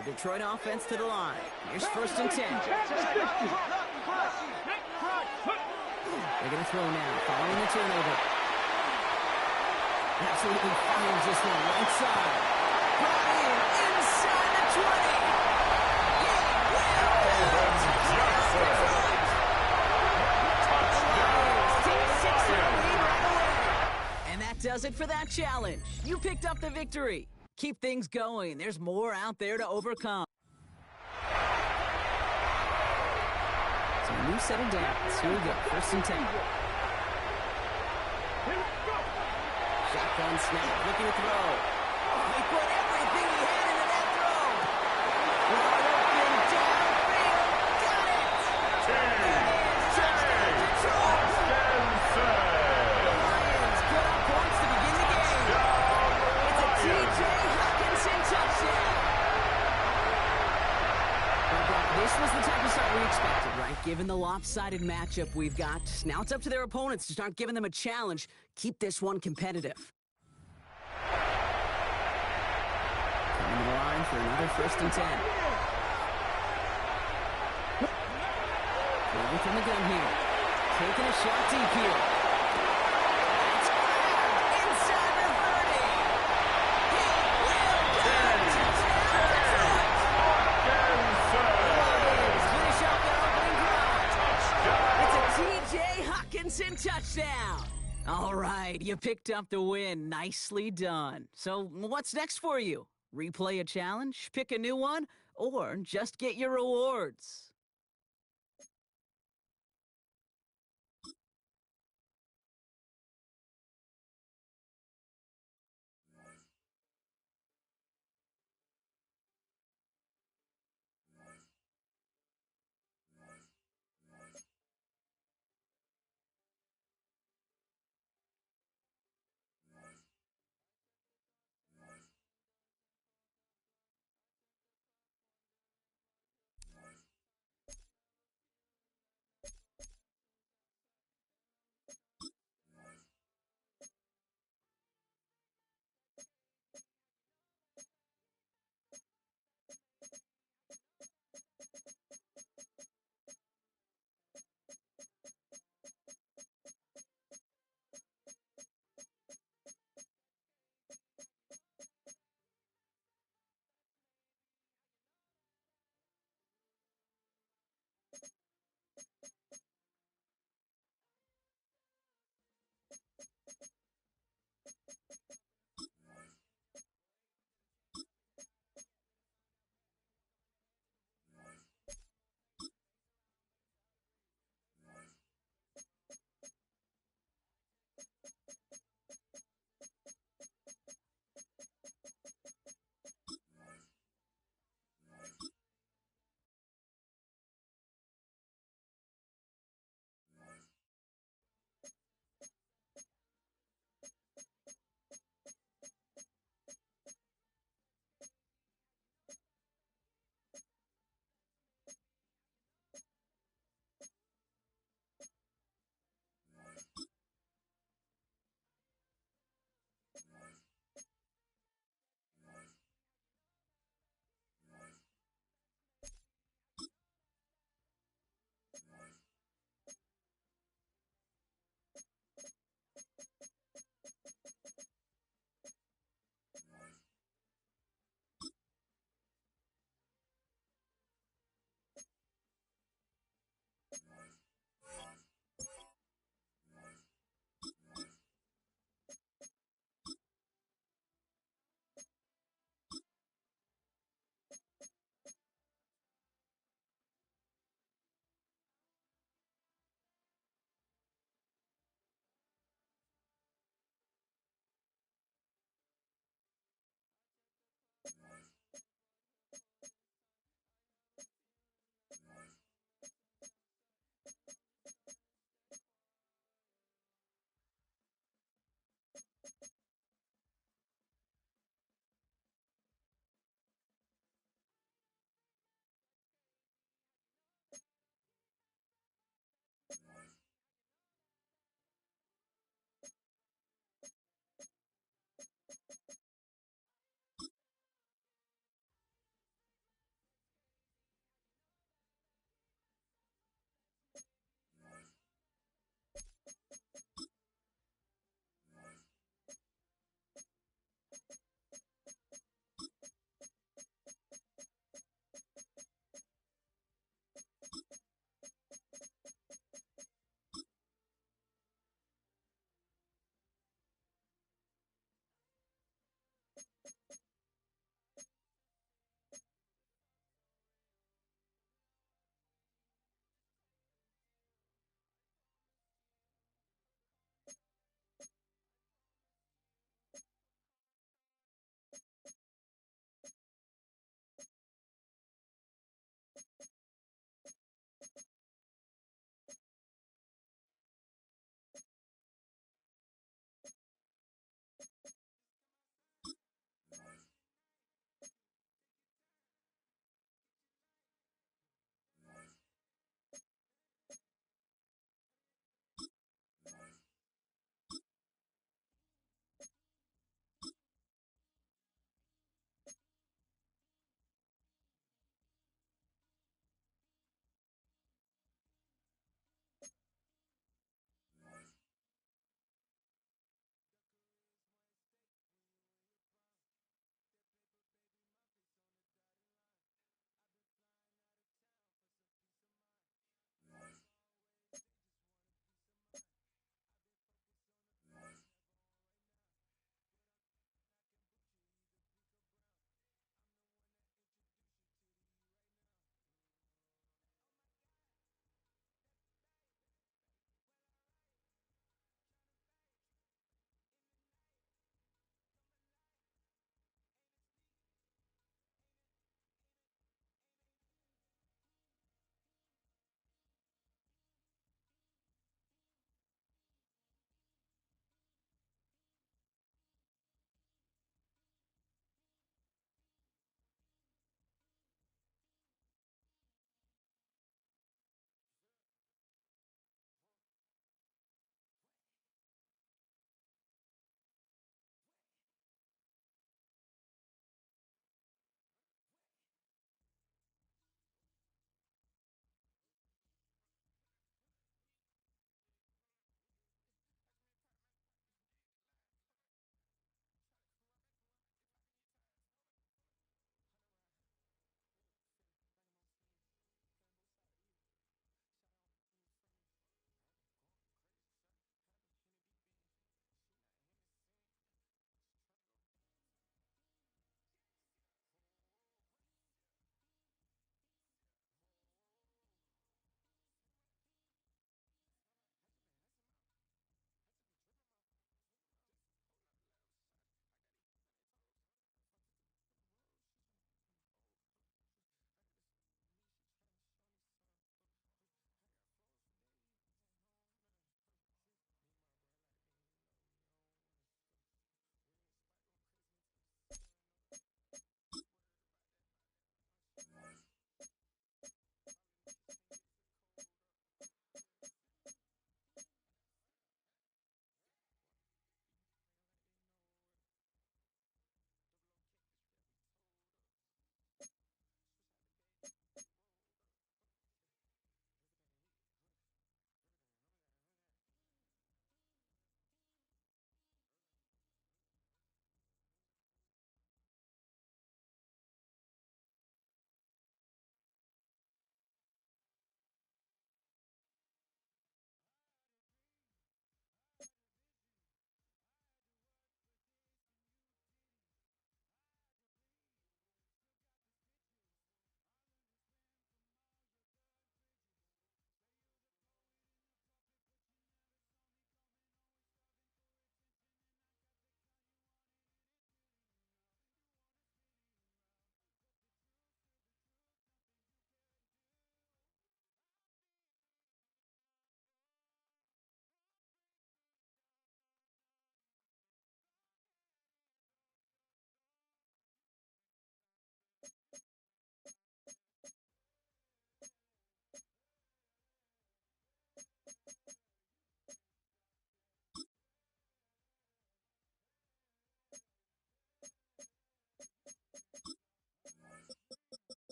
B: The Detroit offense to the line. Here's 1st and 10. They're going to throw now, following the turnover. Absolutely finds this one right side. Brought in inside the 20. And that does it for that challenge. You picked up the victory. Keep things going. There's more out there to overcome. So a new set of downs. Here we go. 1st and 10. Shotgun snap. Looking to throw. Oh, he put everything he had into that throw. Wide open downfield. Got it. Touchdown, Detroit. The Lions put up points to begin the game. It's a T.J. Hockenson touchdown. Well, Brock, this was the type of start we expected, right? Given the lopsided matchup we've got, now it's up to their opponents to start giving them a challenge. Keep this one competitive. Coming to the line for another 1st and 10. Going from the gun here. Taking a shot deep here. It's grabbed inside the 30. He will get it. Lions finish up their opening drive. It's a T.J. Hockenson touchdown. All right, you picked up the win. Nicely done. So what's next for you? Replay a challenge, pick a new one, or just get your rewards?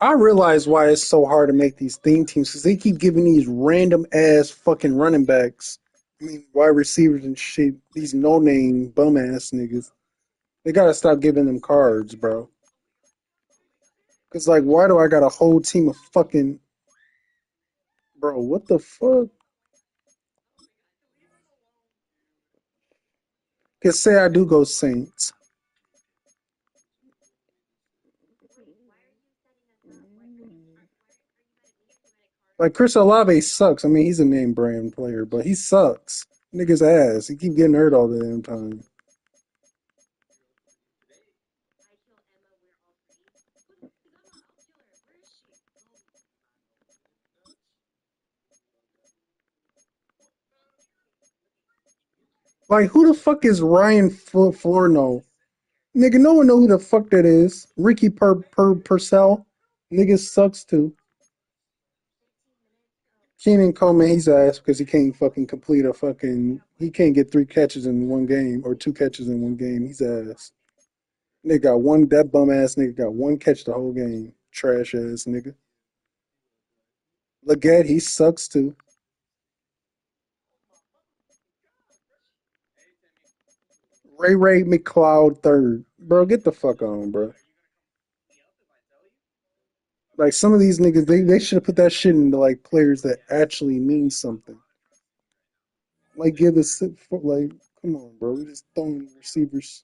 L: I realize why it's so hard to make these theme teams because they keep giving these random ass fucking running backs. I mean, wide receivers and shit. These no name bum ass niggas. They gotta stop giving them cards, bro. Cause like, why do I got a whole team of fucking bro? What the fuck? Cause say I do go Saints. Like Chris Olave sucks. I mean, he's a name brand player, but he sucks. Nigga's ass. He keep getting hurt all the damn time. Like, who the fuck is Ryan Florno? Nigga, no one know who the fuck that is. Ricky Purcell. Nigga sucks too. Keenan Coleman, he's ass because he can't fucking complete a fucking. He can't get 3 catches in one game or 2 catches in one game. He's ass. Nigga got one. That bum ass nigga got 1 catch the whole game. Trash ass nigga. Leggett, he sucks too. Ray McLeod third. Bro, get the fuck on, bro. Like some of these niggas, they should have put that shit into like players that actually mean something. Like give us like, come on, bro. We just throwing receivers.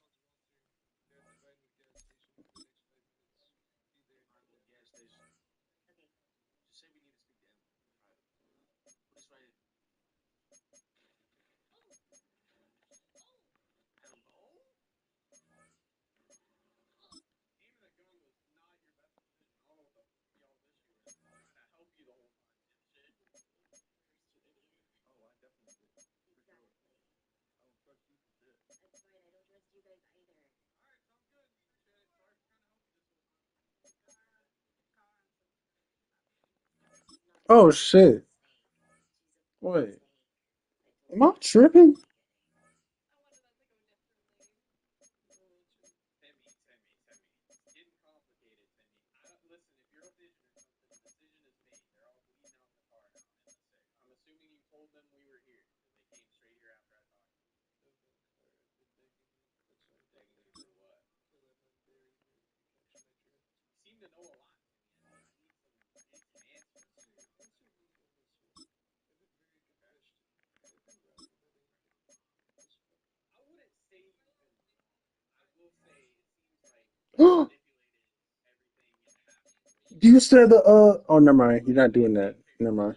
L: Oh shit. Wait. Am I tripping? Do you still have the oh never mind. You're not doing that. Never mind.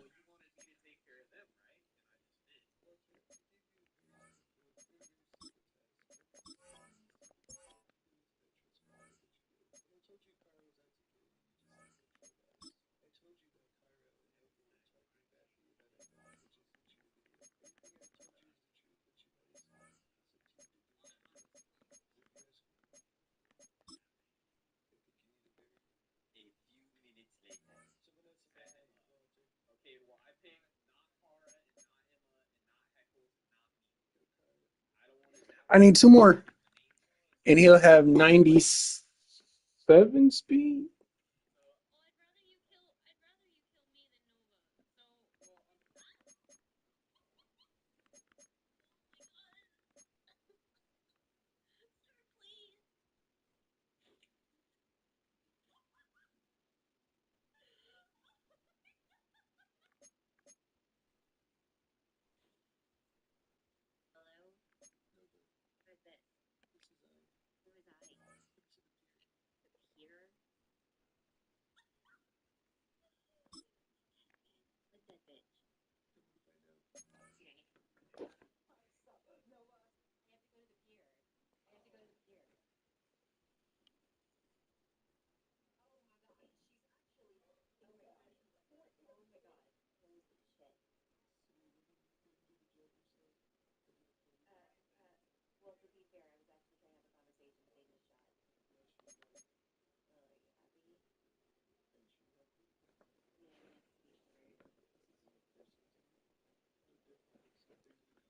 L: I need 2 more. And he'll have 97 speed.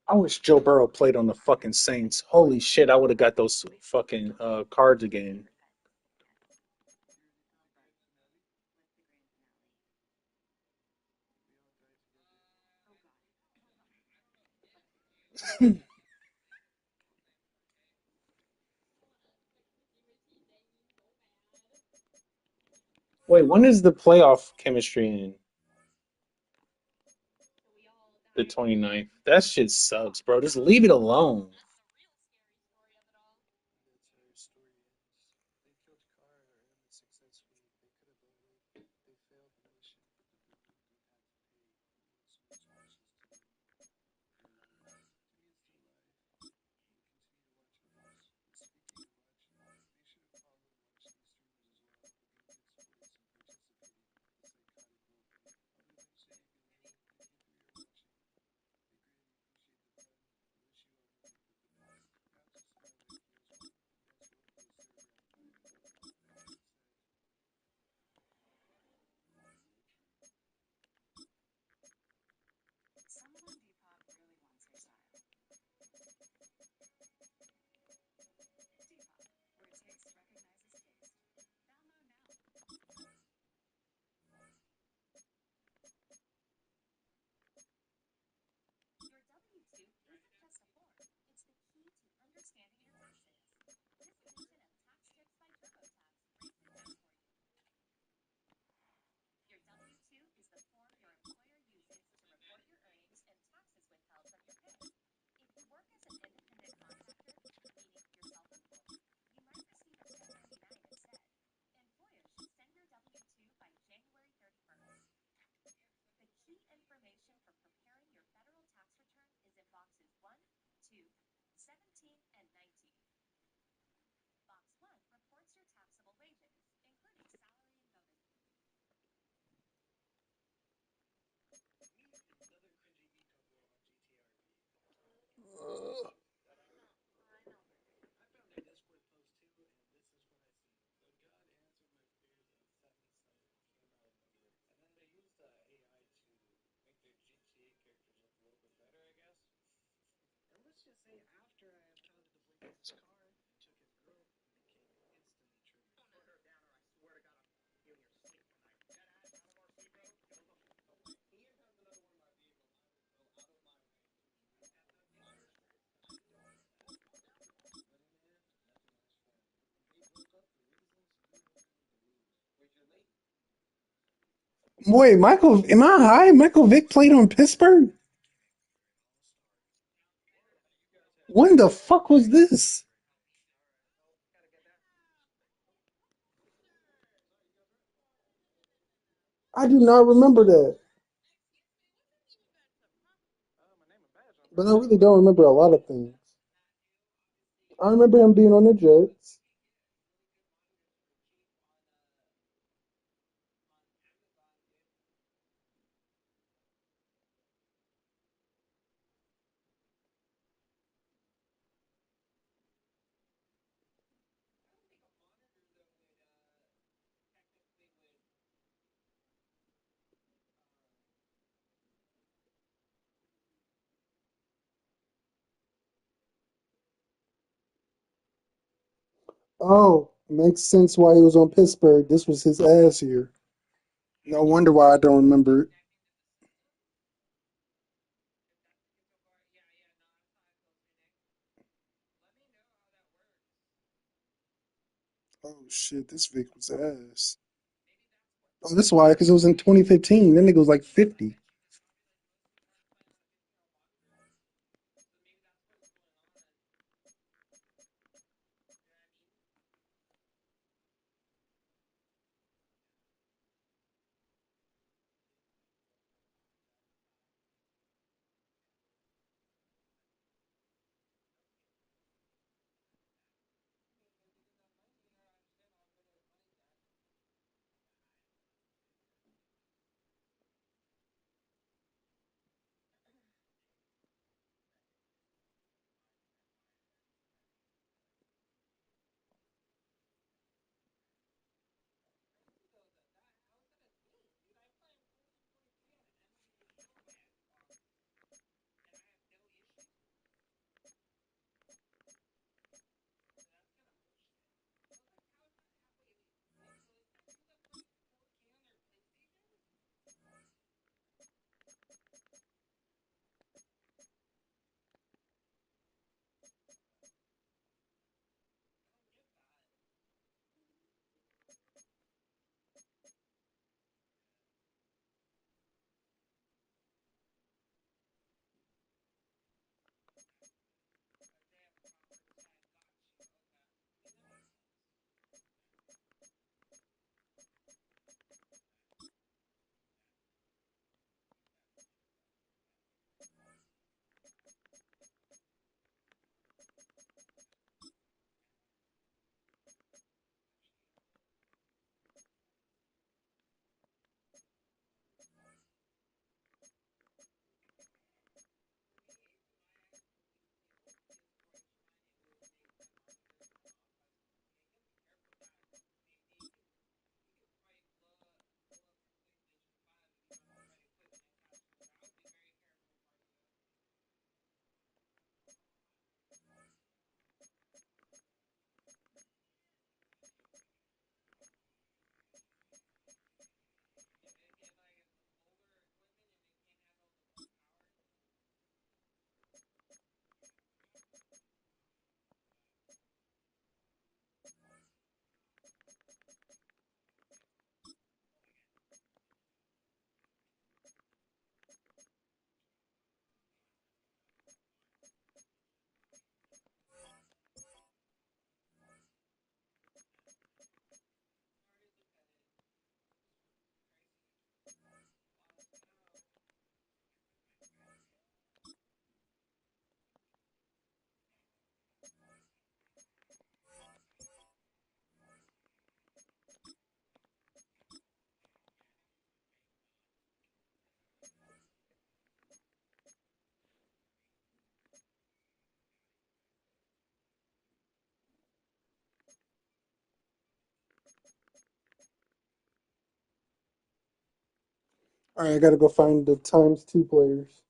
L: I wish Joe Burrow played on the fucking Saints. Holy shit, I would have got those fucking cards again.
A: Wait, when is the playoff chemistry in? The 29th. That shit sucks, bro. Just leave it alone.
L: Wait, Michael, am I high? Michael Vick played on Pittsburgh? When the fuck was this? I do not remember that. But I really don't remember a lot of things. I remember him being on the Jets. Oh, makes sense why he was on Pittsburgh. This was his ass year. No wonder why I don't remember it. Oh shit, this Vic was ass. Oh, that's why, because it was in 2015. That nigga was like 50. All right, I gotta go find the times two players.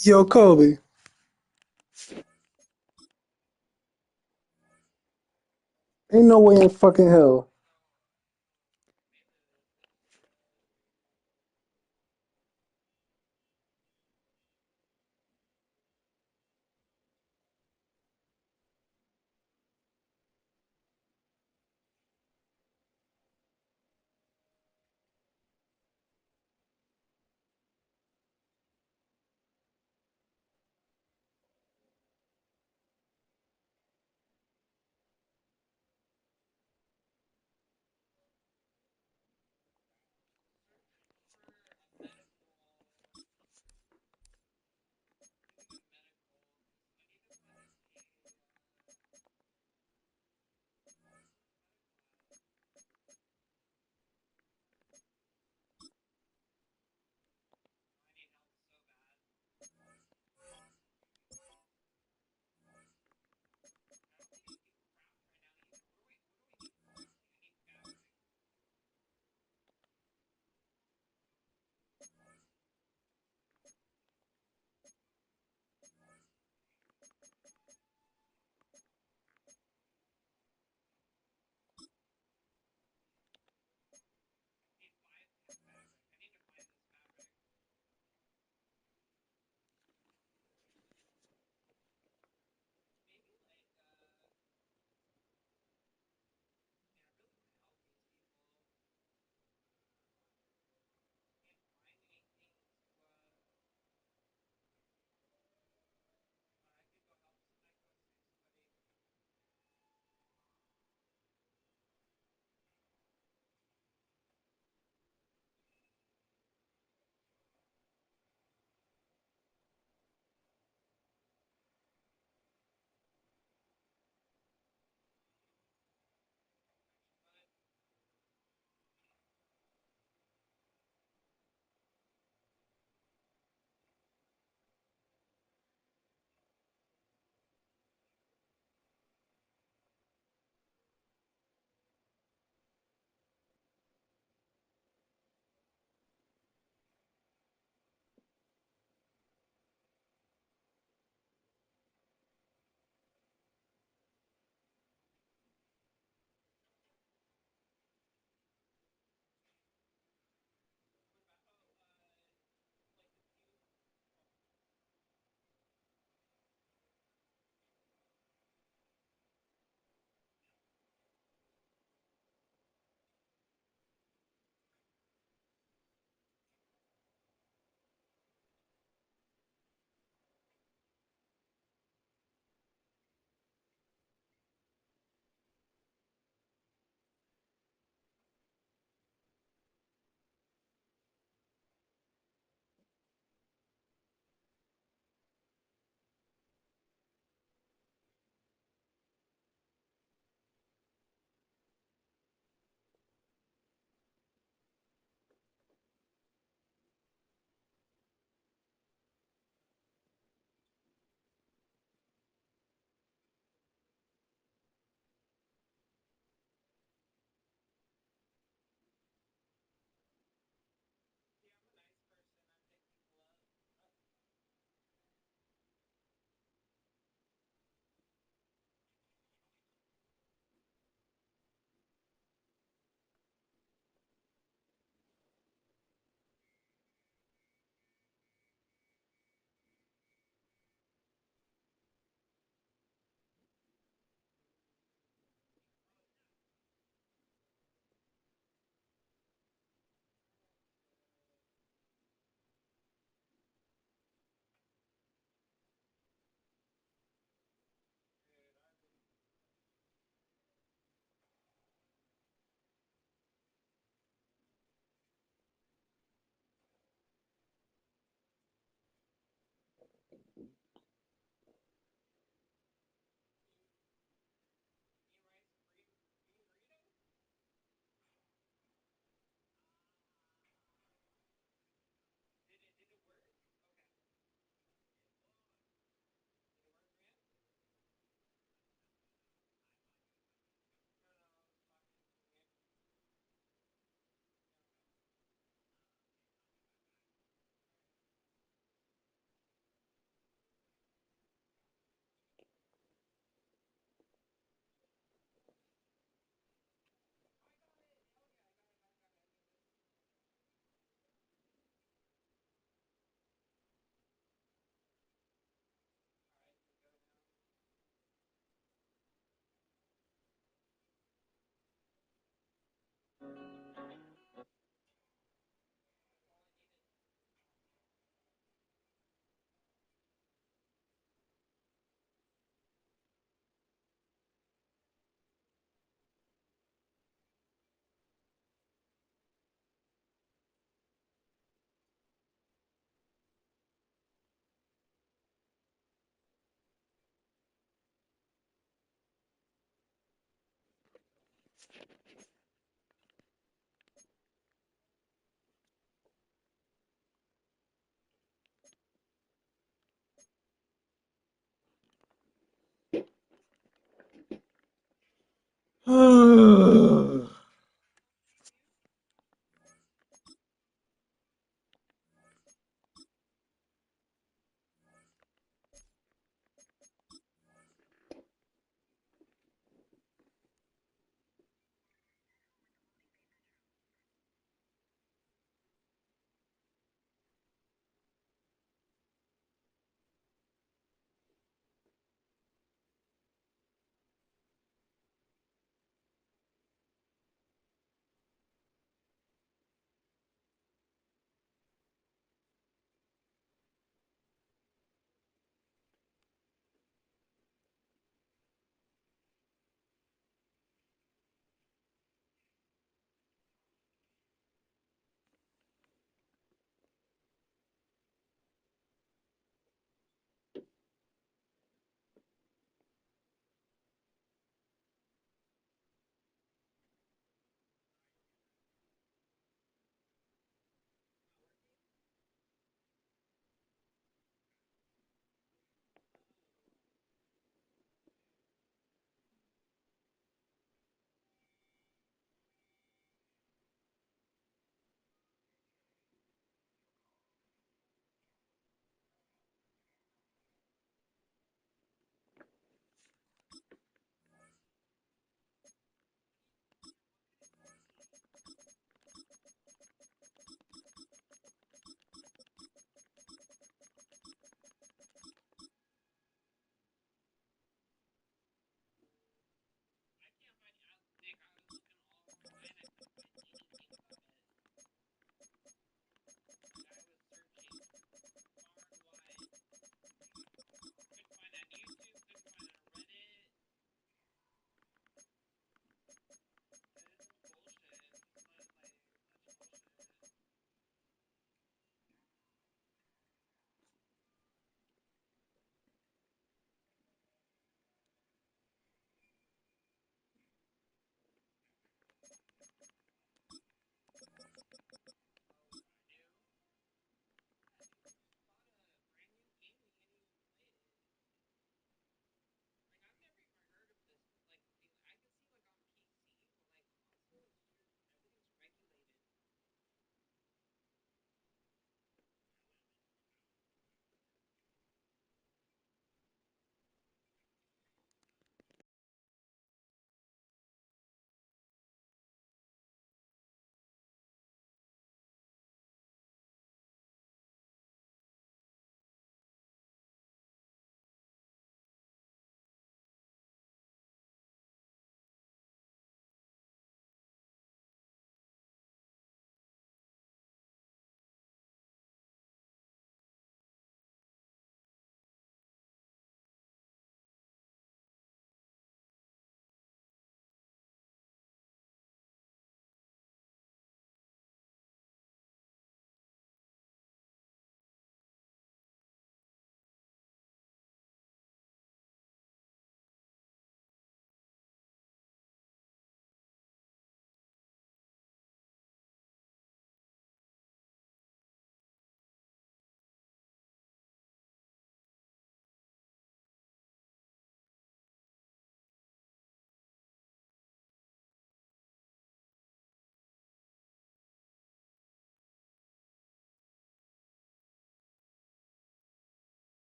L: Yo, Kobe. Ain't no way in fucking hell.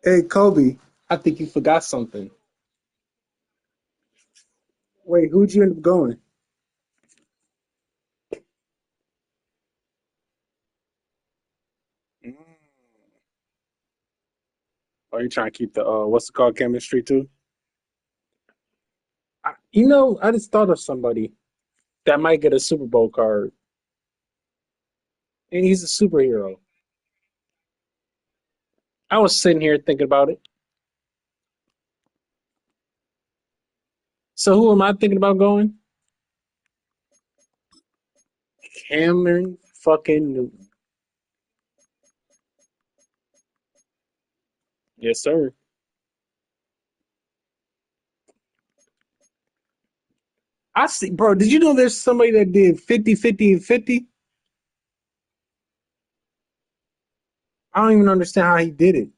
L: Hey, Kobe.
A: I think you forgot something.
L: Wait, who'd you end up going? Mm.
A: Are you trying to keep the what's it called chemistry too? I just thought of somebody that might get a Super Bowl card, and he's a superhero. I was sitting here thinking about it. So who am I thinking about going? Cameron fucking Newton. Yes, sir. I see, bro. Did you know there's somebody that did 50, 50, and 50? I don't even understand how he did it.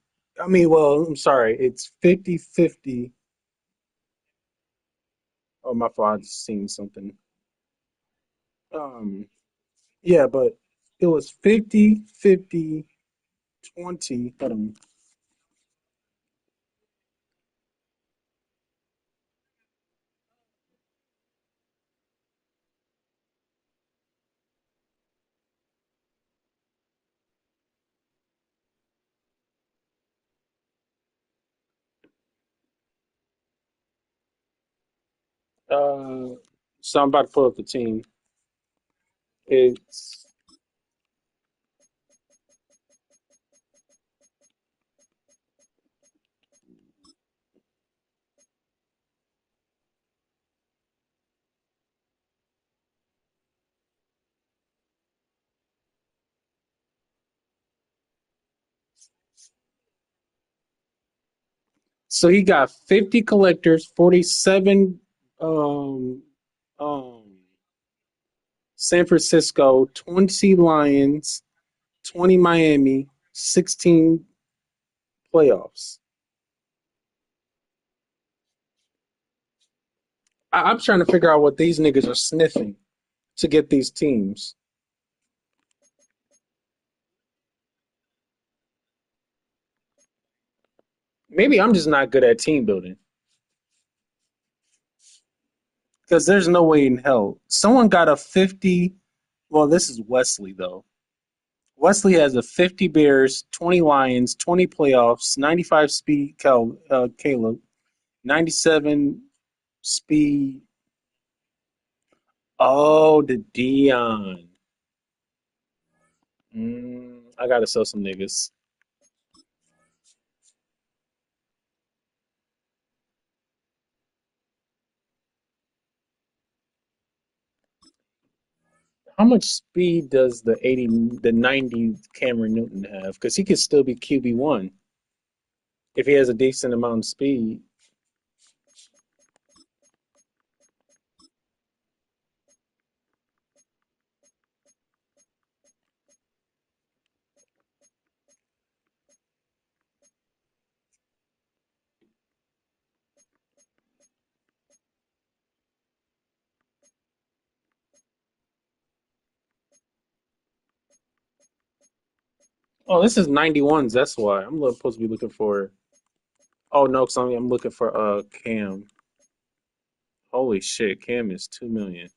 A: I mean, well, I'm sorry. It's 50, 50. Oh, my fault. I just seen something. Um, yeah, but it was 50, 50, 20. Hold on. So I'm about to pull up the team. It's so he got 50 collectors, 47 um um San Francisco, 20 Lions, 20 Miami, 16 playoffs. I'm trying to figure out what these niggas are sniffing to get these teams. Maybe I'm just not good at team building because there's no way in hell someone got a 50. Well, this is Wesley though. Wesley has a 50 Bears, 20 Lions, 20 playoffs, 95 speed Caleb, 97 speed. Oh, the Dion. I gotta sell some niggas. How much speed does the 90 Cameron Newton have? Because he could still be QB1 if he has a decent amount of speed. Oh, this is 91s. That's why I'm supposed to be looking for. Oh no, because I'm looking for Cam. Holy shit, Cam is 2 million.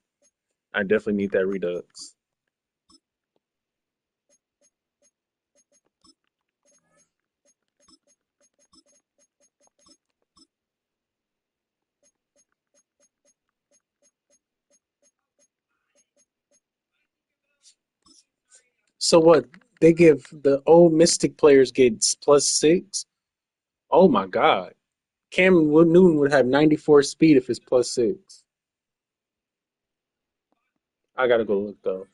A: I definitely need that Redux. So what? They give the old Mystic players gets +6. Oh my God, Newton would have 94 speed if it's +6. I gotta go look though.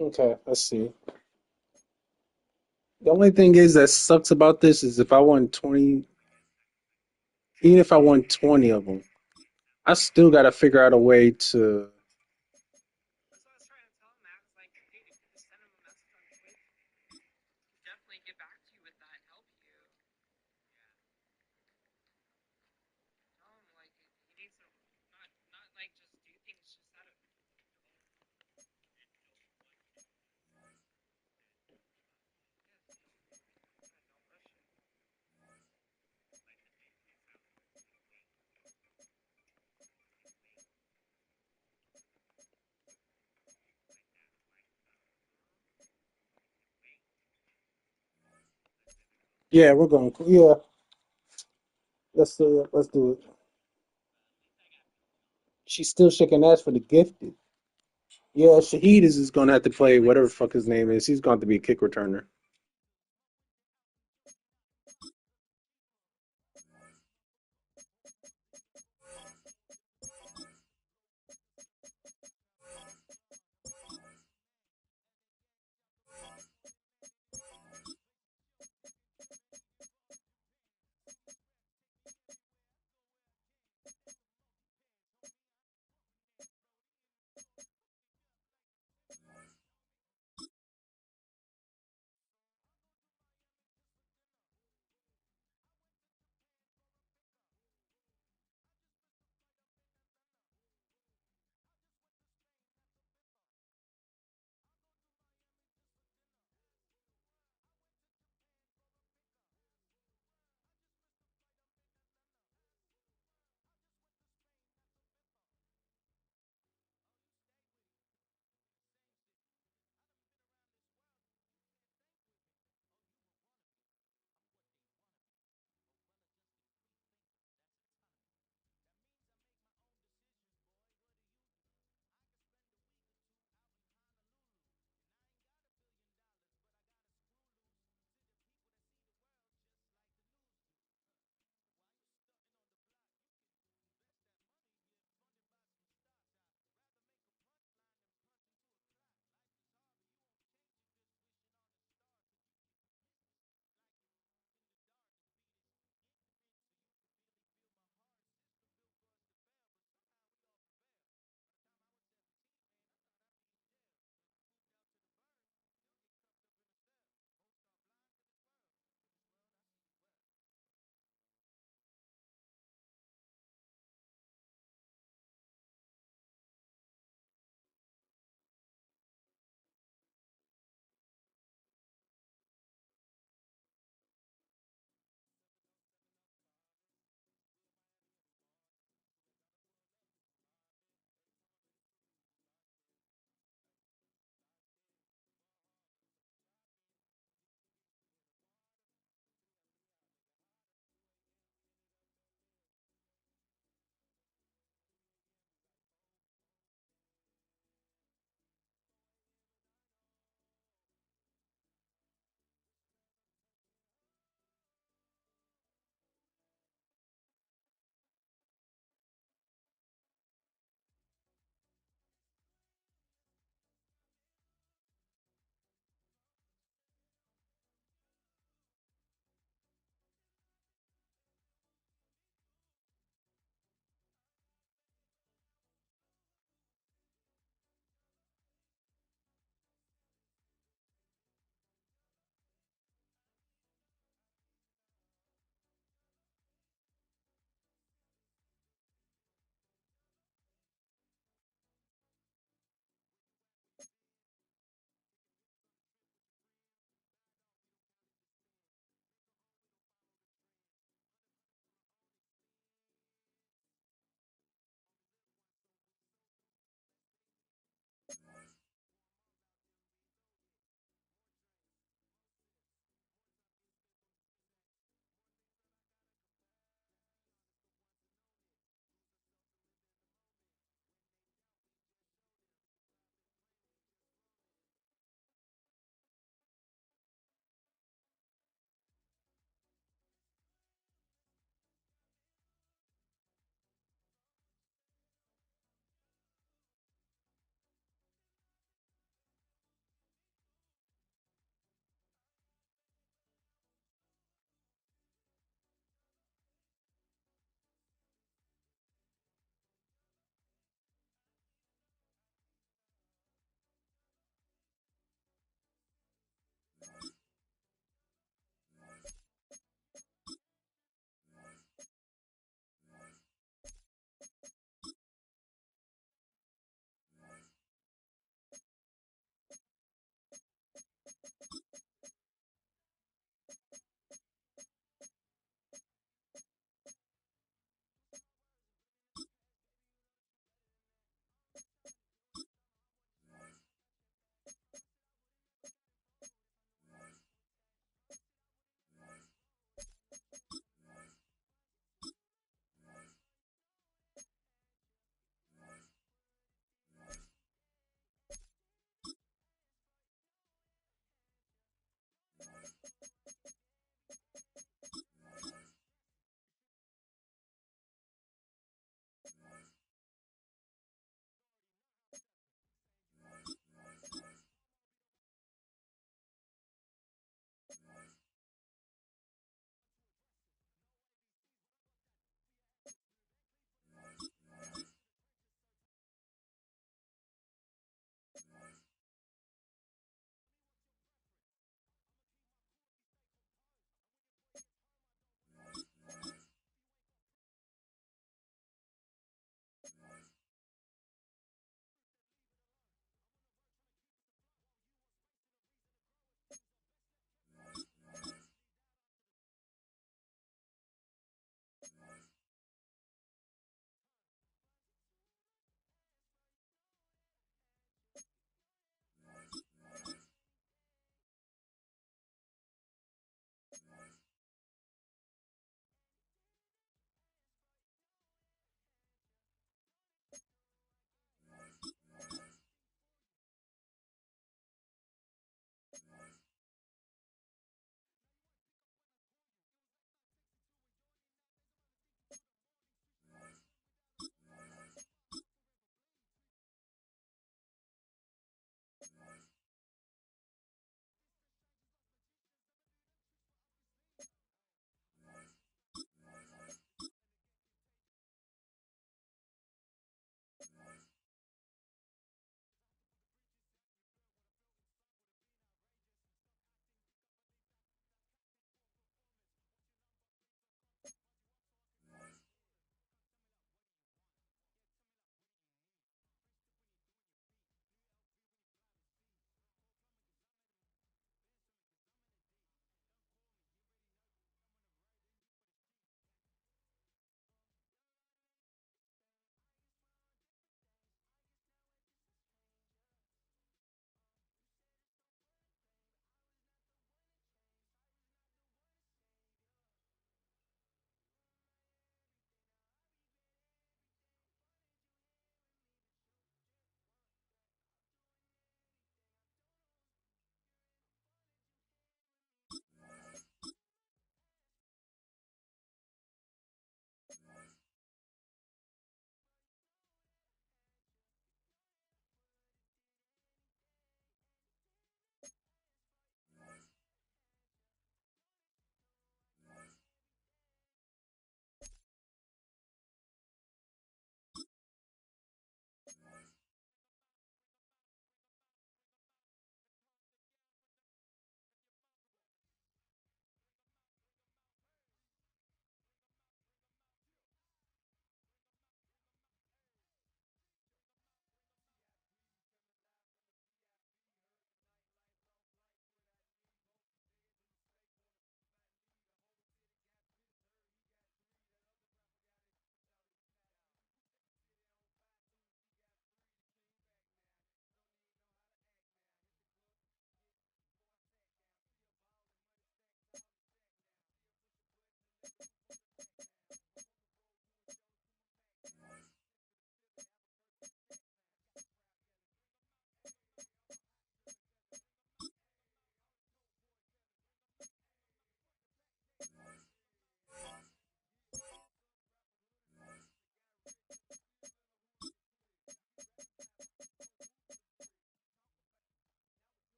A: Okay, let's see. The only thing is that sucks about this is if I won 20, even if I won 20 of them, I still got to figure out a way to. Yeah, we're going. Yeah, let's do it. She's still shaking ass for the gifted. Yeah, Shahid is going to have to play whatever the fuck his name is. He's going to have to be a kick returner.